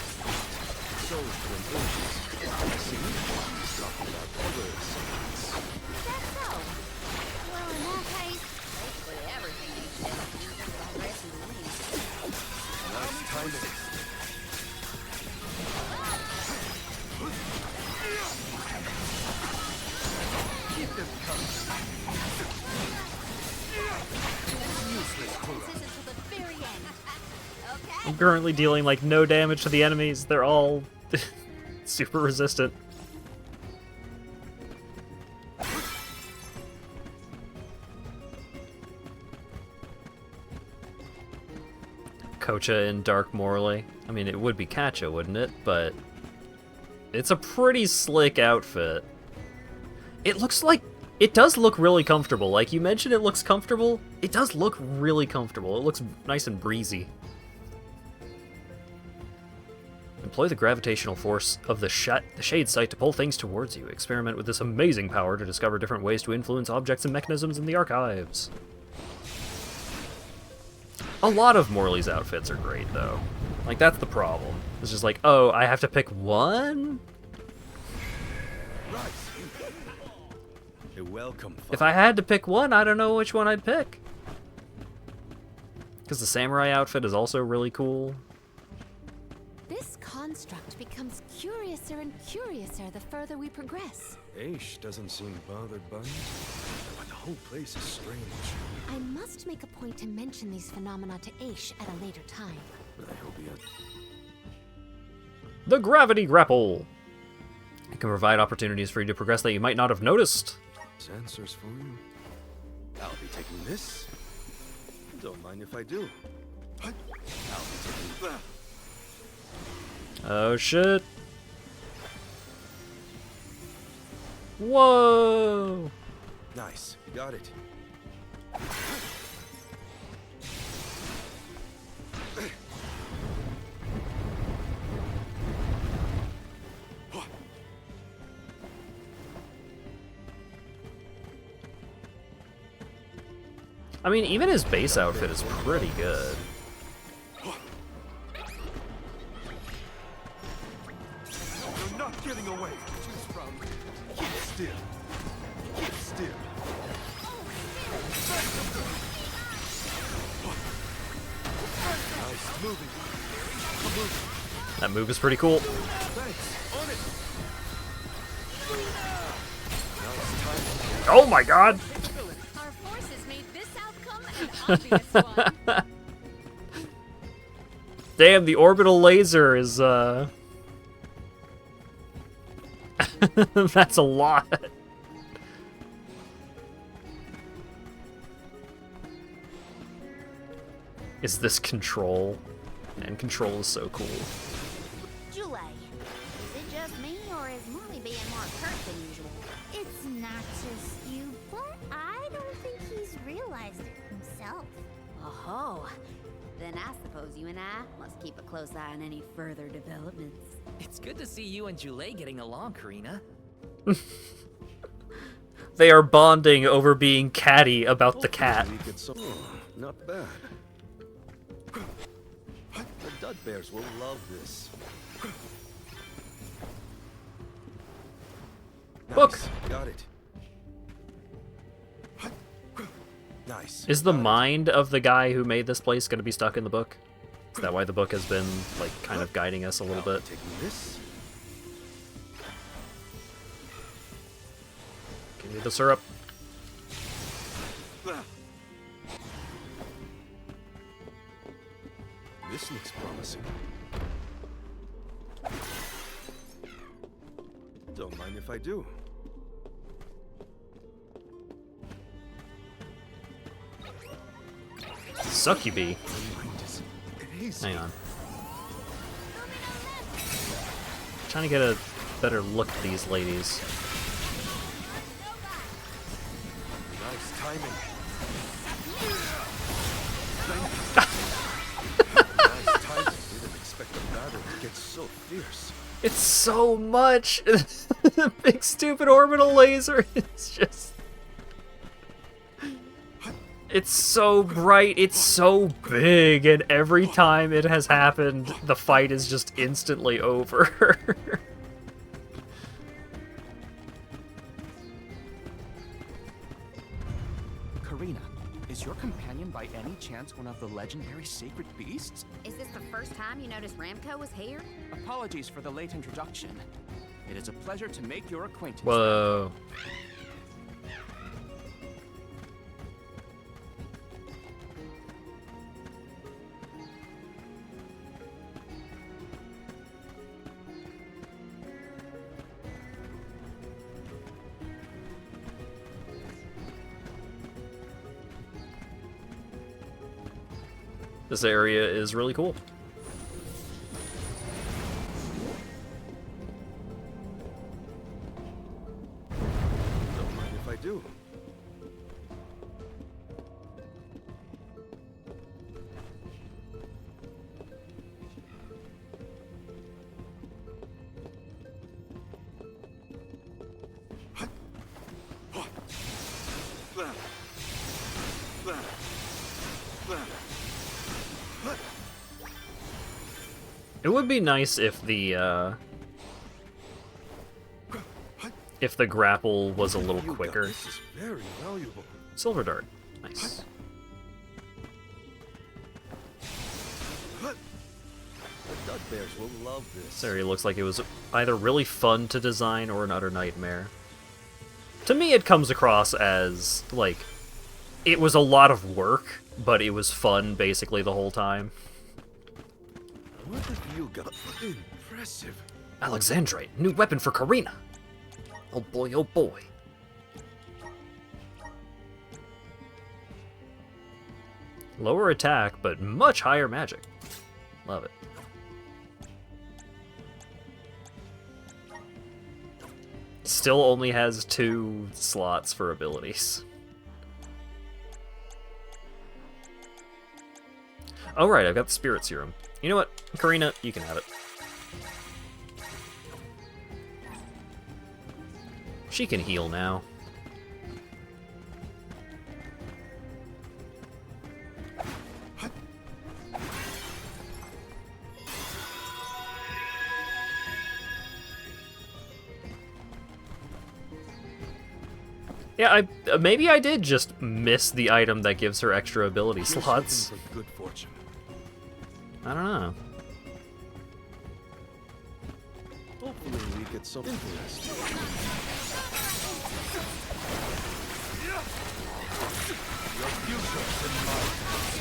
So, when Ish is singing, he's talking about other songs. Is that so? Well, in that case, basically everything he says means digressing to me. Nice timing. Keep them coming. I'm currently dealing, like, no damage to the enemies. They're all super resistant. Kocha and Dark Morley. I mean, it would be Kacha, wouldn't it? But it's a pretty slick outfit. It looks like... It does look really comfortable. Like, you mentioned it looks comfortable. It does look really comfortable. It looks nice and breezy. Employ the gravitational force of the Shade Sight to pull things towards you. Experiment with this amazing power to discover different ways to influence objects and mechanisms in the archives. A lot of Morley's outfits are great, though. Like, that's the problem. It's just like, oh, I have to pick one? Welcome. If I had to pick one, I don't know which one I'd pick. Because the samurai outfit is also really cool. This construct becomes curiouser and curiouser the further we progress. Aish doesn't seem bothered by it, but the whole place is strange. I must make a point to mention these phenomena to Aish at a later time. I hope he has... The Gravity Grapple! It can provide opportunities for you to progress that you might not have noticed. Answers for you. I'll be taking this. Don't mind if I do. I'll be taking that. Oh shit. Whoa! Nice, got it. I mean, even his base outfit is pretty good. You're not getting away. Choose from. Keep still. Keep still. Nice moving. That move is pretty cool. Thanks. On it. Nice time. Oh my god! Our forces made this outcome an obvious one. Damn, the orbital laser is, that's a lot. Is this Control? Man, Control is so cool. Jule, is it just me, or is Molly being more curt than usual? It's not just you, but I don't think he's realized it himself. Oh, then I suppose you and I must keep a close eye on any further developments. It's good to see you and Jule getting along, Karina. They are bonding over being catty about the cat. Not bad. The Dud Bears will love this. Book! Nice. Got it. Nice. Is the mind of the guy who made this place going to be stuck in the book? Is that why the book has been, like, kind of guiding us a little bit? Taking this. Give me the syrup. This looks promising. Don't mind if I do. Succubi. Hang on. Trying to get a better look at these ladies. Nice timing. Nice timing. Didn't expect the battle to get so fierce. It's so much! The big stupid orbital laser is just... It's so bright, it's so big, and every time it has happened, the fight is just instantly over. Karina, is your companion by any chance one of the legendary sacred beasts? Is this the first time you noticed Ramco was here? Apologies for the late introduction. It is a pleasure to make your acquaintance. Whoa. This area is really cool. Don't mind if I do. It would be nice if the grapple was a little quicker. This is very valuable. Silver dart. Nice. The Dud bugbears will love this. This area looks like it was either really fun to design or an utter nightmare. To me, it comes across as, like, it was a lot of work, but it was fun basically the whole time. What have you got? Impressive. Alexandrite, new weapon for Karina. Oh boy, oh boy. Lower attack, but much higher magic. Love it. Still only has 2 slots for abilities. Oh right, I've got the Spirit Serum. You know what? Karina, you can have it. She can heal now. Yeah, maybe I did just miss the item that gives her extra ability slots. Good fortune. I don't know. Hopefully we get something interesting. Your future's in my hands.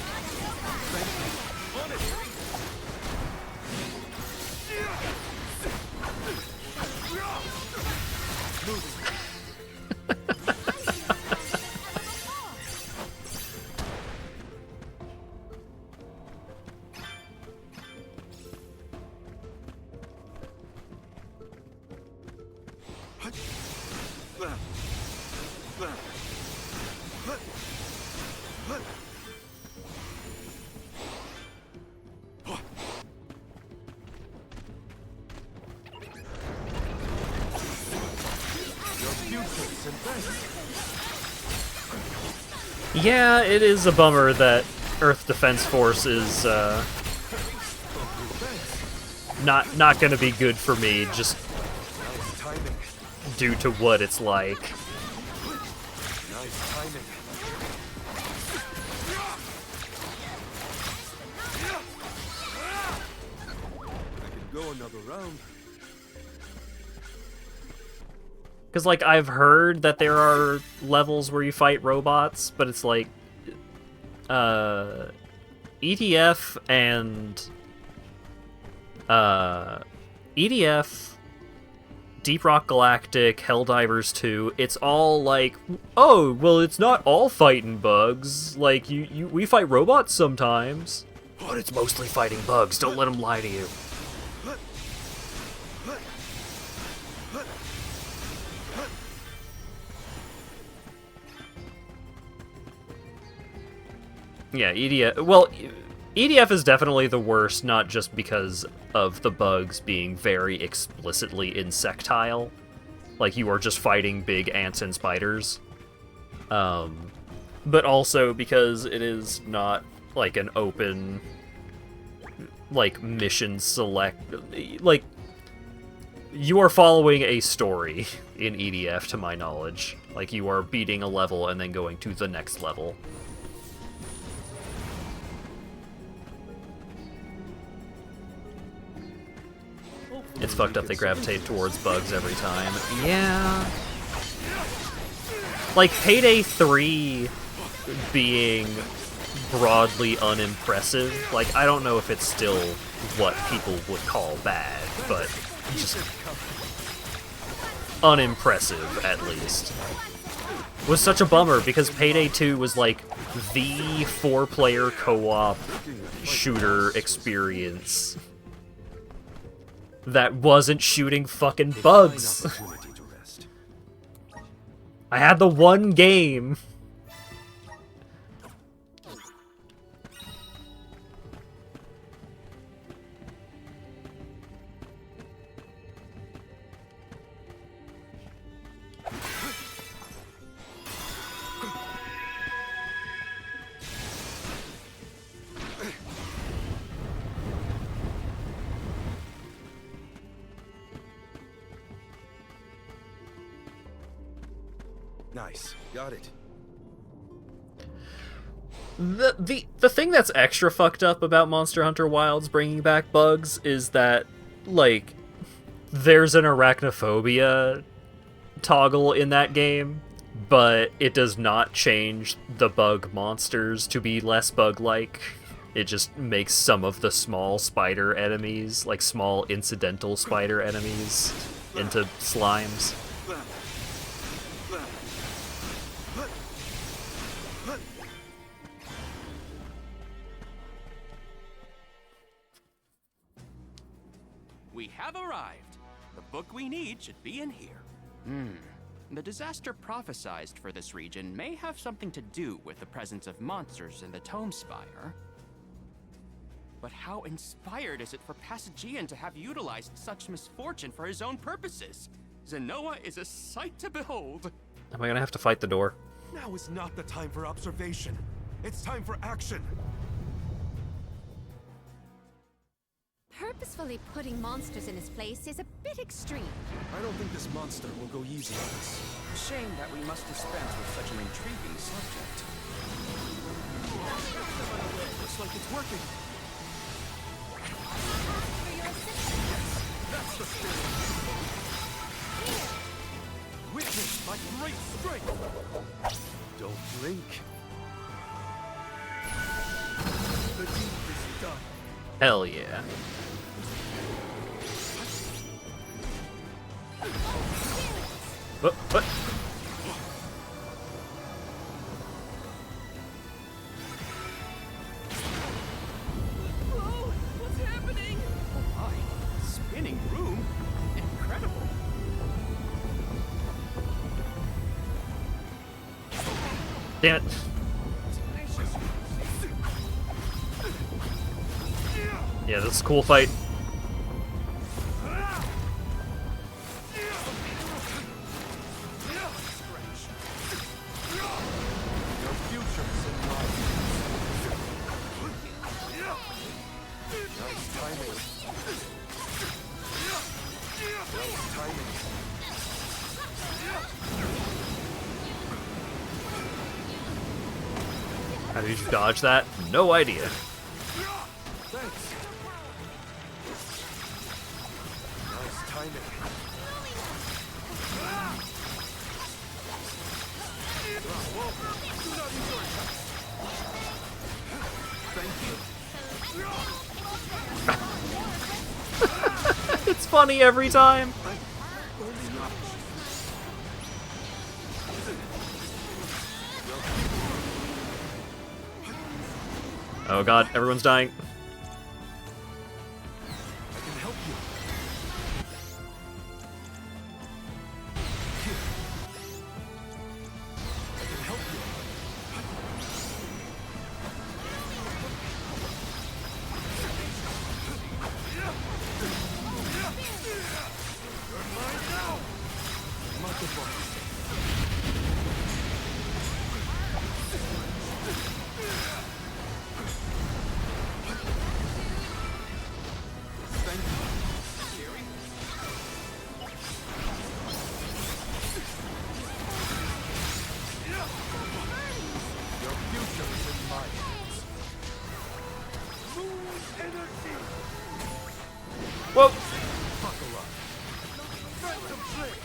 Thank you. On it. Moving. Yeah, it is a bummer that Earth Defense Force is not gonna be good for me just due to what it's like. Nice timing. I can go another round. Because, like, I've heard that there are levels where you fight robots, but it's like, EDF and, EDF, Deep Rock Galactic, Helldivers 2, it's all like, oh, well, it's not all fighting bugs. Like, we fight robots sometimes. But it's mostly fighting bugs. Don't let them lie to you. Yeah, EDF... Well, EDF is definitely the worst, not just because of the bugs being very explicitly insectile. Like, you are just fighting big ants and spiders. But also because it is not, like, an open, like, mission select... Like, you are following a story in EDF, to my knowledge. Like, you are beating a level and then going to the next level. It's fucked up they gravitate towards bugs every time. Yeah. Like, Payday 3 being broadly unimpressive, like, I don't know if it's still what people would call bad, but just unimpressive, at least. Was such a bummer, because Payday 2 was, like, the 4-player co-op shooter experience that wasn't shooting fucking bugs. I had the one game. Nice. Got it. The thing that's extra fucked up about Monster Hunter Wilds bringing back bugs is that, like, there's an arachnophobia toggle in that game, but it does not change the bug monsters to be less bug-like. It just makes some of the small spider enemies, like small incidental spider enemies, into slimes. We have arrived. The book we need should be in here. The disaster prophesized for this region may have something to do with the presence of monsters in the Tome Spire. But how inspired is it for Passagian to have utilized such misfortune for his own purposes? Zenoa is a sight to behold. Am I gonna have to fight the door? Now is not the time for observation. It's time for action. Purposefully putting monsters in his place is a bit extreme. I don't think this monster will go easy on us. Shame that we must dispense with such an intriguing subject. Looks like it's working. That's the spirit. Witness my great strength. Don't blink. The deed is done. Hell yeah. What? Whoa! What's happening? Oh my! Spinning room? Incredible! Damn it. Yeah, this is a cool fight. How did you dodge that? No idea. It's funny every time. Oh god, everyone's dying. I can help you. I can help you. You're mine now. Whoa! Buckle up. Phantom Flick.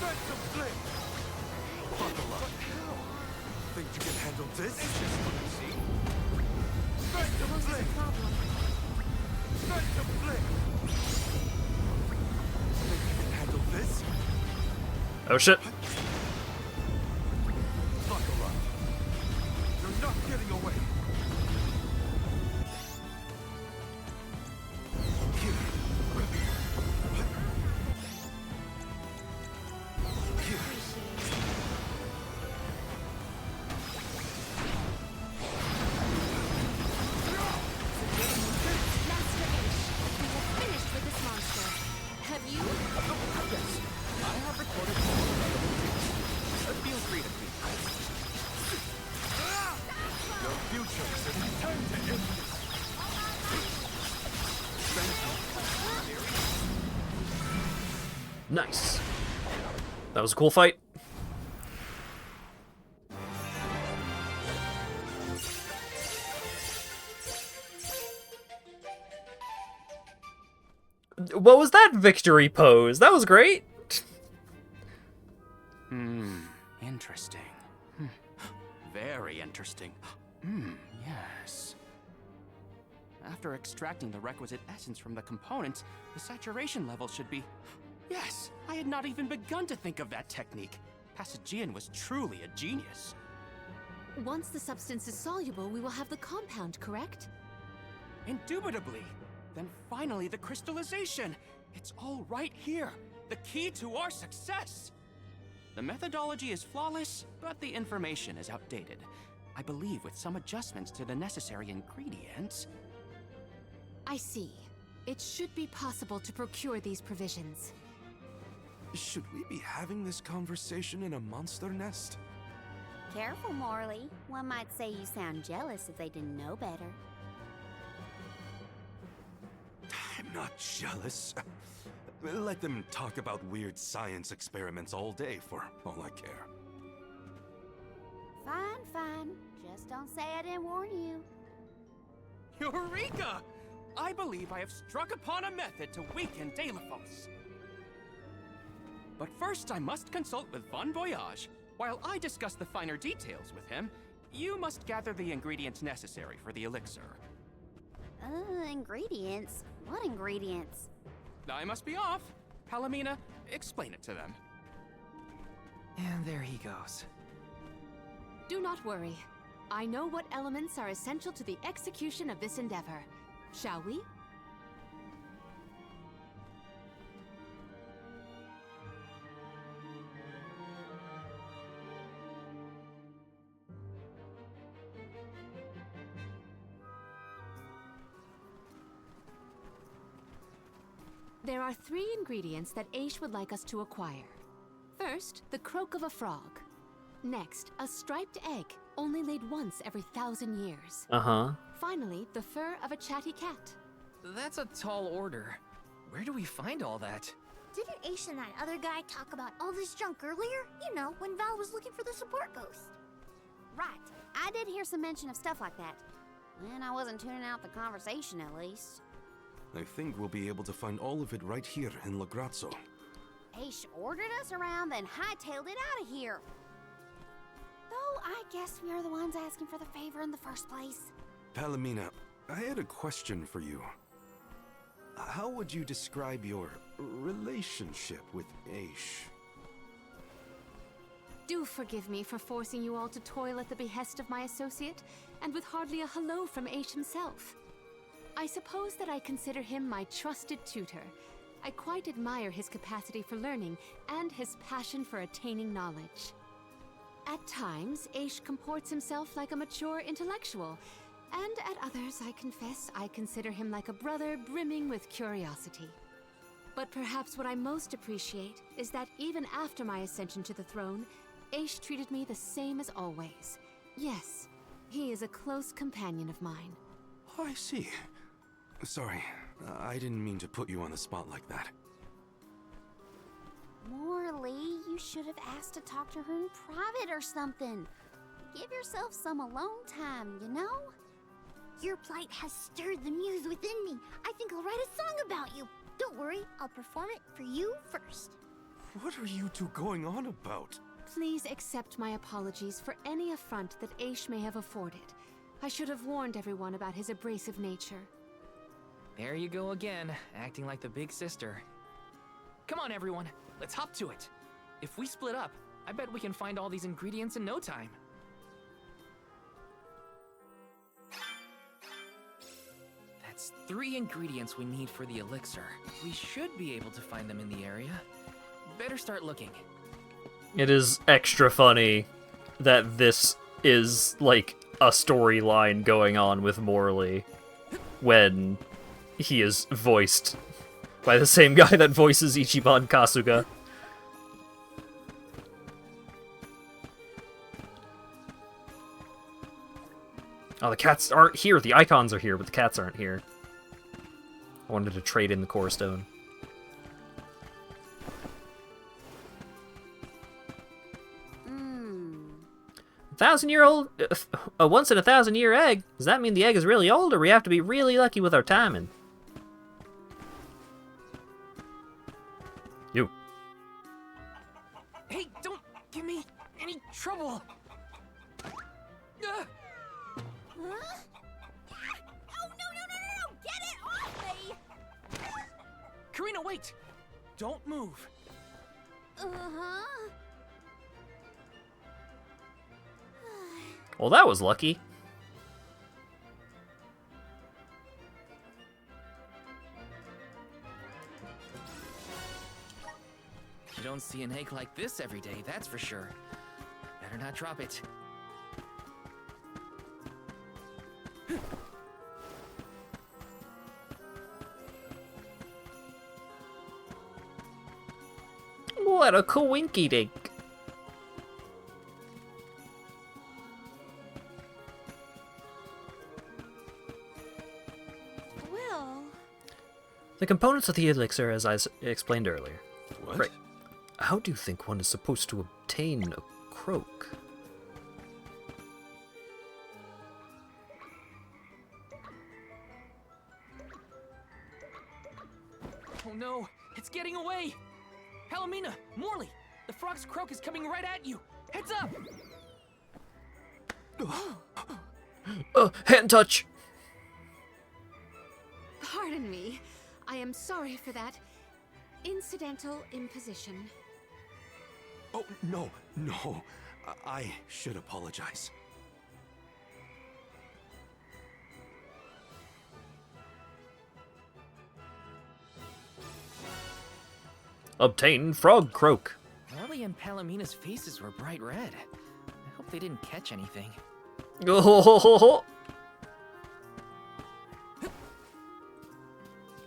Phantom Flick. Buckle up. Think you can handle this? Phantom Flick. Phantom Flick. Think you can handle this? Oh shit. Buckle up. You're not getting away. Nice. That was a cool fight. What was that victory pose? That was great. Interesting. Very interesting. Yes. After extracting the requisite essence from the components, the saturation level should be... Yes! I had not even begun to think of that technique. Passagian was truly a genius. Once the substance is soluble, we will have the compound, correct? Indubitably. Then finally the crystallization. It's all right here. The key to our success. The methodology is flawless, but the information is outdated. I believe with some adjustments to the necessary ingredients... I see. It should be possible to procure these provisions. Should we be having this conversation in a monster nest? Careful, Morley. One might say you sound jealous if they didn't know better. I'm not jealous. Let them talk about weird science experiments all day for all I care. Fine, fine. Just don't say I didn't warn you. Eureka! I believe I have struck upon a method to weaken Delaphos. But first I must consult with Bon Voyage. While I discuss the finer details with him, you must gather the ingredients necessary for the elixir. Ingredients? What ingredients? I must be off. Palomina, explain it to them. And there he goes. Do not worry. I know what elements are essential to the execution of this endeavor. Shall we? There are 3 ingredients that Aish would like us to acquire. First, the croak of a frog. Next, a striped egg, only laid once every 1,000 years. Finally, the fur of a chatty cat. That's a tall order. Where do we find all that? Didn't Aish and that other guy talk about all this junk earlier? You know, when Val was looking for the support ghost. Right. I did hear some mention of stuff like that. And I wasn't tuning out the conversation, at least. I think we'll be able to find all of it right here in La Grazzo. Aish ordered us around, then hightailed it out of here. Though I guess we are the ones asking for the favor in the first place. Palomina, I had a question for you. How would you describe your relationship with Aish? Do forgive me for forcing you all to toil at the behest of my associate, and with hardly a hello from Aish himself. I suppose that I consider him my trusted tutor. I quite admire his capacity for learning and his passion for attaining knowledge. At times, Aish comports himself like a mature intellectual, and at others, I confess, I consider him like a brother brimming with curiosity. But perhaps what I most appreciate is that even after my ascension to the throne, Aish treated me the same as always. Yes, he is a close companion of mine. I see. Sorry, I didn't mean to put you on the spot like that. Morley, you should have asked to talk to her in private or something. Give yourself some alone time, you know? Your plight has stirred the muse within me. I think I'll write a song about you. Don't worry, I'll perform it for you first. What are you two going on about? Please accept my apologies for any affront that Aish may have afforded. I should have warned everyone about his abrasive nature. There you go again, acting like the big sister. Come on, everyone, let's hop to it. If we split up, I bet we can find all these ingredients in no time. That's 3 ingredients we need for the elixir. We should be able to find them in the area. Better start looking. It is extra funny that this is like a storyline going on with Morley when he is voiced by the same guy that voices Ichiban Kasuga. Oh, the cats aren't here. The icons are here, but the cats aren't here. I wanted to trade in the core stone. Thousand-year-old, a once in a 1,000-year egg. Does that mean the egg is really old, or we have to be really lucky with our timing? Hey, don't give me any trouble. Huh? Oh, no! Get it off me! Karina, wait! Don't move. Uh-huh. Well, that was lucky. You don't see an egg like this every day, that's for sure. Better not drop it. What a coinky dink. Well... The components of the elixir, as I explained earlier. What? Right. How do you think one is supposed to obtain a croak? Oh no, it's getting away! Palomina, Morley, the frog's croak is coming right at you! Heads up! Hand touch! Pardon me. I am sorry for that incidental imposition. Oh, no. I should apologize. Obtain frog croak. Morley and Palomina's faces were bright red. I hope they didn't catch anything.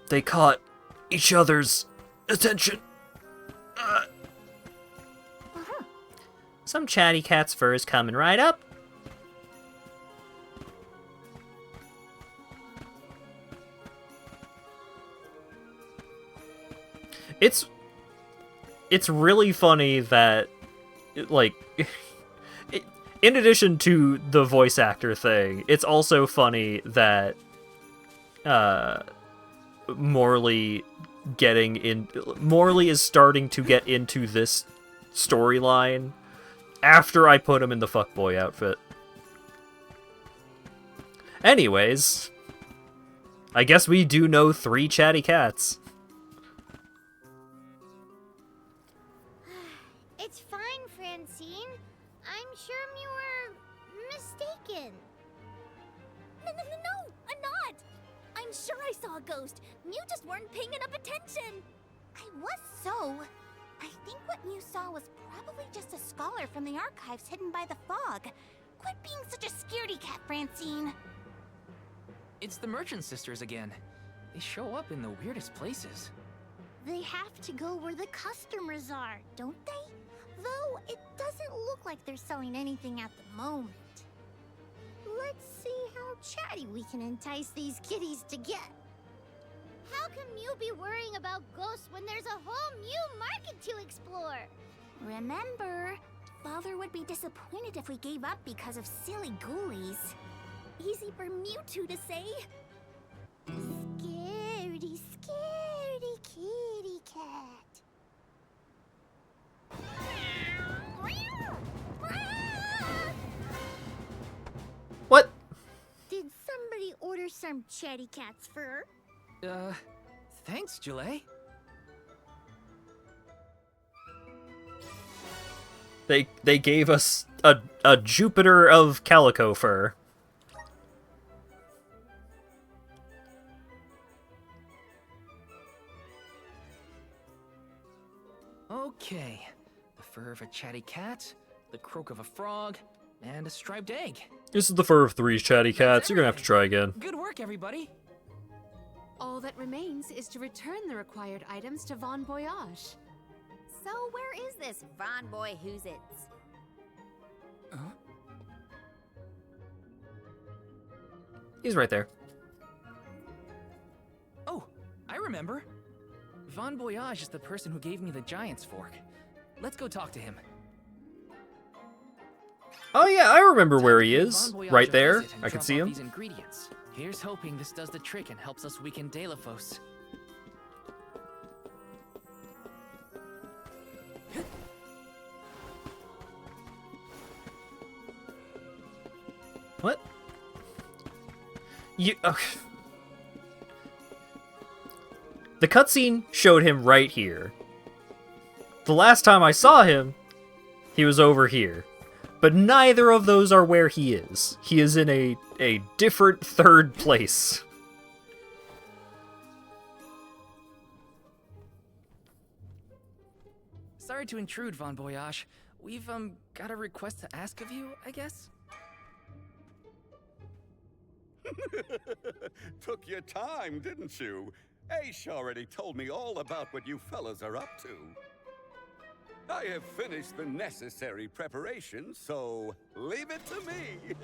They caught each other's attention. Some chatty cat's fur is coming right up. It's really funny that, like, in addition to the voice actor thing, it's also funny that Morley is starting to get into this storyline after I put him in the fuckboy outfit. Anyways, I guess we do know 3 chatty cats. It's fine, Francine. I'm sure you were mistaken. No, I'm not! I'm sure I saw a ghost. You just weren't paying enough attention. I was so. I think what you saw was probably just a scholar from the archives hidden by the fog. Quit being such a scaredy cat, Francine. It's the Merchant Sisters again. They show up in the weirdest places. They have to go where the customers are, don't they? Though it doesn't look like they're selling anything at the moment. Let's see how chatty we can entice these kitties to get. How can you be worrying about ghosts when there's a whole new market to explore? Remember, Father would be disappointed if we gave up because of silly ghoulies. Easy for Mewtwo to say. Scaredy, scaredy kitty cat. What? Did somebody order some chatty cat's fur? Thanks, Julie. They gave us a Jupiter of calico fur. Okay. The fur of a chatty cat, the croak of a frog, and a striped egg. This is the fur of 3 chatty cats. You're gonna have to try again. Good work, everybody. All that remains is to return the required items to Von Voyage. So where is this Von Boy Who's-Its? He's right there. Oh, I remember. Von Voyage is the person who gave me the giant's fork. Let's go talk to him. Oh yeah, I remember where he Von is. Voyage Right a there. visit and I can drop see off him. These ingredients. Here's hoping this does the trick and helps us weaken Delafos. What? You... The cutscene showed him right here. The last time I saw him, he was over here. But neither of those are where he is. He is in a different third place. Sorry to intrude, Von Voyage. We've, got a request to ask of you, I guess? Took your time, didn't you? Aish already told me all about what you fellas are up to. I have finished the necessary preparation, so leave it to me.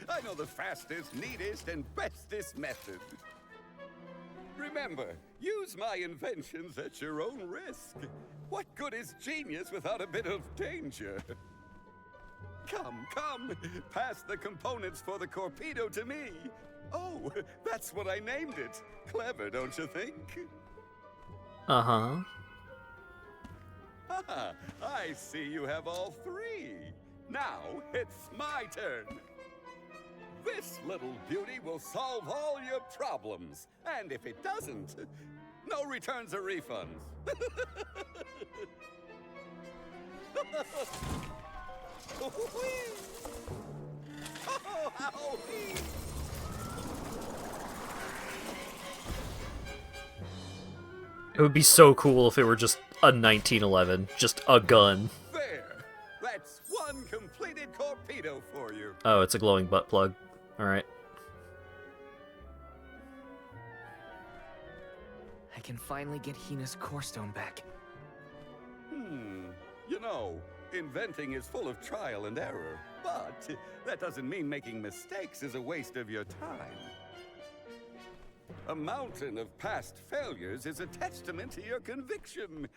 I know the fastest, neatest, and bestest method. Remember, use my inventions at your own risk. What good is genius without a bit of danger? Come, pass the components for the torpedo to me. Oh, that's what I named it. Clever, don't you think? Uh-huh. I see you have all three. Now, it's my turn. This little beauty will solve all your problems. And if it doesn't, no returns or refunds. It would be so cool if it were just a 1911, just a gun. There! That's one completed torpedo for you. Oh, it's a glowing butt plug. Alright. I can finally get Hina's core stone back. You know, inventing is full of trial and error, but that doesn't mean making mistakes is a waste of your time. A mountain of past failures is a testament to your conviction.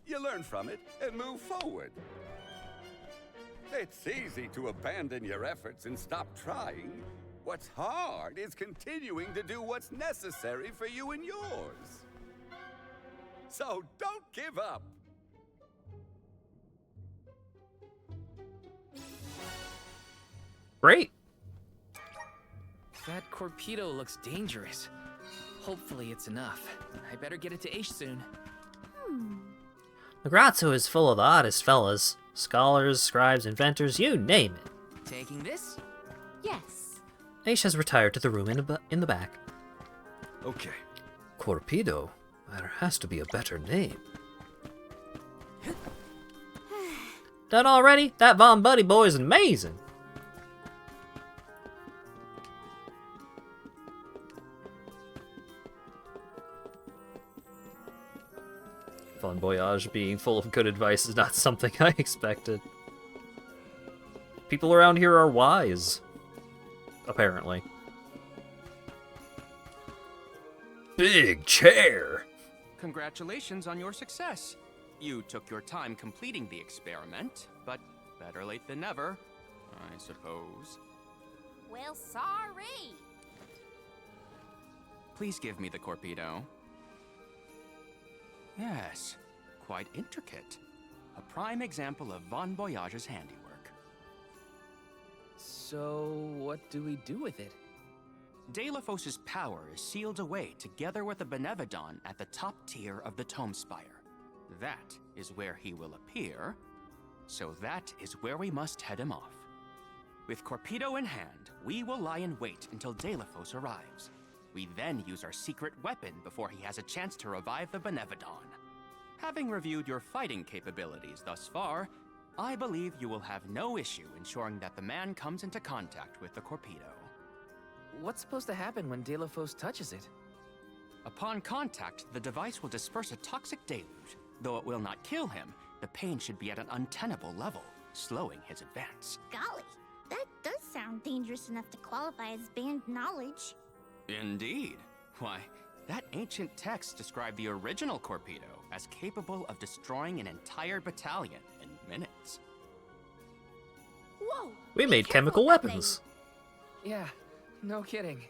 You learn from it and move forward. It's easy to abandon your efforts and stop trying. What's hard is continuing to do what's necessary for you and yours. So don't give up. Great. That torpedo looks dangerous. Hopefully it's enough. I better get it to Aish soon. The grotto is full of the oddest fellas. Scholars, scribes, inventors, you name it. Taking this? Yes. Aish has retired to the room in the back. Okay. Torpedo? There has to be a better name. Done already? That Von Buddy boy is amazing. Bon Voyage being full of good advice is not something I expected. People around here are wise. Apparently. Big chair! Congratulations on your success. You took your time completing the experiment, but better late than never, I suppose. Well, sorry. Please give me the torpedo. Yes, quite intricate. A prime example of Von Voyage's handiwork. So, what do we do with it? Delafos's power is sealed away together with the Benevodon at the top tier of the Tome Spire. That is where he will appear, so that is where we must head him off. With Torpedo in hand, we will lie in wait until Delafos arrives. We then use our secret weapon before he has a chance to revive the Benevodon. Having reviewed your fighting capabilities thus far, I believe you will have no issue ensuring that the man comes into contact with the torpedo. What's supposed to happen when Delafos touches it? Upon contact, the device will disperse a toxic deluge. Though it will not kill him, the pain should be at an untenable level, slowing his advance. Golly, that does sound dangerous enough to qualify as banned knowledge. Indeed. Why, that ancient text described the original torpedo as capable of destroying an entire battalion in minutes. Whoa! We made chemical weapons. Yeah, no kidding.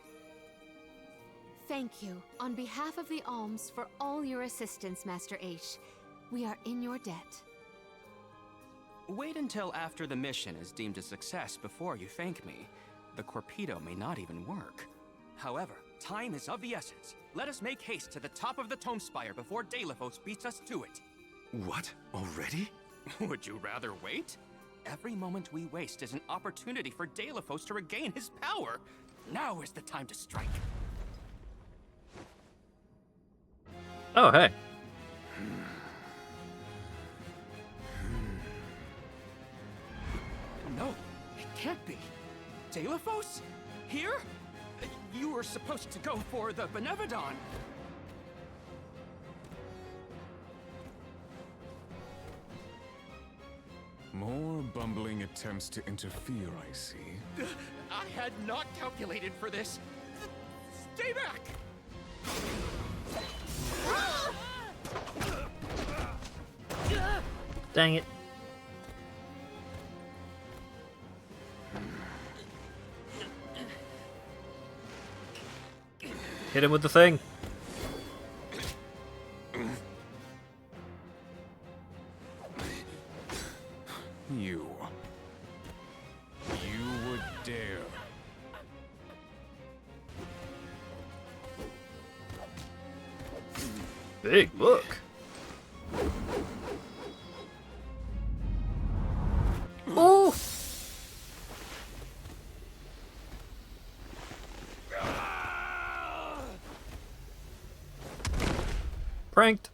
Thank you, on behalf of the Alms, for all your assistance, Master Aish. We are in your debt. Wait until after the mission is deemed a success before you thank me. the Corpedo may not even work. However, time is of the essence. Let us make haste to the top of the Tome Spire before Deilephos beats us to it. What? Already? Would you rather wait? Every moment we waste is an opportunity for Deilephos to regain his power. Now is the time to strike. Oh, hey. No, it can't be. Deilephos? Here? You were supposed to go for the Benevodon. More bumbling attempts to interfere, I see. I had not calculated for this. Stay back! Dang it. Hit him with the thing. You would dare. Big book. Oh! Pranked.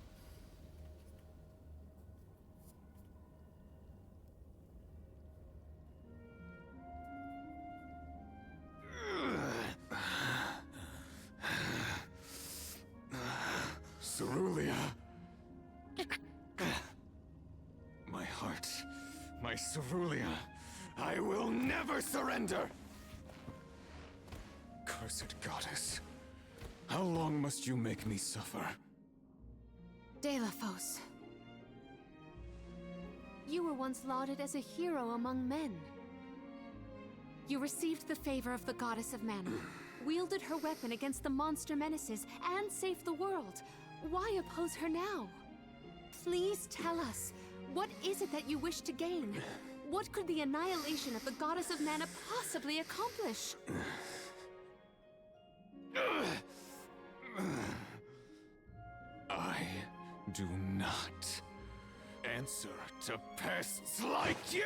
Cerulia. My heart. My Cerulia. I will never surrender! Cursed goddess. How long must you make me suffer? Deilephos. You were once lauded as a hero among men. You received the favor of the goddess of mana, wielded her weapon against the monster menaces, and saved the world. Why oppose her now? Please tell us, what is it that you wish to gain? What could the annihilation of the goddess of mana possibly accomplish? I do not answer to pests like you!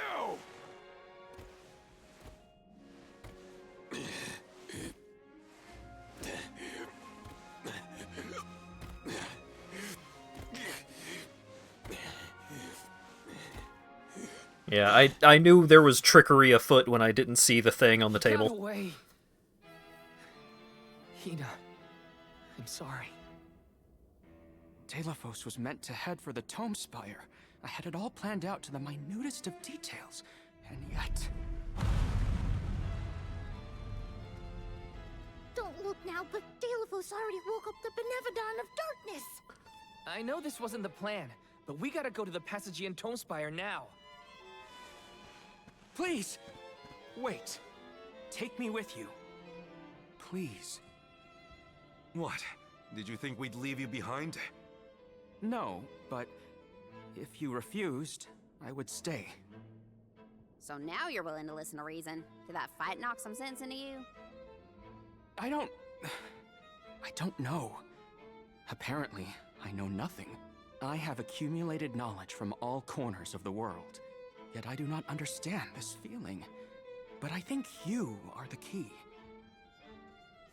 Yeah, I knew there was trickery afoot when I didn't see the thing on the table. Get away. Hina, I'm sorry. Deilephos was meant to head for the Tome Spire. I had it all planned out to the minutest of details, and yet... Don't look now, but Deilephos already woke up the Benevodon of Darkness! I know this wasn't the plan, but we gotta go to the Passagian Tome Spire now. Please! Wait. Take me with you. Please. What? Did you think we'd leave you behind? No, but if you refused, I would stay. So now you're willing to listen to reason. Did that fight knock some sense into you? I don't know. Apparently, I know nothing. I have accumulated knowledge from all corners of the world. Yet I do not understand this feeling. But I think you are the key.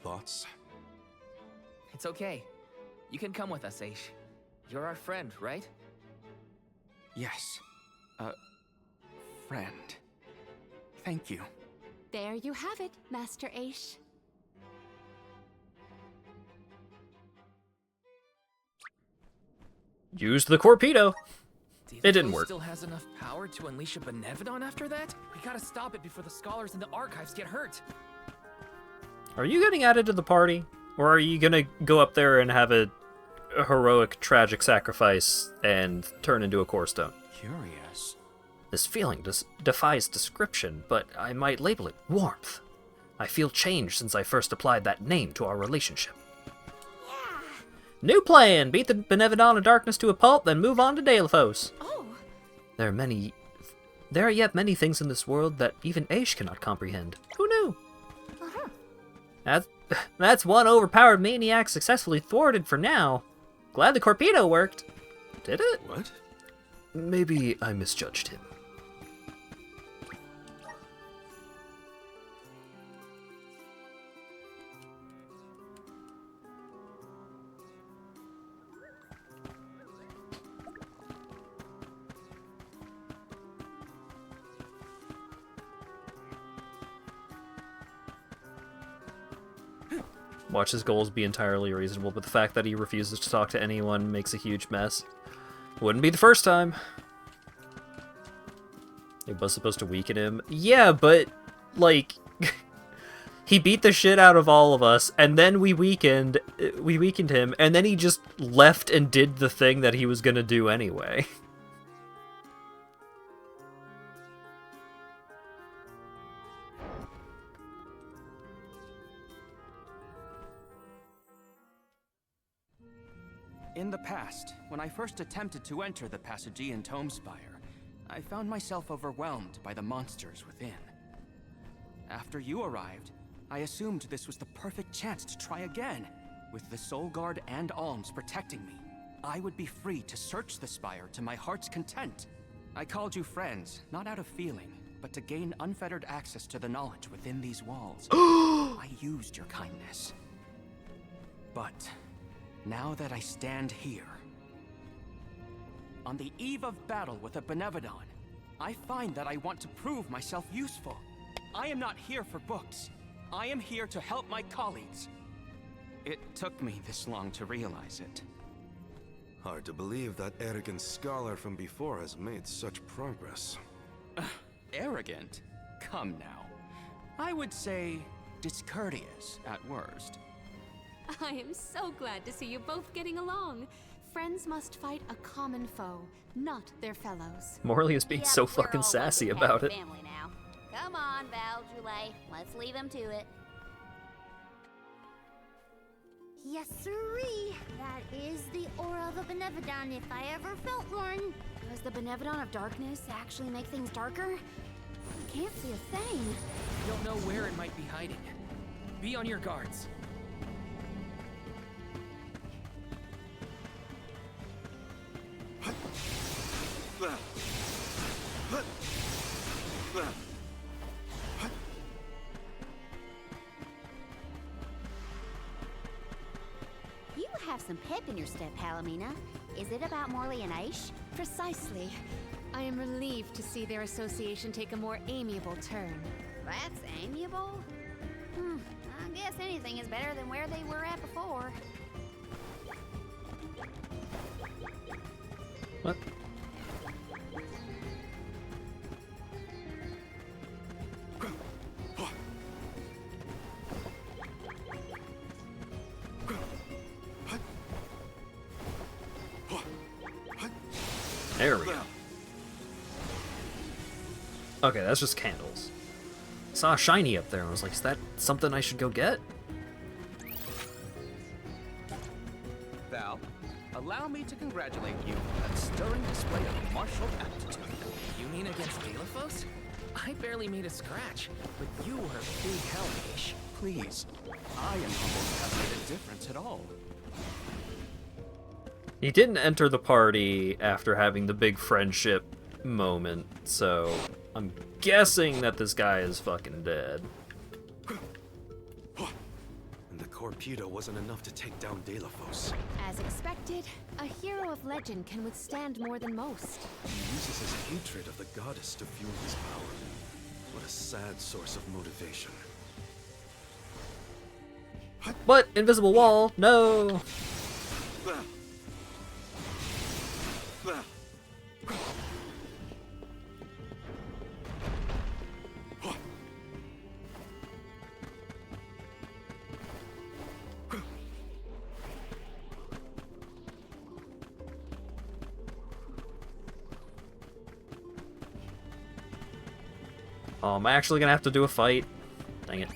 Thoughts? It's okay. You can come with us, Aish. You're our friend, right? Yes. Friend. Thank you. There you have it, Master Aish. Use the Corpedo. It didn't work. Still has enough power to unleash a Benevodon after that? We gotta stop it before the scholars in the archives get hurt. Are you getting added to the party? Or are you gonna go up there and have a heroic, tragic sacrifice and turn into a core stone? Curious. This feeling defies description, but I might label it warmth. I feel changed since I first applied that name to our relationship. Yeah. New plan! Beat the Benevodon of Darkness to a pulp, then move on to Deilephos. Oh. There are yet many things in this world that even Aish cannot comprehend. Who knew? That's one overpowered maniac successfully thwarted for now. Glad the torpedo worked. Did it? What? Maybe I misjudged him. Watch his goals be entirely reasonable, but the fact that he refuses to talk to anyone makes a huge mess. Wouldn't be the first time. It was supposed to weaken him. Yeah, but, like, he beat the shit out of all of us, and then we weakened him, and then he just left and did the thing that he was gonna do anyway. In the past, when I first attempted to enter the Passagean Tome Spire, I found myself overwhelmed by the monsters within. After you arrived, I assumed this was the perfect chance to try again. With the Soul Guard and Alms protecting me, I would be free to search the Spire to my heart's content. I called you friends, not out of feeling, but to gain unfettered access to the knowledge within these walls. I used your kindness. But now that I stand here, on the eve of battle with a Benevodon, I find that I want to prove myself useful. I am not here for books. I am here to help my colleagues. It took me this long to realize it. Hard to believe that arrogant scholar from before has made such progress. Arrogant? Come now. I would say discourteous at worst. I am so glad to see you both getting along. Friends must fight a common foe, not their fellows. Morley is being so fucking sassy about it. Family now. Come on, Val, Julie. Let's leave him to it. Yes, sirree. That is the aura of a Benevodon if I ever felt one. Does the Benevodon of Darkness actually make things darker? I can't see a thing. You don't know where it might be hiding. Be on your guards. You have some pep in your step, Palomina. Is it about Morley and Aish? Precisely. I am relieved to see their association take a more amiable turn. That's amiable? I guess anything is better than where they were at before. What? There we go. Okay, that's just candles. Saw a shiny up there and I was like, is that something I should go get? Val, allow me to congratulate you on that stirring display of martial aptitude. You mean against Galafos? I barely made a scratch, but you were a big help, Aish. Please, I am humbled to have made a difference at all. He didn't enter the party after having the big friendship moment, so I'm guessing that this guy is fucking dead. And the torpedo wasn't enough to take down Galafos. As expected, a hero of legend can withstand more than most. He uses his hatred of the goddess to fuel his power. What a sad source of motivation. What? Invisible wall? No! Oh, am I actually gonna have to do a fight? Dang it.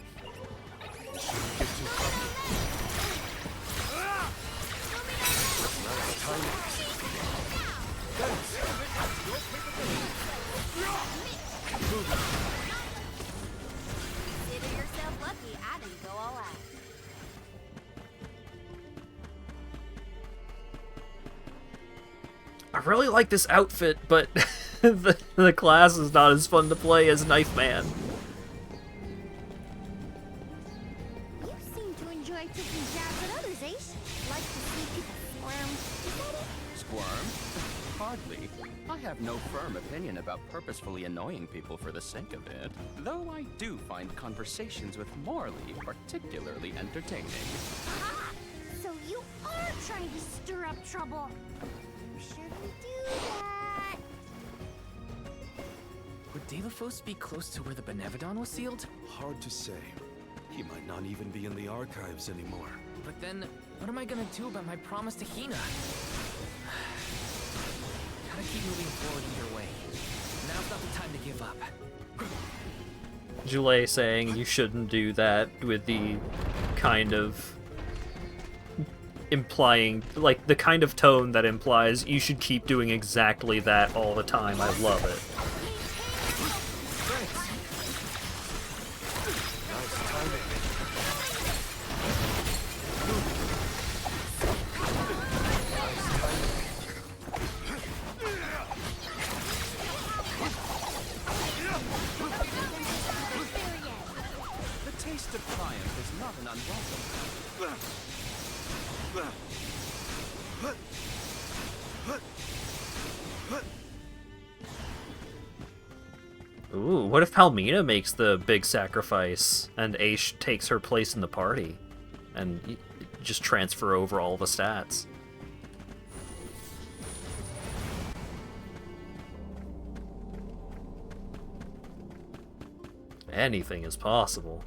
Consider yourself lucky I didn't go all out. really like this outfit, but the class is not as fun to play as Knife Man. You seem to enjoy taking jabs at others, Ace. Like to see people squirm. Is that it? Squirm? Hardly. I have no firm opinion about purposefully annoying people for the sake of it, though I do find conversations with Morley particularly entertaining. Aha! So you are trying to stir up trouble. You shouldn't do that. Would Delafos be close to where the Benevodon was sealed? Hard to say. He might not even be in the archives anymore. But then, what am I gonna do about my promise to Hina? Gotta keep moving forward either way. Now's not the time to give up. Joulet saying you shouldn't do that with the kind of implying, like, the kind of tone that implies you should keep doing exactly that all the time. I love it. The taste of triumph is not an unwelcome. Ooh, what if Palmina makes the big sacrifice and Aish takes her place in the party and just transfer over all the stats? Anything is possible.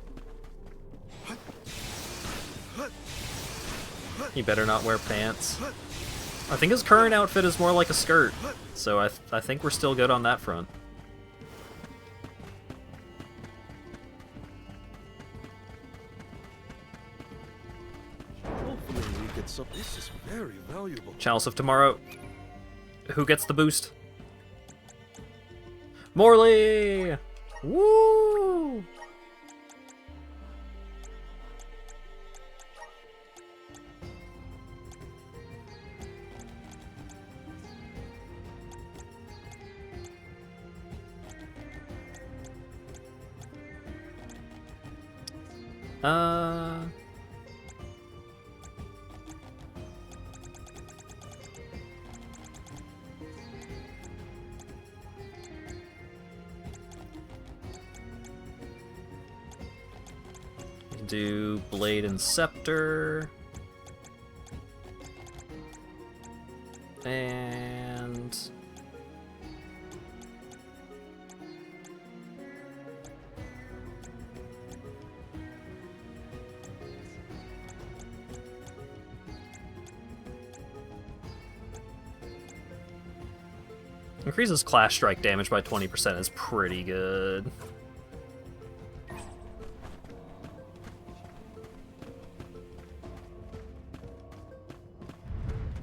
He better not wear pants. I think his current outfit is more like a skirt, so I think we're still good on that front. Hopefully we get some. This is very valuable. Chalice of Tomorrow. Who gets the boost? Morley! Woo! Do Blade and Scepter. And increases class strike damage by 20% is pretty good.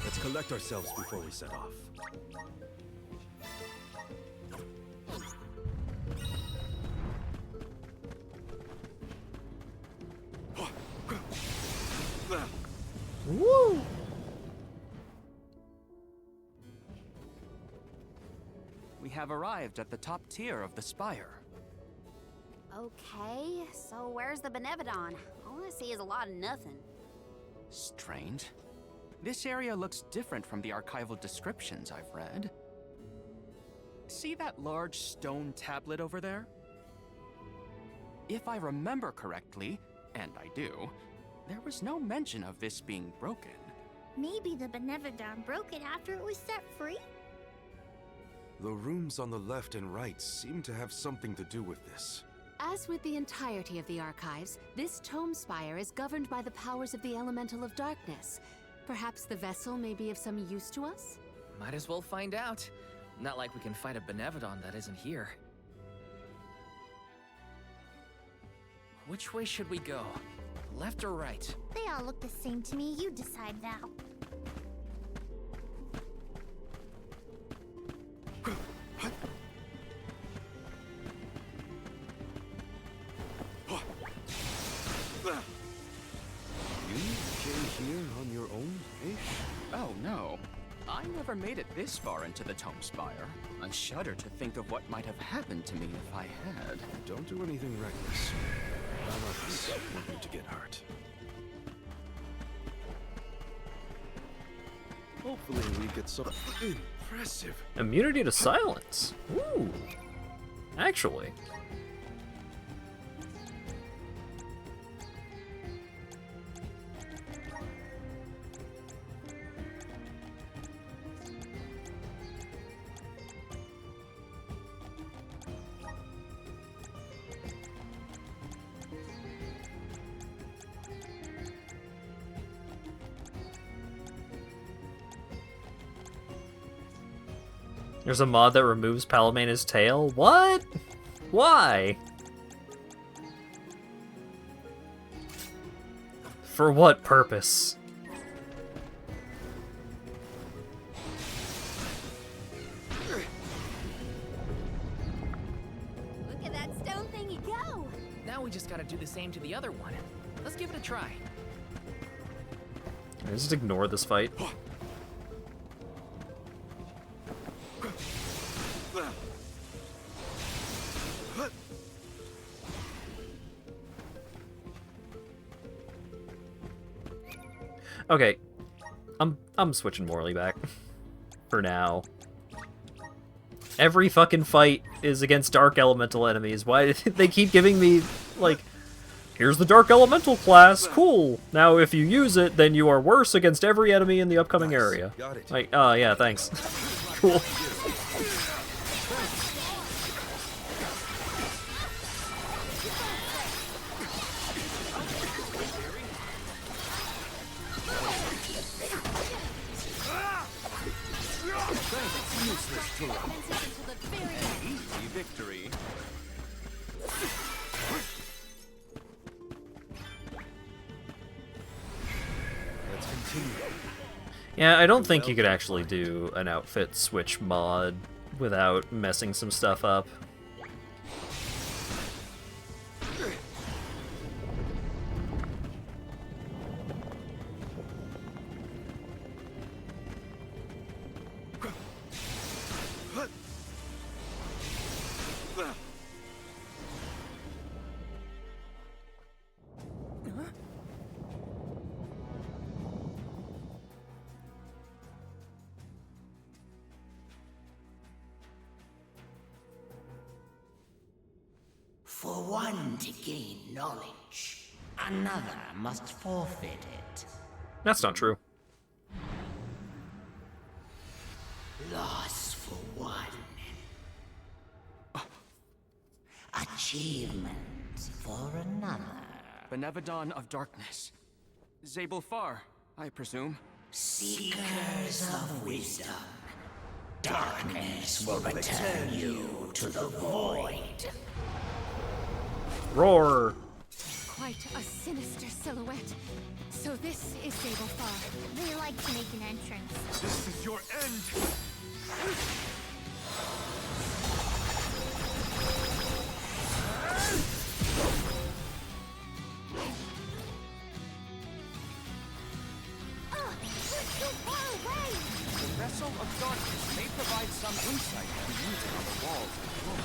Let's collect ourselves before we set off. Woo! We have arrived at the top tier of the spire. Okay, so where's the Benevodon? All I see is a lot of nothing. Strange. This area looks different from the archival descriptions I've read. See that large stone tablet over there? If I remember correctly, and I do, there was no mention of this being broken. Maybe the Benevodon broke it after it was set free? The rooms on the left and right seem to have something to do with this. As with the entirety of the archives, this tome spire is governed by the powers of the Elemental of Darkness. Perhaps the vessel may be of some use to us? Might as well find out. Not like we can fight a Benevodon that isn't here. Which way should we go? Left or right? They all look the same to me. You decide now. You came here on your own, Aish? Oh no. I never made it this far into the Tome Spire. I shudder to think of what might have happened to me if I had. Don't do anything reckless. None of us want you to get hurt. Hopefully we get something impressive. Immunity to silence. Ooh. Actually. There's a mod that removes Palomana's tail? What? Why? For what purpose? Look at that stone thingy go! Now we just gotta do the same to the other one. Let's give it a try. Can I just ignore this fight? Okay, I'm switching Morley back for now. Every fucking fight is against dark elemental enemies. Why do they keep giving me like, here's the dark elemental class, cool. Now if you use it, then you are worse against every enemy in the upcoming area. Got it. Like, oh yeah, thanks. Cool. Easy victory. Let's continue. Yeah, I don't think you could actually do an outfit switch mod without messing some stuff up. For one to gain knowledge, another must forfeit it. That's not true. Loss for one. Achievement for another. Benevodon of Darkness. Zabel Far, I presume. Seekers of wisdom. Darkness will return you to the void. Roar! Quite a sinister silhouette. So this is Zabel Far. They like to make an entrance. This is your end! The Vessel of Darkness may provide some insight to using on the walls of the room.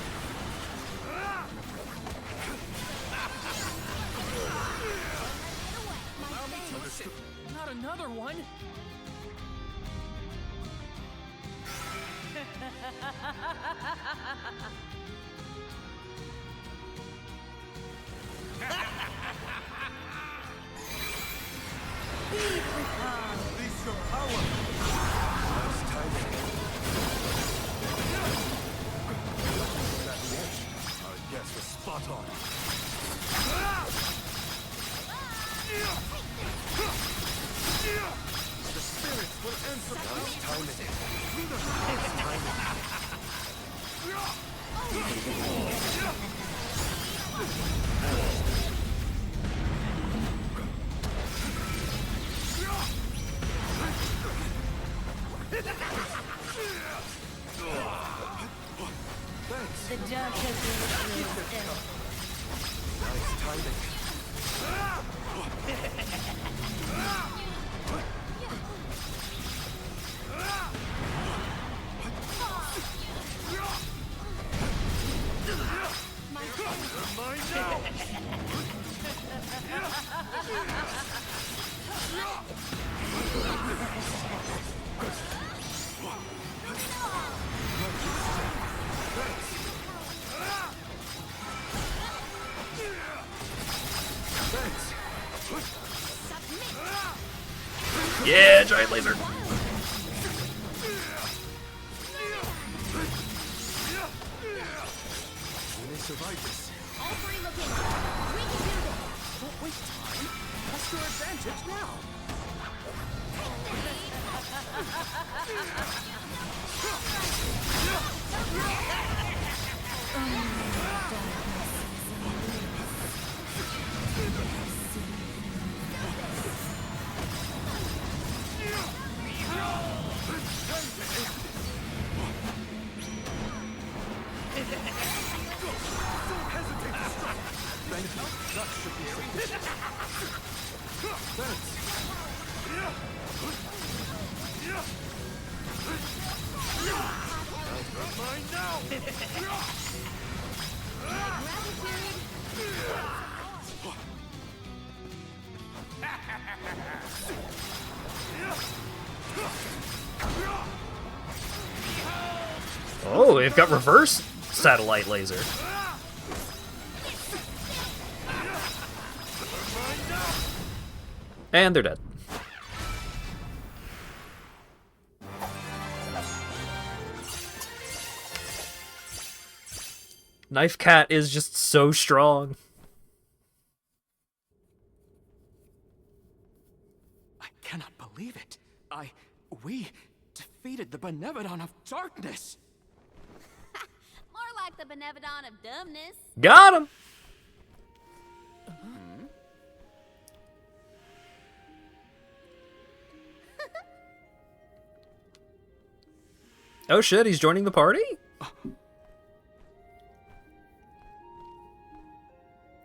Allow me to assist. Not another one! Release your power! Nice timing. Our guess was spot on. The spirits will answer. Nice timing. Nice timing. The dark has been still. Nice timing. mine now! Yeah, giant laser. I'm gonna survive this. All three look in. We can do this. Don't waste time. That's your advantage now. That should be sufficient. Thanks. I'll grab mine now! Oh, they've got reverse satellite laser. And they're dead. Knife Cat is just so strong. I cannot believe it. We defeated the Benevodon of Darkness. More like the Benevodon of Dumbness. Got him! Oh shit, he's joining the party?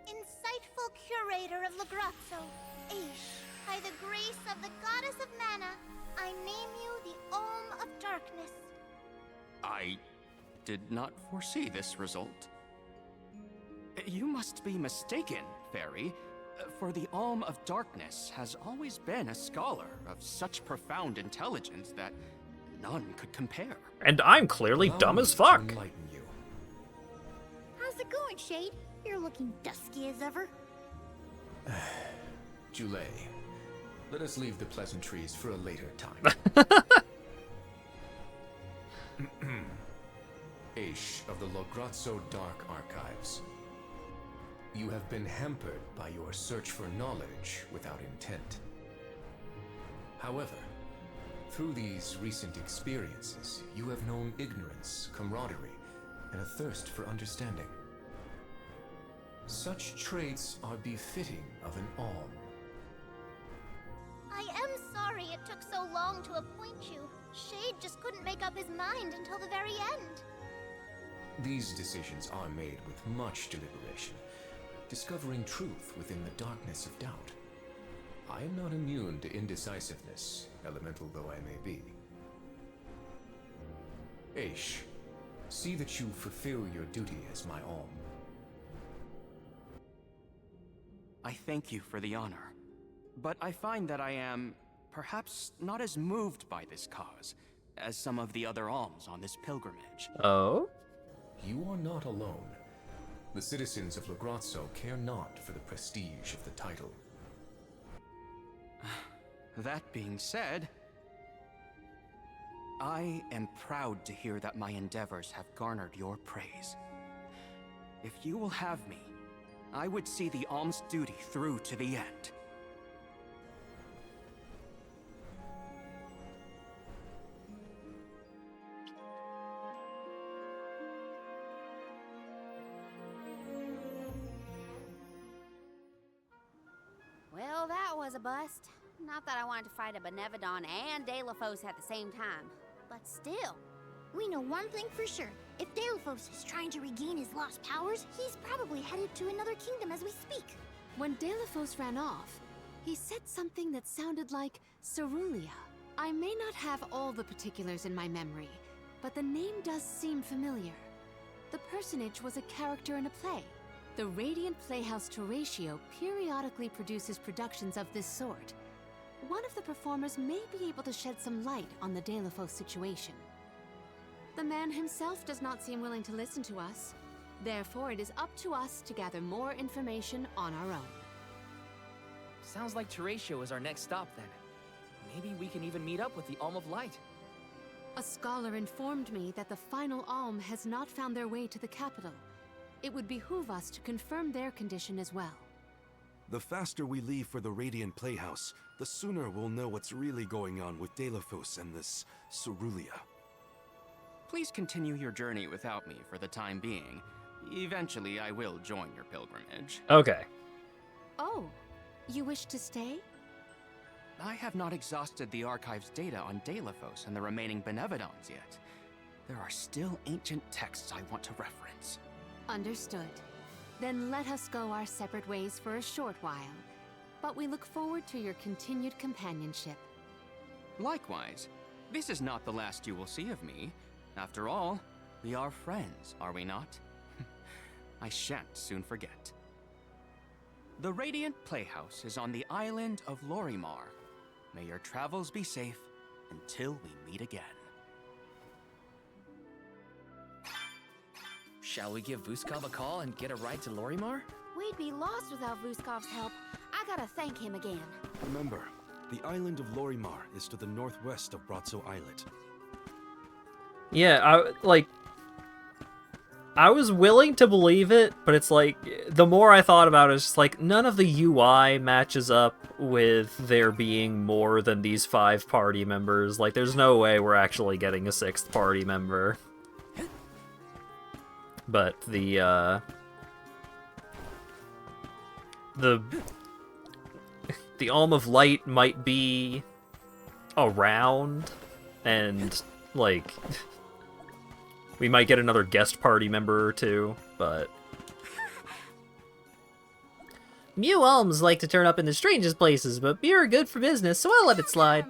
Insightful curator of Lagrazzo, Aish, by the grace of the goddess of mana, I name you the Olm of Darkness. I did not foresee this result. You must be mistaken, Fairy, for the Alm of Darkness has always been a scholar of such profound intelligence that none could compare. And I'm clearly dumb as fuck. How's it going, Shade? You're looking dusky as ever. Jule, let us leave the pleasantries for a later time. Aish of the Lograzzo Dark Archives. You have been hampered by your search for knowledge without intent. However, through these recent experiences, you have known ignorance, camaraderie, and a thirst for understanding. Such traits are befitting of an Alm. I am sorry it took so long to appoint you. Shade just couldn't make up his mind until the very end. These decisions are made with much deliberation, discovering truth within the darkness of doubt. I am not immune to indecisiveness, elemental though I may be. Aish, see that you fulfill your duty as my Alm. I thank you for the honor, but I find that I am perhaps not as moved by this cause as some of the other alms on this pilgrimage. Oh? You are not alone. The citizens of Lagrazzo care not for the prestige of the title. That being said, I am proud to hear that my endeavors have garnered your praise. If you will have me, I would see the alms duty through to the end. Well, that was a bust. Not that I wanted to fight a Benevodon and Delafos at the same time, but still. We know one thing for sure. If Delphos is trying to regain his lost powers, he's probably headed to another kingdom as we speak. When Delafos ran off, he said something that sounded like Cerulia. I may not have all the particulars in my memory, but the name does seem familiar. The personage was a character in a play. The Radiant Playhouse Toratio periodically produces productions of this sort. One of the performers may be able to shed some light on the Delafos situation. The man himself does not seem willing to listen to us. Therefore, it is up to us to gather more information on our own. Sounds like Toratio is our next stop then. Maybe we can even meet up with the Alm of Light. A scholar informed me that the final Alm has not found their way to the capital. It would behoove us to confirm their condition as well. The faster we leave for the Radiant Playhouse, the sooner we'll know what's really going on with Delafos and this Cerulia. Please continue your journey without me for the time being. Eventually, I will join your pilgrimage. Okay. Oh, you wish to stay? I have not exhausted the archive's data on Delafos and the remaining Benevodons yet. There are still ancient texts I want to reference. Understood. Then let us go our separate ways for a short while. But we look forward to your continued companionship. Likewise. This is not the last you will see of me. After all, we are friends, are we not? I shan't soon forget. The Radiant Playhouse is on the island of Lorimar. May your travels be safe until we meet again. Shall we give Vuskov a call and get a ride to Lorimar? We'd be lost without Vuskov's help. I gotta thank him again. Remember, the island of Lorimar is to the northwest of Bratzo Islet. Yeah, I was willing to believe it, but it's like, the more I thought about it, it's just like, none of the UI matches up with there being more than these 5 party members. Like, there's no way we're actually getting a 6th party member. But the Alm of Light might be around, and, like, we might get another guest party member or two, but... Mew alms like to turn up in the strangest places, but beer are good for business, so I'll let it slide.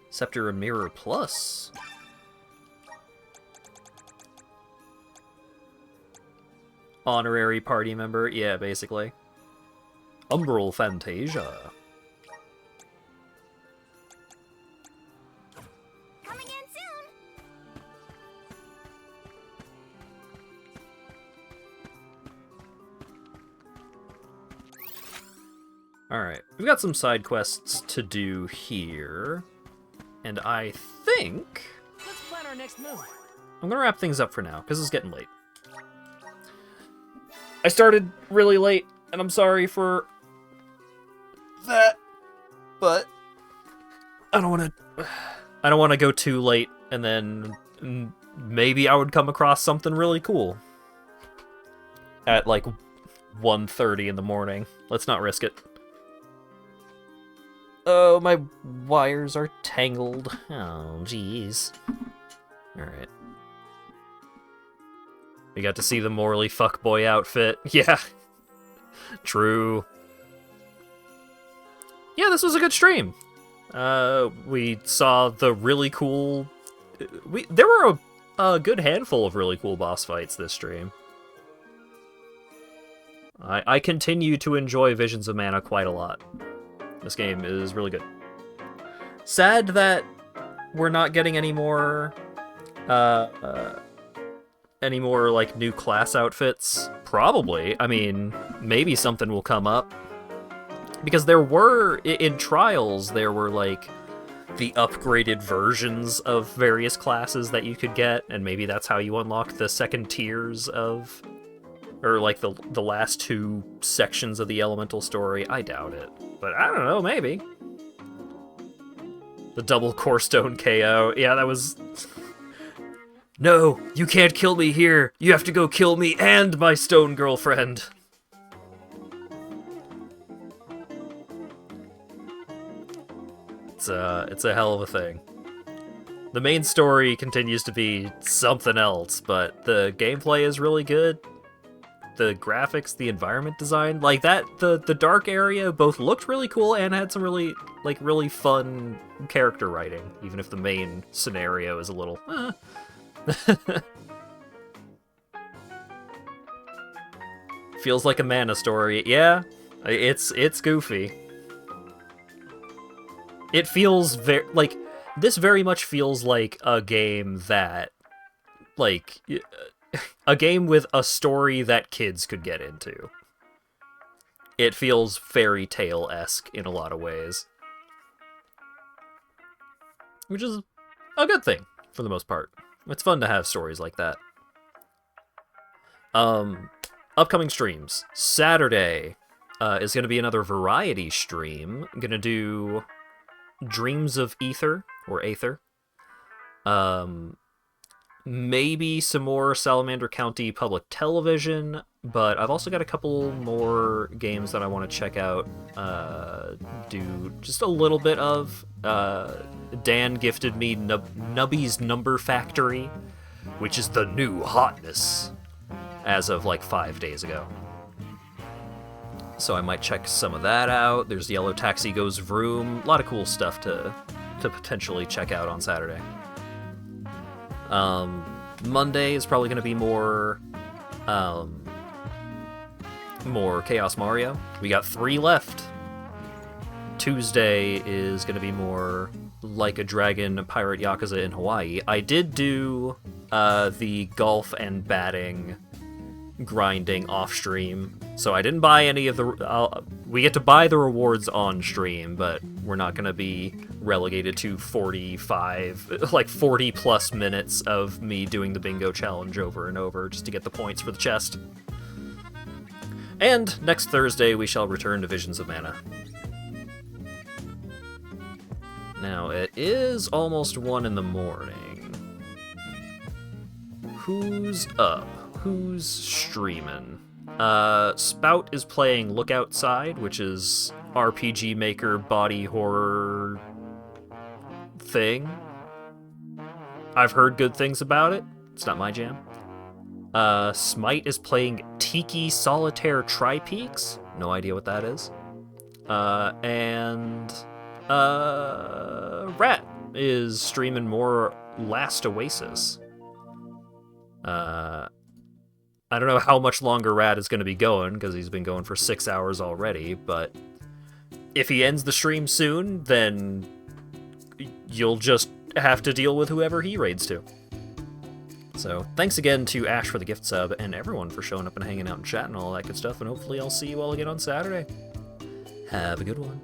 Scepter and Mirror Plus. Honorary party member, yeah, basically. Umbral Fantasia. Coming in soon. Alright, we've got some side quests to do here. And I think Let's plan our next move. I'm gonna wrap things up for now, because it's getting late. I started really late, and I'm sorry for that, but I don't want to go too late, and then maybe I would come across something really cool at like 1:30 in the morning. Let's not risk it. Oh, my wires are tangled. Oh, jeez. Alright. We got to see the Morley fuckboy outfit. Yeah. True. Yeah, this was a good stream. We saw the really cool... There were a good handful of really cool boss fights this stream. I continue to enjoy Visions of Mana quite a lot. This game is really good. Sad that we're not getting any more like new class outfits. Probably. I mean, maybe something will come up. Because there were, in Trials, there were like the upgraded versions of various classes that you could get, and maybe that's how you unlock the second tiers of, or like the last 2 sections of the Elemental story. I doubt it. But I don't know, maybe. The double core stone KO. Yeah, that was... No, you can't kill me here. You have to go kill me and my stone girlfriend. It's a hell of a thing. The main story continues to be something else, but the gameplay is really good. The graphics, the environment design, like that, the dark area both looked really cool and had some really fun character writing, even if the main scenario is a little, feels like a Mana story. Yeah, it's goofy. It feels this very much feels like a game that, like, a game with a story that kids could get into. It feels fairy tale-esque in a lot of ways. Which is a good thing, for the most part. It's fun to have stories like that. Upcoming streams. Saturday is going to be another variety stream. I'm going to do Dreams of Ether, or Aether. Maybe some more Salamander County Public Television, but I've also got a couple more games that I want to check out, do just a little bit of. Dan gifted me Nubby's Number Factory, which is the new hotness, as of like 5 days ago. So I might check some of that out. There's Yellow Taxi Goes Vroom. A lot of cool stuff to potentially check out on Saturday. Monday is probably going to be more Chaos Mario. We got 3 left. Tuesday is going to be more Like a Dragon Pirate Yakuza in Hawaii. I did do the golf and batting grinding off stream, so I didn't buy any of the we get to buy the rewards on stream, but we're not going to be relegated to 40 plus minutes of me doing the bingo challenge over and over just to get the points for the chest. And next Thursday we shall return to Visions of Mana. Now it is almost 1 in the morning. Who's up? Who's streaming? Spout is playing Look Outside, which is RPG Maker body horror thing. I've heard good things about it. It's not my jam. Smite is playing Tiki Solitaire Tri-Peaks. No idea what that is. And Rat is streaming more Last Oasis. I don't know how much longer Rat is going to be going, because he's been going for 6 hours already, but if he ends the stream soon, then you'll just have to deal with whoever he raids to. So, thanks again to Ash for the gift sub, and everyone for showing up and hanging out and chatting and all that good stuff, and hopefully I'll see you all again on Saturday. Have a good one.